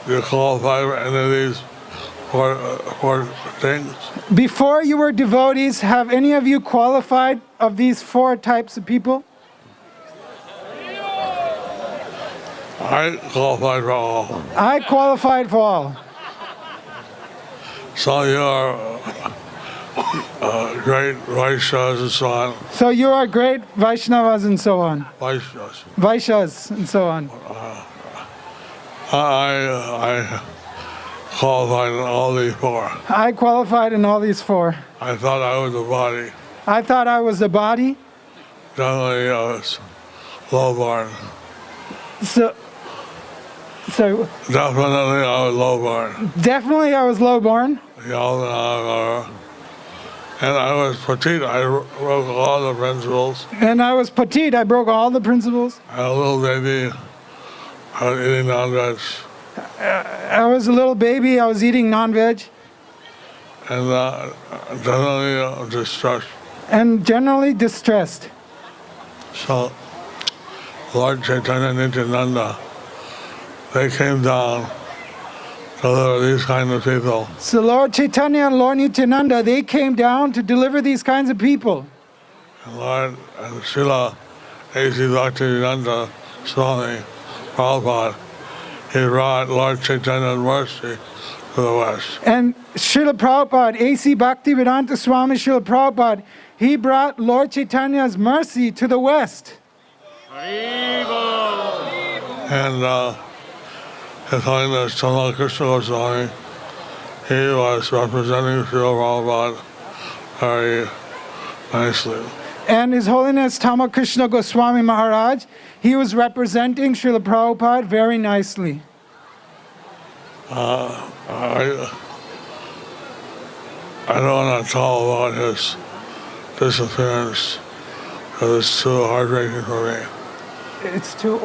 you qualify for any of these four things?
Before you were devotees, have any of you qualified of these 4 types of people?
I qualified for all.
I qualified for all.
So you are great Vaishyas and so on.
So you are great Vaishnavas and so on.
Vaishyas.
Vaishyas and so on.
I qualified in all these 4.
I qualified in all these 4.
I thought I was a body.
I thought I was a body.
Definitely I was lowborn.
So
Definitely I was lowborn.
definitely I was lowborn.
And I was petite. I broke all the principles.
And I was petite. I broke all the principles.
And a little baby, I was eating non-veg.
I was a little baby. I was eating non-veg.
And definitely distressed.
And generally distressed.
So, Lord Chaitanya Nityananda, they came down to deliver these kind of people.
So Lord Chaitanya and Lord Nityananda, they came down to deliver these kinds of people.
And Lord and Srila A.C. Bhaktivedanta Swami Prabhupada, he brought Lord Chaitanya's mercy to the West.
And Srila Prabhupada, A.C. Bhaktivedanta Swami Srila Prabhupada, he brought Lord Chaitanya's mercy to the West.
And His Holiness Tamal Krishna Goswami, he was representing Srila Prabhupada very nicely.
And His Holiness Tamal Krishna Goswami Maharaj, he was representing Srila Prabhupada very nicely.
I don't want to talk about his disappearance because it's too heartbreaking for me.
It's too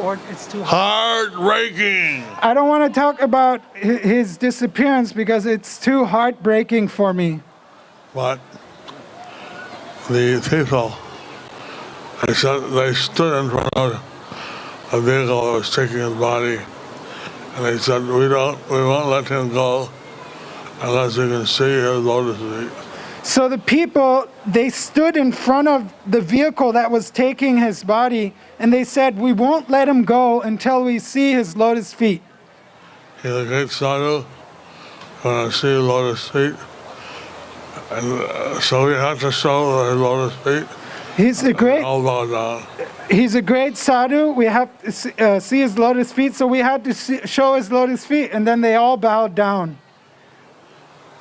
heartbreaking.
I don't want to talk about his disappearance because it's too heartbreaking for me.
But the people, they stood in front of a vehicle that was taking his body, and they said, we won't let him go unless we can see his lotus feet.
So the people, they stood in front of the vehicle that was taking his body, and they said, we won't let him go until we see his lotus feet.
He's a great sadhu, when I see lotus feet. And so we have to show his lotus feet.
He's a great,
all bow down.
He's a great sadhu. We have to see his lotus feet, so we had to show his lotus feet, and then they all bowed down.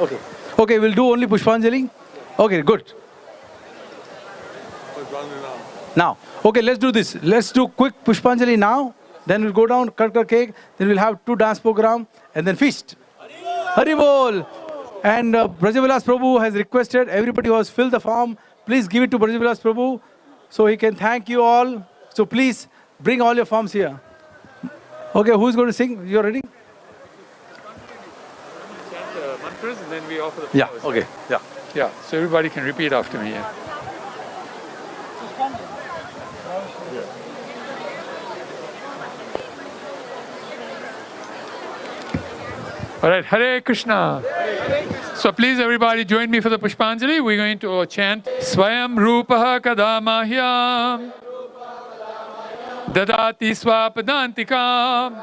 Okay. Okay, we'll do only Pushpanjali. Okay, good. Now, okay, let's do this. Let's do quick Pushpanjali now. Then we'll go down, cut cake. Then we'll have 2 dance program and then feast. Hari Bol. And Brajavilas Prabhu has requested everybody who has filled the form, please give it to Brajavilas Prabhu so he can thank you all. So please bring all your forms here. Okay, who's going to sing? You're ready?
Mantras and then we offer the
Yeah,
flowers.
okay. Yeah.
Yeah, so everybody can repeat after me. Yeah. All right, Hare Krishna. So please everybody join me for the Pushpanjali. We're going to chant Swayam Rupaha Kadamahyam Dadati Swapadantikam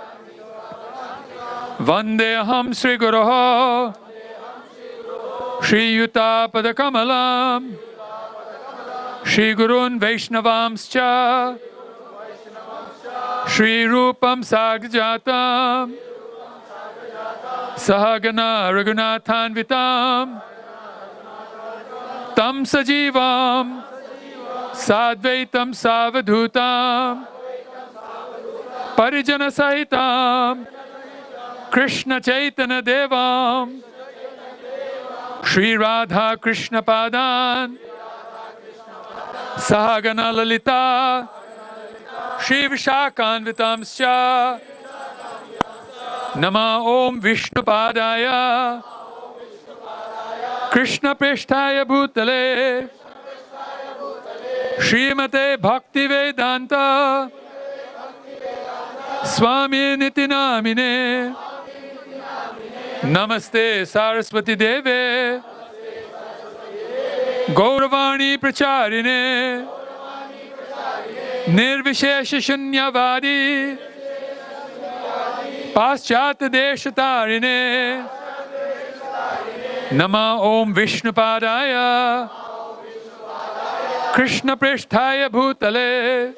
Vandeham Sri Guruho Shri Yuta Padakamalam Shri Gurun Vaishnavamscha Shri Rupam Sagjatam Sahagana Raghunathanvitam Tam Sajivam Sadvaitam Savadhutam Parijana Sahitam Krishna Chaitanya Devam Shri Radha Krishna Padan Sahagana Lalita Shri Vishakanvitamscha Nama Om Vishnu Padaya Krishna Prishtaya Bhutale Srimate Bhakti Vedanta Swami Niti Namine Namaste Saraswati Deve Gauravani Pracharine Nirvishesha Shunyavadi Paschat Deshatarine Nama Om Vishnu Padaya Krishna Prishtaya Bhutale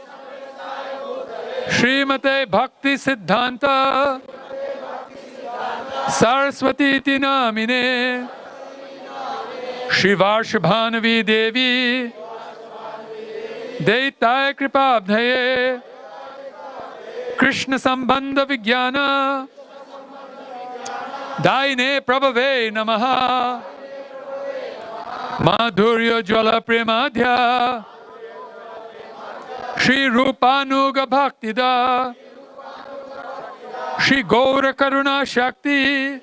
Srimate Bhakti Siddhanta Saraswati Iti Namine Shri Varshabhanavi Devi Deitaya Kripabdhaye Krishna Sambandha Vijnana Daine Prabhave Namaha Madhurya Jwala Premadhya Shri Rupanuga Bhaktida Shri Gaura Karuna Shakti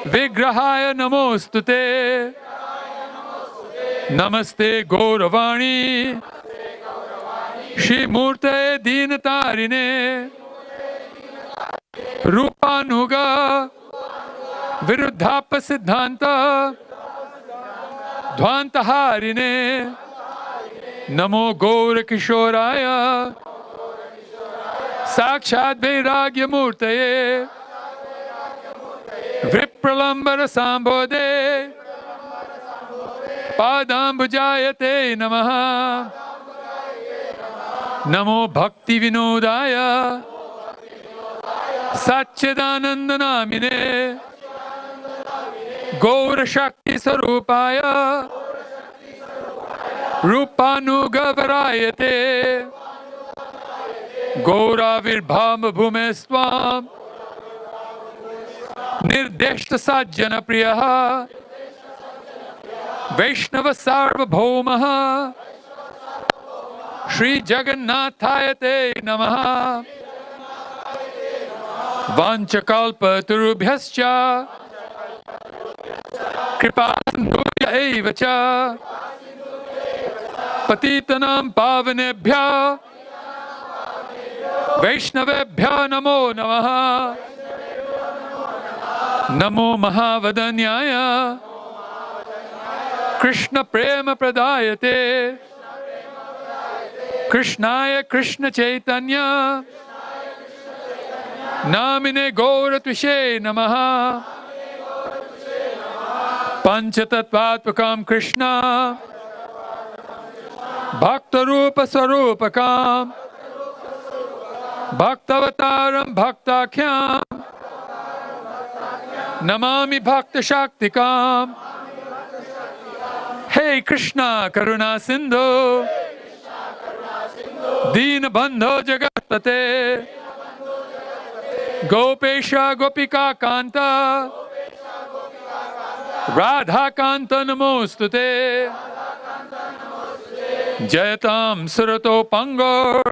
Vigrahaya Namostute Namaste Gauravani Shri Murte Dinatarine Rupanuga Viruddhapa Siddhanta Dhvantaharine Namo Gaura Kishoraya Sakshat Vairagya Murtaye Vipralambara Sambodhe Padambujayate Namaha Namo Bhakti Vinodaya Satchidananda Namine Gaura Shakti Sarupaya Rupanuga Varayate Gaura Virbhama Bhumeswam Nirdeshta Sajjana Priyaha Vaishnava Sarvabhaumaha Shri Jagannathayate Namaha Vanchakalpa Turubhyascha Kripasinduya Evacha Patitanam Pavanebhya Vaishnavebhya Namo Namaha Namo Mahavadanyaya Krishna Prema Pradayate Krishnaya Krishna Chaitanya Namine Gaura Tvishe Namaha Panchatattvatmakam Krishna Bhaktarupa Sarupakam Bhaktavataram Bhaktakhyam Namami Bhakta Shaktikam. Hey Krishna Karuna Sindhu. Deen Bandho Jagatpate. Gopesha Gopika Kanta. Radha Kanta Namostute. Jayatam Surato Pangor.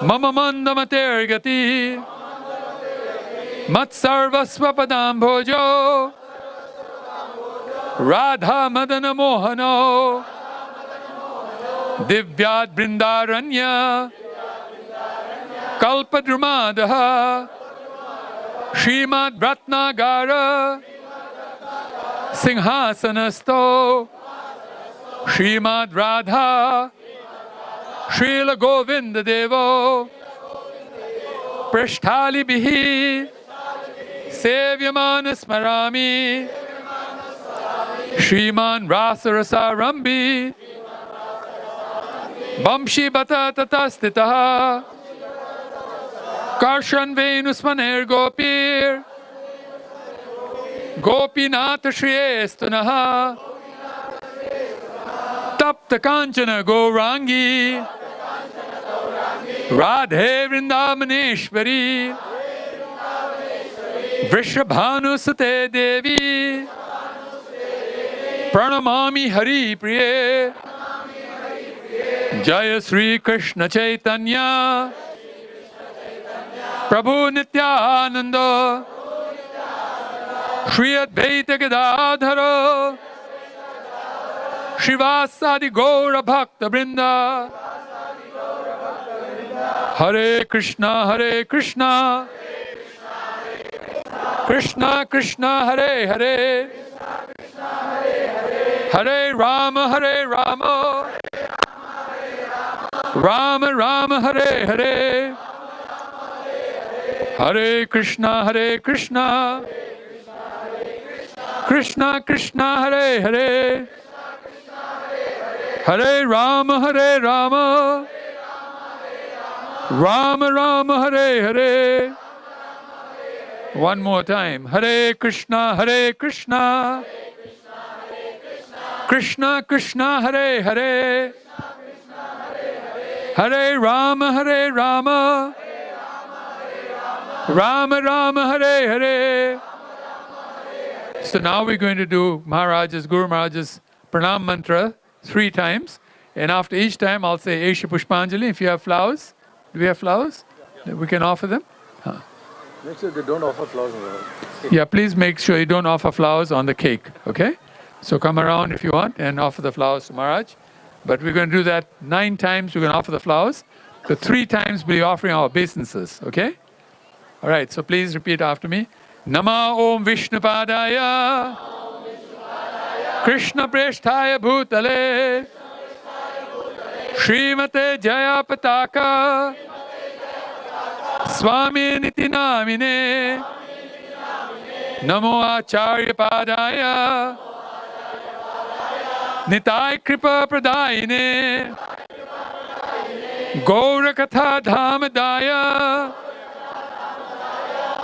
Mama Mandamater Gati. Matsarvasva Padam Bhojo. Radha Madana Mohano. Divyat Brindaranya. Kalpadrumadaha. Srimad Ratnagara. Singhasanasto. Srimad Radha. Srila Govinda Devo. Prishtali Bihi. Sevyamana Smarami. Shriman Rasarasa Rambi. Bamshi Bata Tatastitaha. Karshan Venusmaner Gopir. Gopinata Shriyestunaha. Tapta Kanchana Gourangi. Radhe Vrindavaneshwari. Vrishabhanu Sute Devi. Pranamami Hari Priye. Jaya Sri Krishna Chaitanya. Prabhu Nityananda. Shri Advaita Gadadhara. Shivasadi Gaura Bhakta Brinda. Hare Krishna, Hare Krishna. Krishna Krishna, Hare Hare. Hare Rama, Hare Rama. Rama Rama, Hare Hare. Hare Krishna, Hare Krishna. Krishna Krishna, Hare Hare. Hare Rama, Hare Rama. Rama Rama, Hare Hare. One more time. Hare Krishna, Hare Krishna. Krishna Krishna, Hare Hare. Hare Rama, Hare Rama. Rama Rama, Hare Hare. So now we're going to do Guru Maharaj's Pranam Mantra 3 times. And after each time, I'll say Esha Pushpanjali. If you have flowers, do we have flowers? We can offer them? Huh.
Make sure they don't offer flowers on the
Yeah, please make sure you don't offer flowers on the cake, okay? So come around if you want and offer the flowers to Maharaj. But we're going to do that 9 times. We're going to offer the flowers. The 3 times we'll be offering our obeisances, okay? All right, so please repeat after me. Nama Om Vishnupadaya. Krishna Presthaya Bhutale. Srimate Jayapataka Swami Niti Namine. Namo Acharya Padaya. Nitai Kripa Pradayine. Gaura Katha Dhamadaya.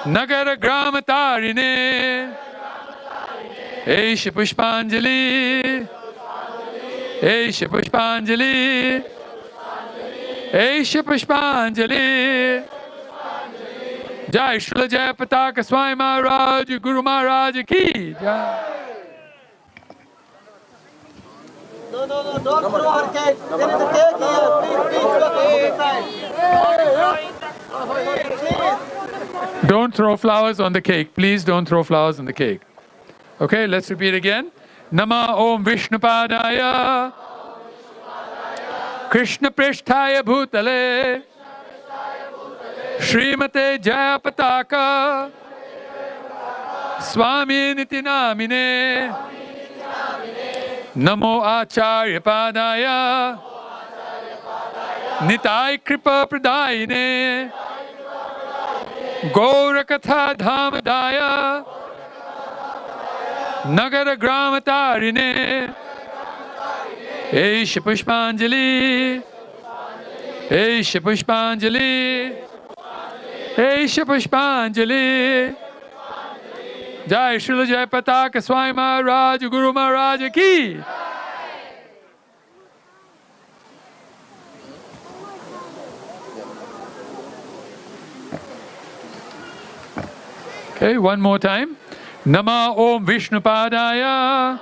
Nagara Gramatarine. Esha Pushpanjali. Esha Pushpanjali. Esha Pushpanjali. Jai Srila Jayapataka Swami Maharaj, Guru Maharaj ki Jai.
No, don't throw her cake. There is a cake here. Please,
Don't throw flowers on the cake. Please don't throw flowers on the cake. Okay, let's repeat again. Nama Om Vishnupadaya. Krishna Presthaya Bhutale. Srimate Jayapataka Swami Niti Namine. Namo Acharya Padaya. Nitai Kripa Pradayine. Gaura Katha Dhamadaya. Nagara Gramatarine. Esha Pushpanjali. Esha Pushpanjali. Esha Pushpanjali. Jai Srila Jayapataka Swami Maharaj, Guru Maharaj ki. Okay, one more time. Nama Om Vishnupadaya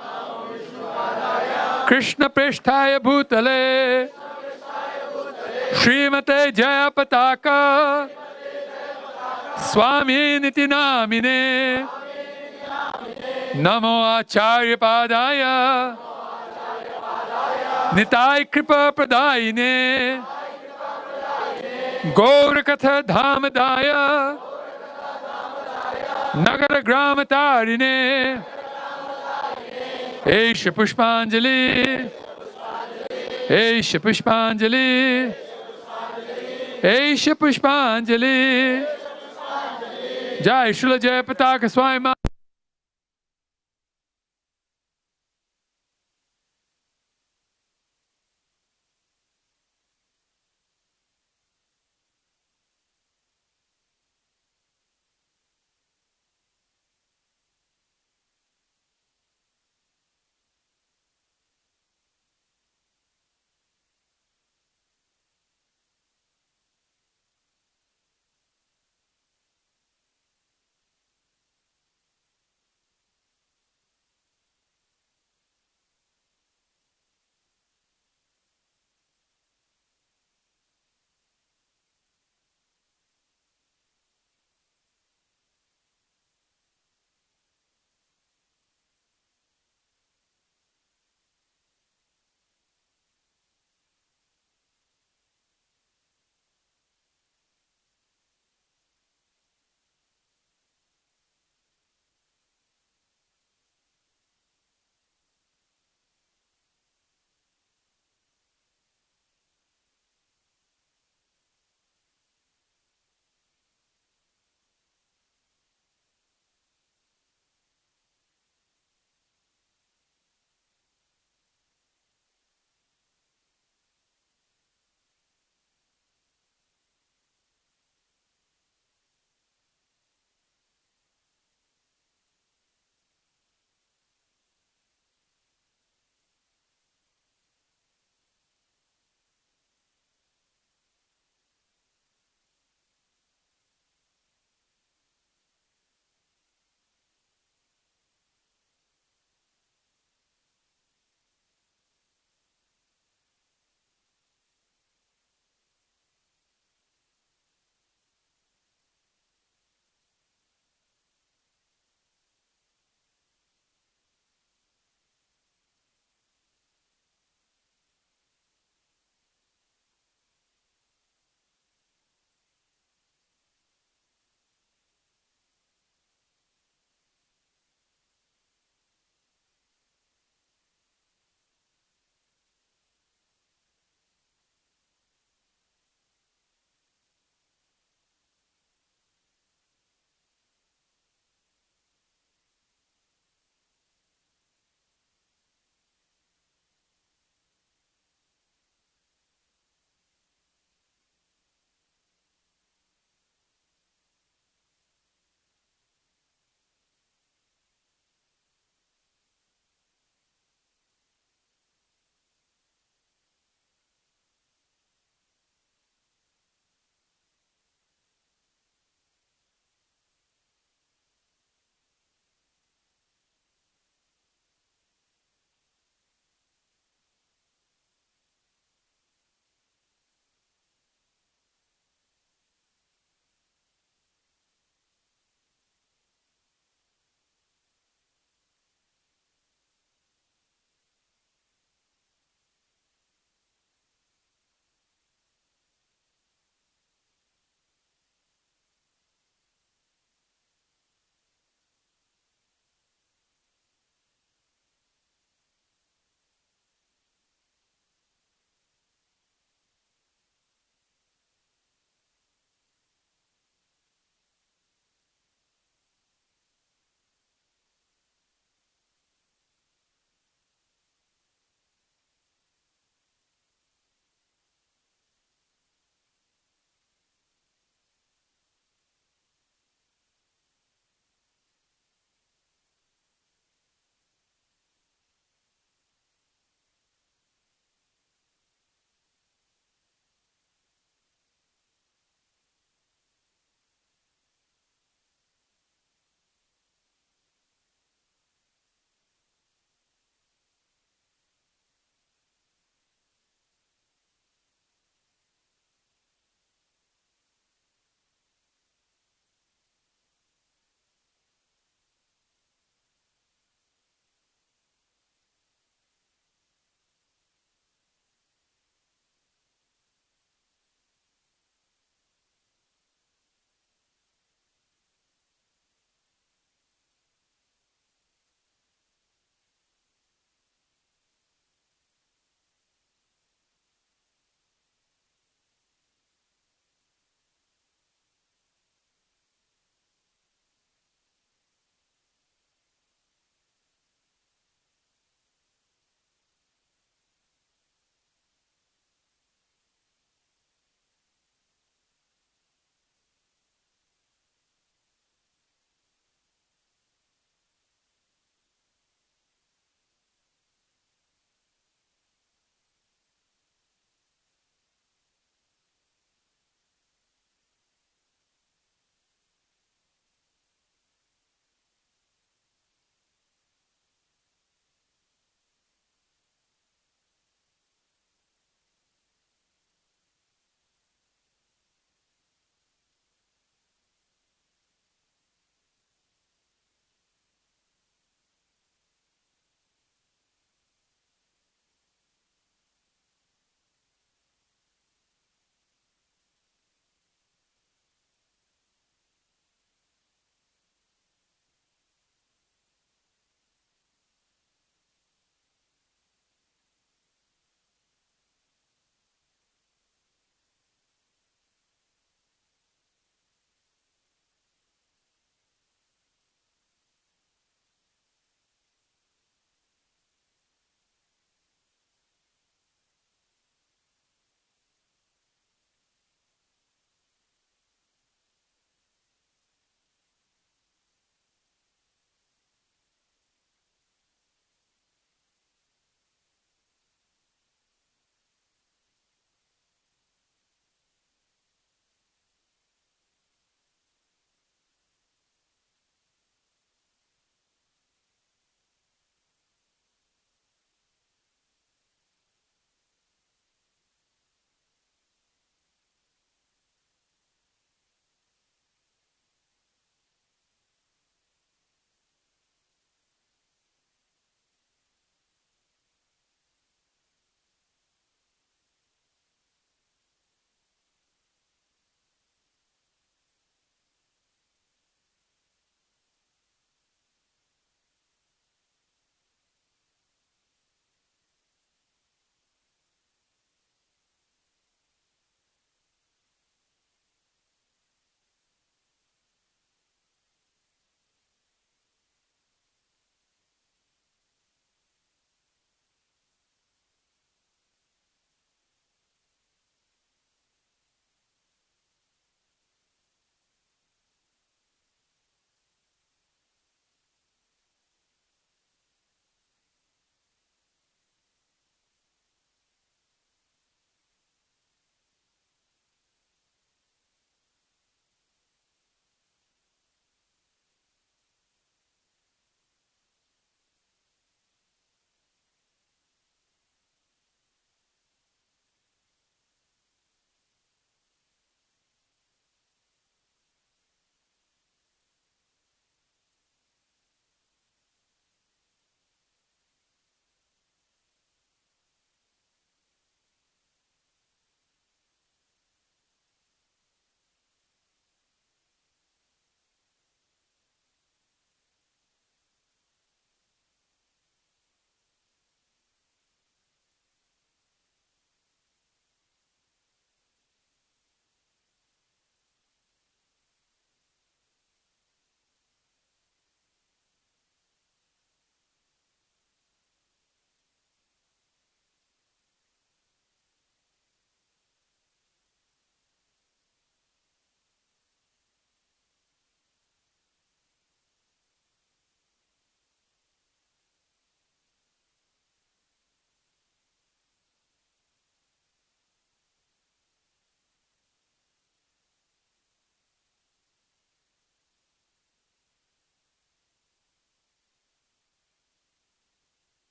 Krishna Prishthaya Bhutale Srimate Jayapataka Swami Niti Namine Namo Acharya Padaya Nitai Kripa Pradayine Gaurakatha Dhamadaya Nagara Gramatarine Esha Pushpanjali Esha Pushpanjali Esha Pushpanjali Jai Srila Jayapataka Swami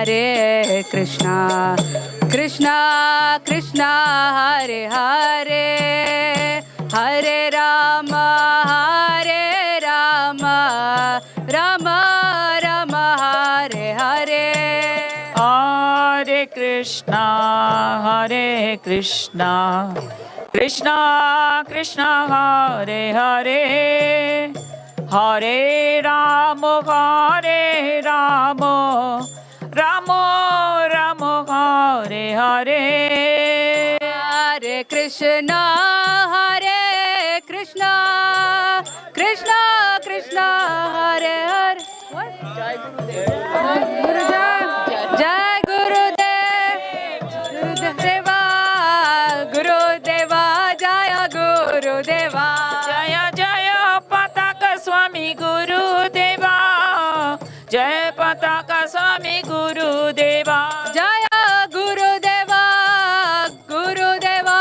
Hare Krishna, Krishna Krishna, Hare Hare, Hare Rama, Hare Rama, Rama Rama, Hare Hare.
Hare Krishna, Hare Krishna, Krishna Krishna, Hare Hare, Hare Rama, Hare Rama, Rama Rama, Hare Hare.
Hare Krishna, Hare Krishna, Krishna Krishna, Hare Hare. What? Jai Gurudev. Jai Gurudev. Gurudeva, Gurudeva, Jaya Gurudeva.
Jaya Jayapataka Swami Gurudeva, Jayapataka Swami Gurudeva.
Jaya Gurudeva, Gurudeva,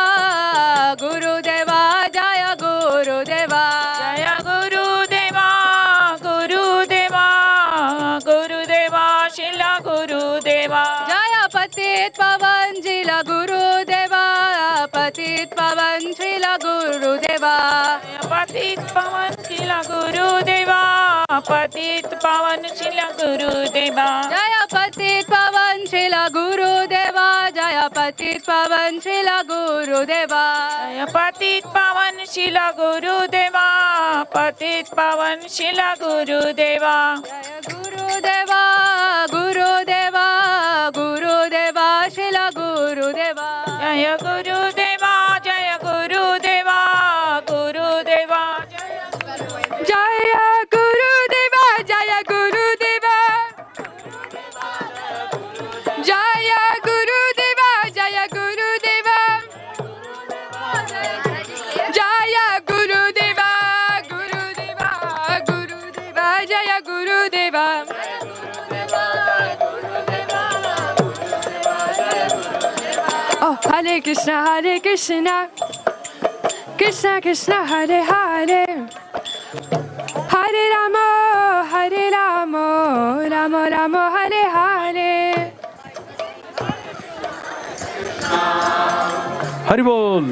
Gurudeva, Jaya Gurudeva.
Jaya Gurudeva, Gurudeva, Gurudeva, Shila Gurudeva.
Jaya Patit Pavan Jila Gurudeva, Patit Pavan Shila Gurudeva.
Patit Pavan Shila Gurudeva, Patit Pavan Shila Gurudeva.
Jaya Patit Pavan Shila Gurudeva, Jaya Patit Pavan Shila Gurudeva.
Jaya Patit Pavan Shila Gurudeva, Patit Pavan Shila Gurudeva.
Jaya Gurudeva, Gurudeva, Gurudeva, Shila Gurudeva.
Jaya Gurudeva, Jaya Gurudeva, Gurudeva.
Jaya Gurudeva, Jaya Gurudeva. Jaya Gurudeva, Jaya Gurudeva. Jaya Gurudeva, Gurudeva, Gurudeva, Jaya Gurudeva. Oh, Hare Krishna, Hare Krishna, Krishna Krishna, Hare Hare, Hare Rama, Hare Rama, Rama Rama, Hare Hare.
Haribol.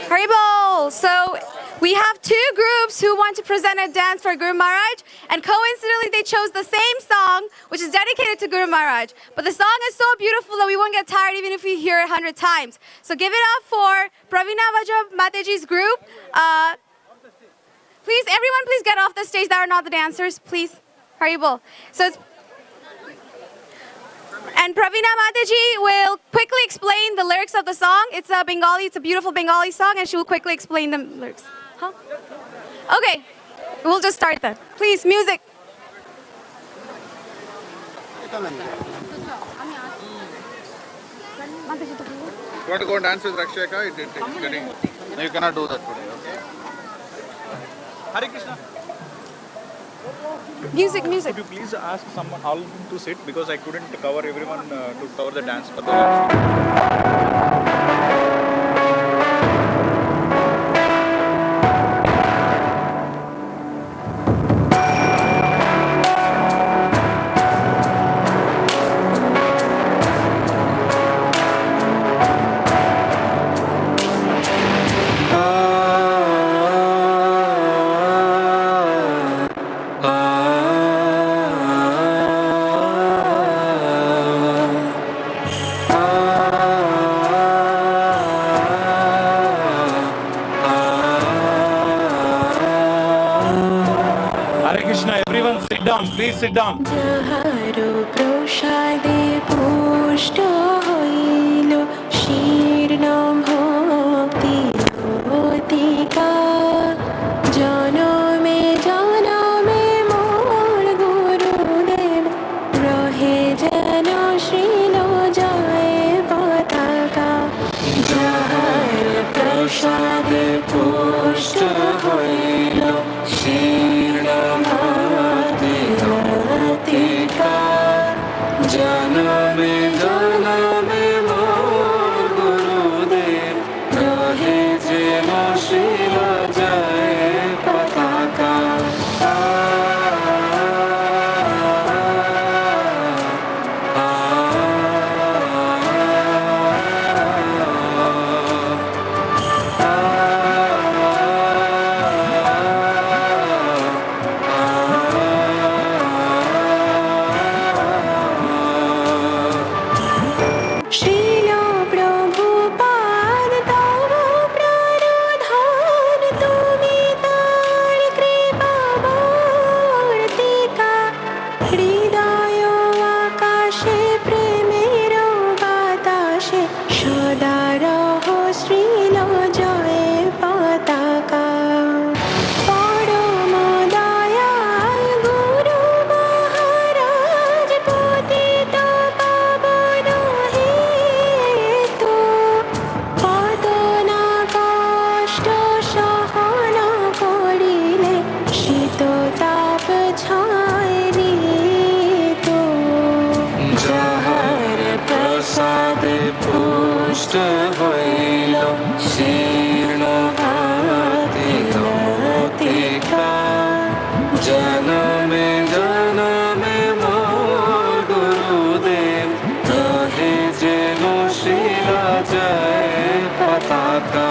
Haribol! So we have two groups who want to present a dance for Guru Maharaj, and coincidentally they chose the same song, which is dedicated to Guru Maharaj. But the song is so beautiful that we won't get tired even if we hear it 100 times. So give it up for Pravina Vajra Mataji's group. Please, everyone, please get off the stage that are not the dancers, please. Haribol. So it's and Pravina Mataji will quickly explain the lyrics of the song. It's a Bengali, it's a beautiful Bengali song, and she will quickly explain the lyrics. Huh? Okay, we'll just start then. Please, music.
You want to go and dance with Rakshaka? It's getting... No, you cannot do that today, okay? Hare Krishna.
Music, music.
Could you please ask someone all to sit because I couldn't cover everyone to cover the dance for the
Please sit down.
Shri
হইল শীর্ণ ভাতি লতিকা জনমে জনমে মোর গুরুদেব রহে যেন শিলা জয় পতাকা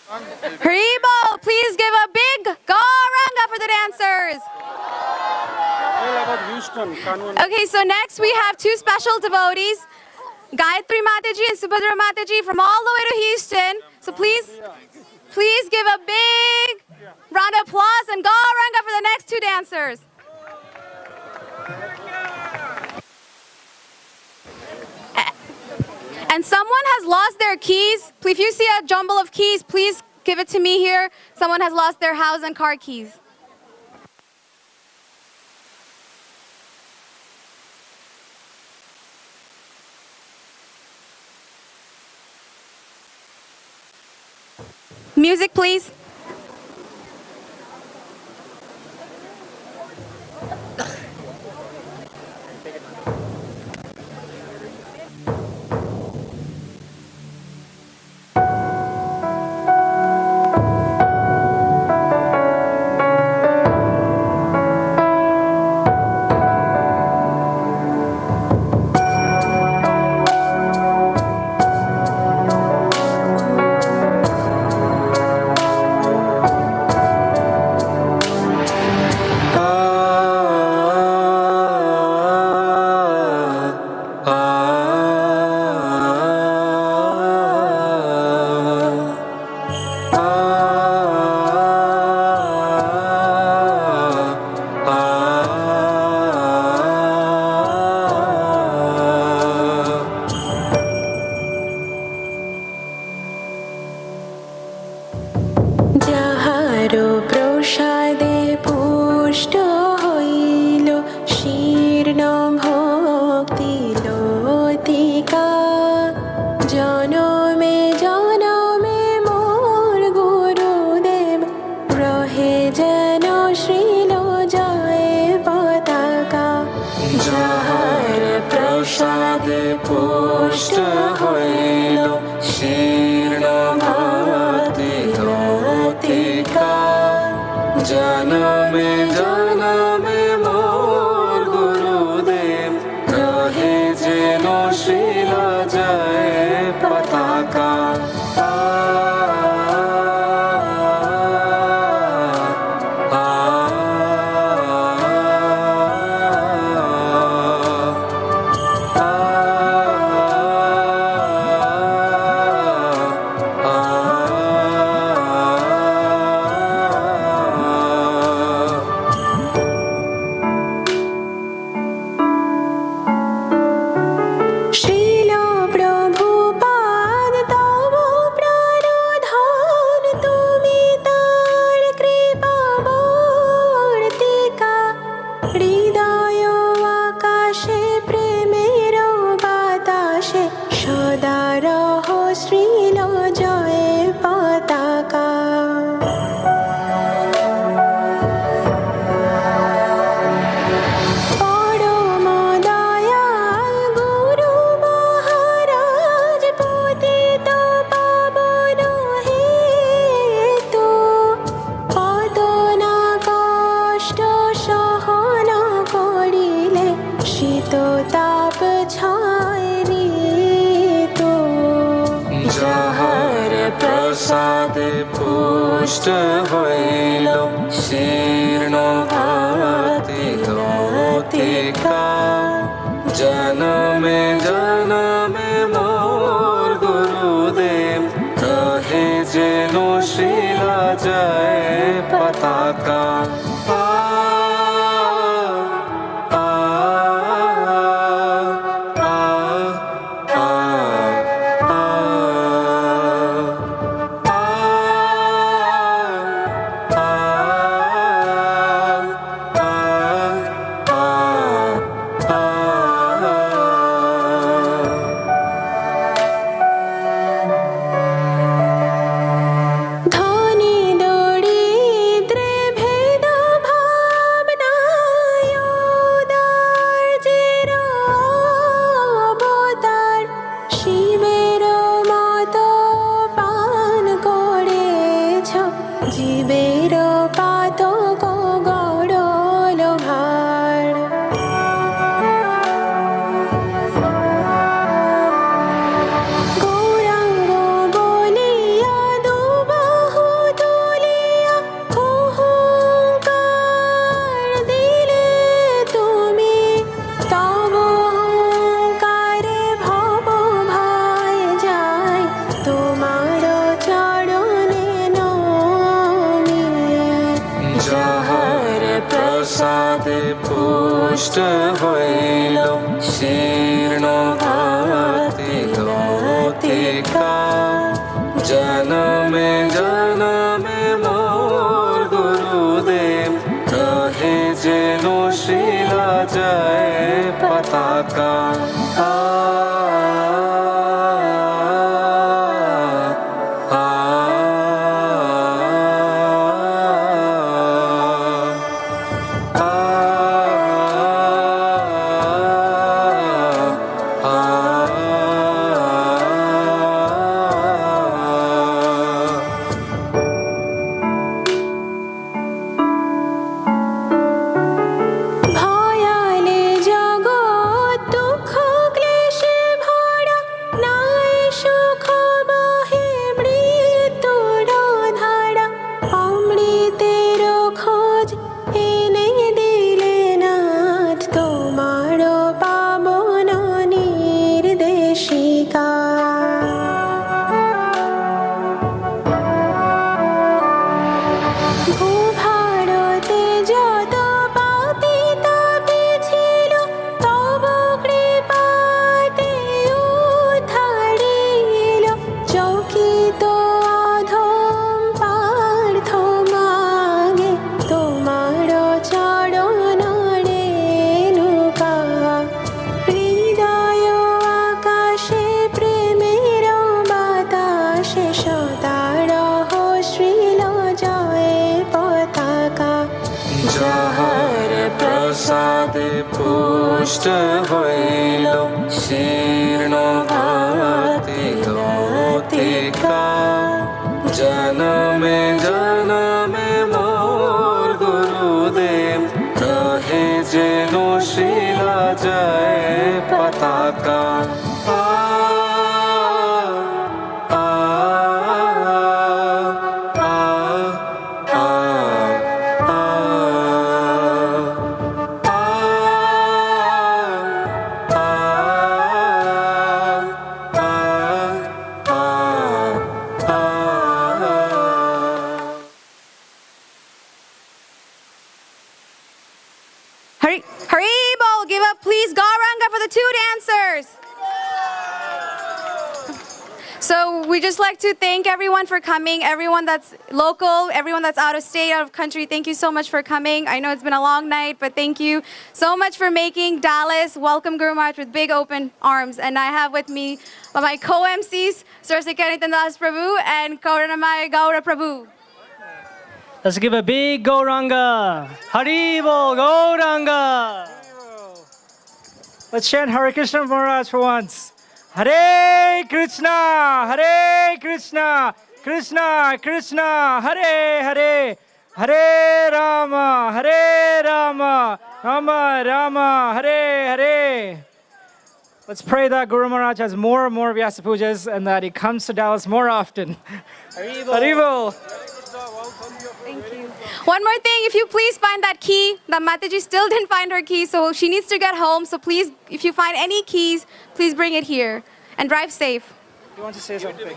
Haribol, please give a big Gauranga for the dancers. Okay, so next we have two special devotees, Gayatri Mataji and Subhadra Mataji from all the way to Houston. So please give a big round of applause and Gauranga for the next two dancers. And someone has lost their keys. If you see a jumble of keys, please give it to me here. Someone has lost their house and car keys. Music, please.
যাহারো প্রসাদে পুষ্ট হইল শীর্ণ ভক্তি লতিকা জনমে জনমে মোর গুরুদেব রহে যেন শ্রীল জয় পতাকা যাহার প্রসাদে পুষ্ট হইল শীর্ণ ভক্তি লতিকা জনমে জনমে মোর গুরুদেব রহে যেন শিলা জয় পতাকা শ্রীল প্রভুপাদ তব প্রাণধন তুমি তার কৃপা বর্তিকা হৃদয় আকাশে প্রেমের বাতাসে সদা রহ শ্রীল জয় পতাকা পরম দয়াল গুরু মহারাজ পতিত পাবন হেতু কত না কষ্ট সহন করিলে শীত তাপ ছয় ঋতু যাহার প্রসাদে পুষ্ট হইল শীর্ণ ভাতি লতিকা জনমে জনমে মোর গুরুদেব রহে যেন শিলা জয় পতাকা যাহার প্রসাদে পুষ্ট হইল শীর্ণ ভাতি লতিকা জনমে জনমে মোর গুরুদেব রহে যেন শিলা জয় পতাকা
ভয়ালে জগৎ দুঃখ ক্লেশে ভরা নাই সুখ বহে মৃত্যুর ধারা অমৃতের খোঁজ এনে দিলে নাথ তোমার পাবন নির্দেশিকা ভূভারতে যত পাপী তাপী ছিল তব কৃপাতে উদ্ধারিল চকিত অধম পার্থ মাগে তোমার চরণ রেণুকা হৃদয় আকাশে প্রেমের বাতাসে সদা রহস্রিল জয় পতাকা
যাহার প্রসাদে পুষ্ট হইল শীর্ণ ভাতি লতিকা জনমে জনমে মোর গুরুদেব রহে যেন শিলা জয় পতাকা
Haribol, give up please Gauranga for the two dancers. So we just like to thank everyone for coming, everyone that's local, everyone that's out of state, out of country. Thank you so much for coming. I know it's been a long night, but thank you so much for making Dallas welcome Guru Maharaj with big open arms. And I have with me my co-MCs, Sir Sikanitan Das Prabhu and Kauranamai Gaura Prabhu.
Let's give a big Gauranga. Haribol, Gauranga.
Let's chant Hare Krishna Maharaj for once. Hare Krishna, Krishna Krishna, Hare Hare, Hare Rama, Rama Rama, Hare Hare. Let's pray that Guru Maharaj has more and more Vyasa Pujas and that he comes to Dallas more often. Haribol.
Thank you. One more thing, if you please find that key, that Mataji still didn't find her key, so she needs to get home. So please, if you find any keys, please bring it here and drive safe.
You want to say something?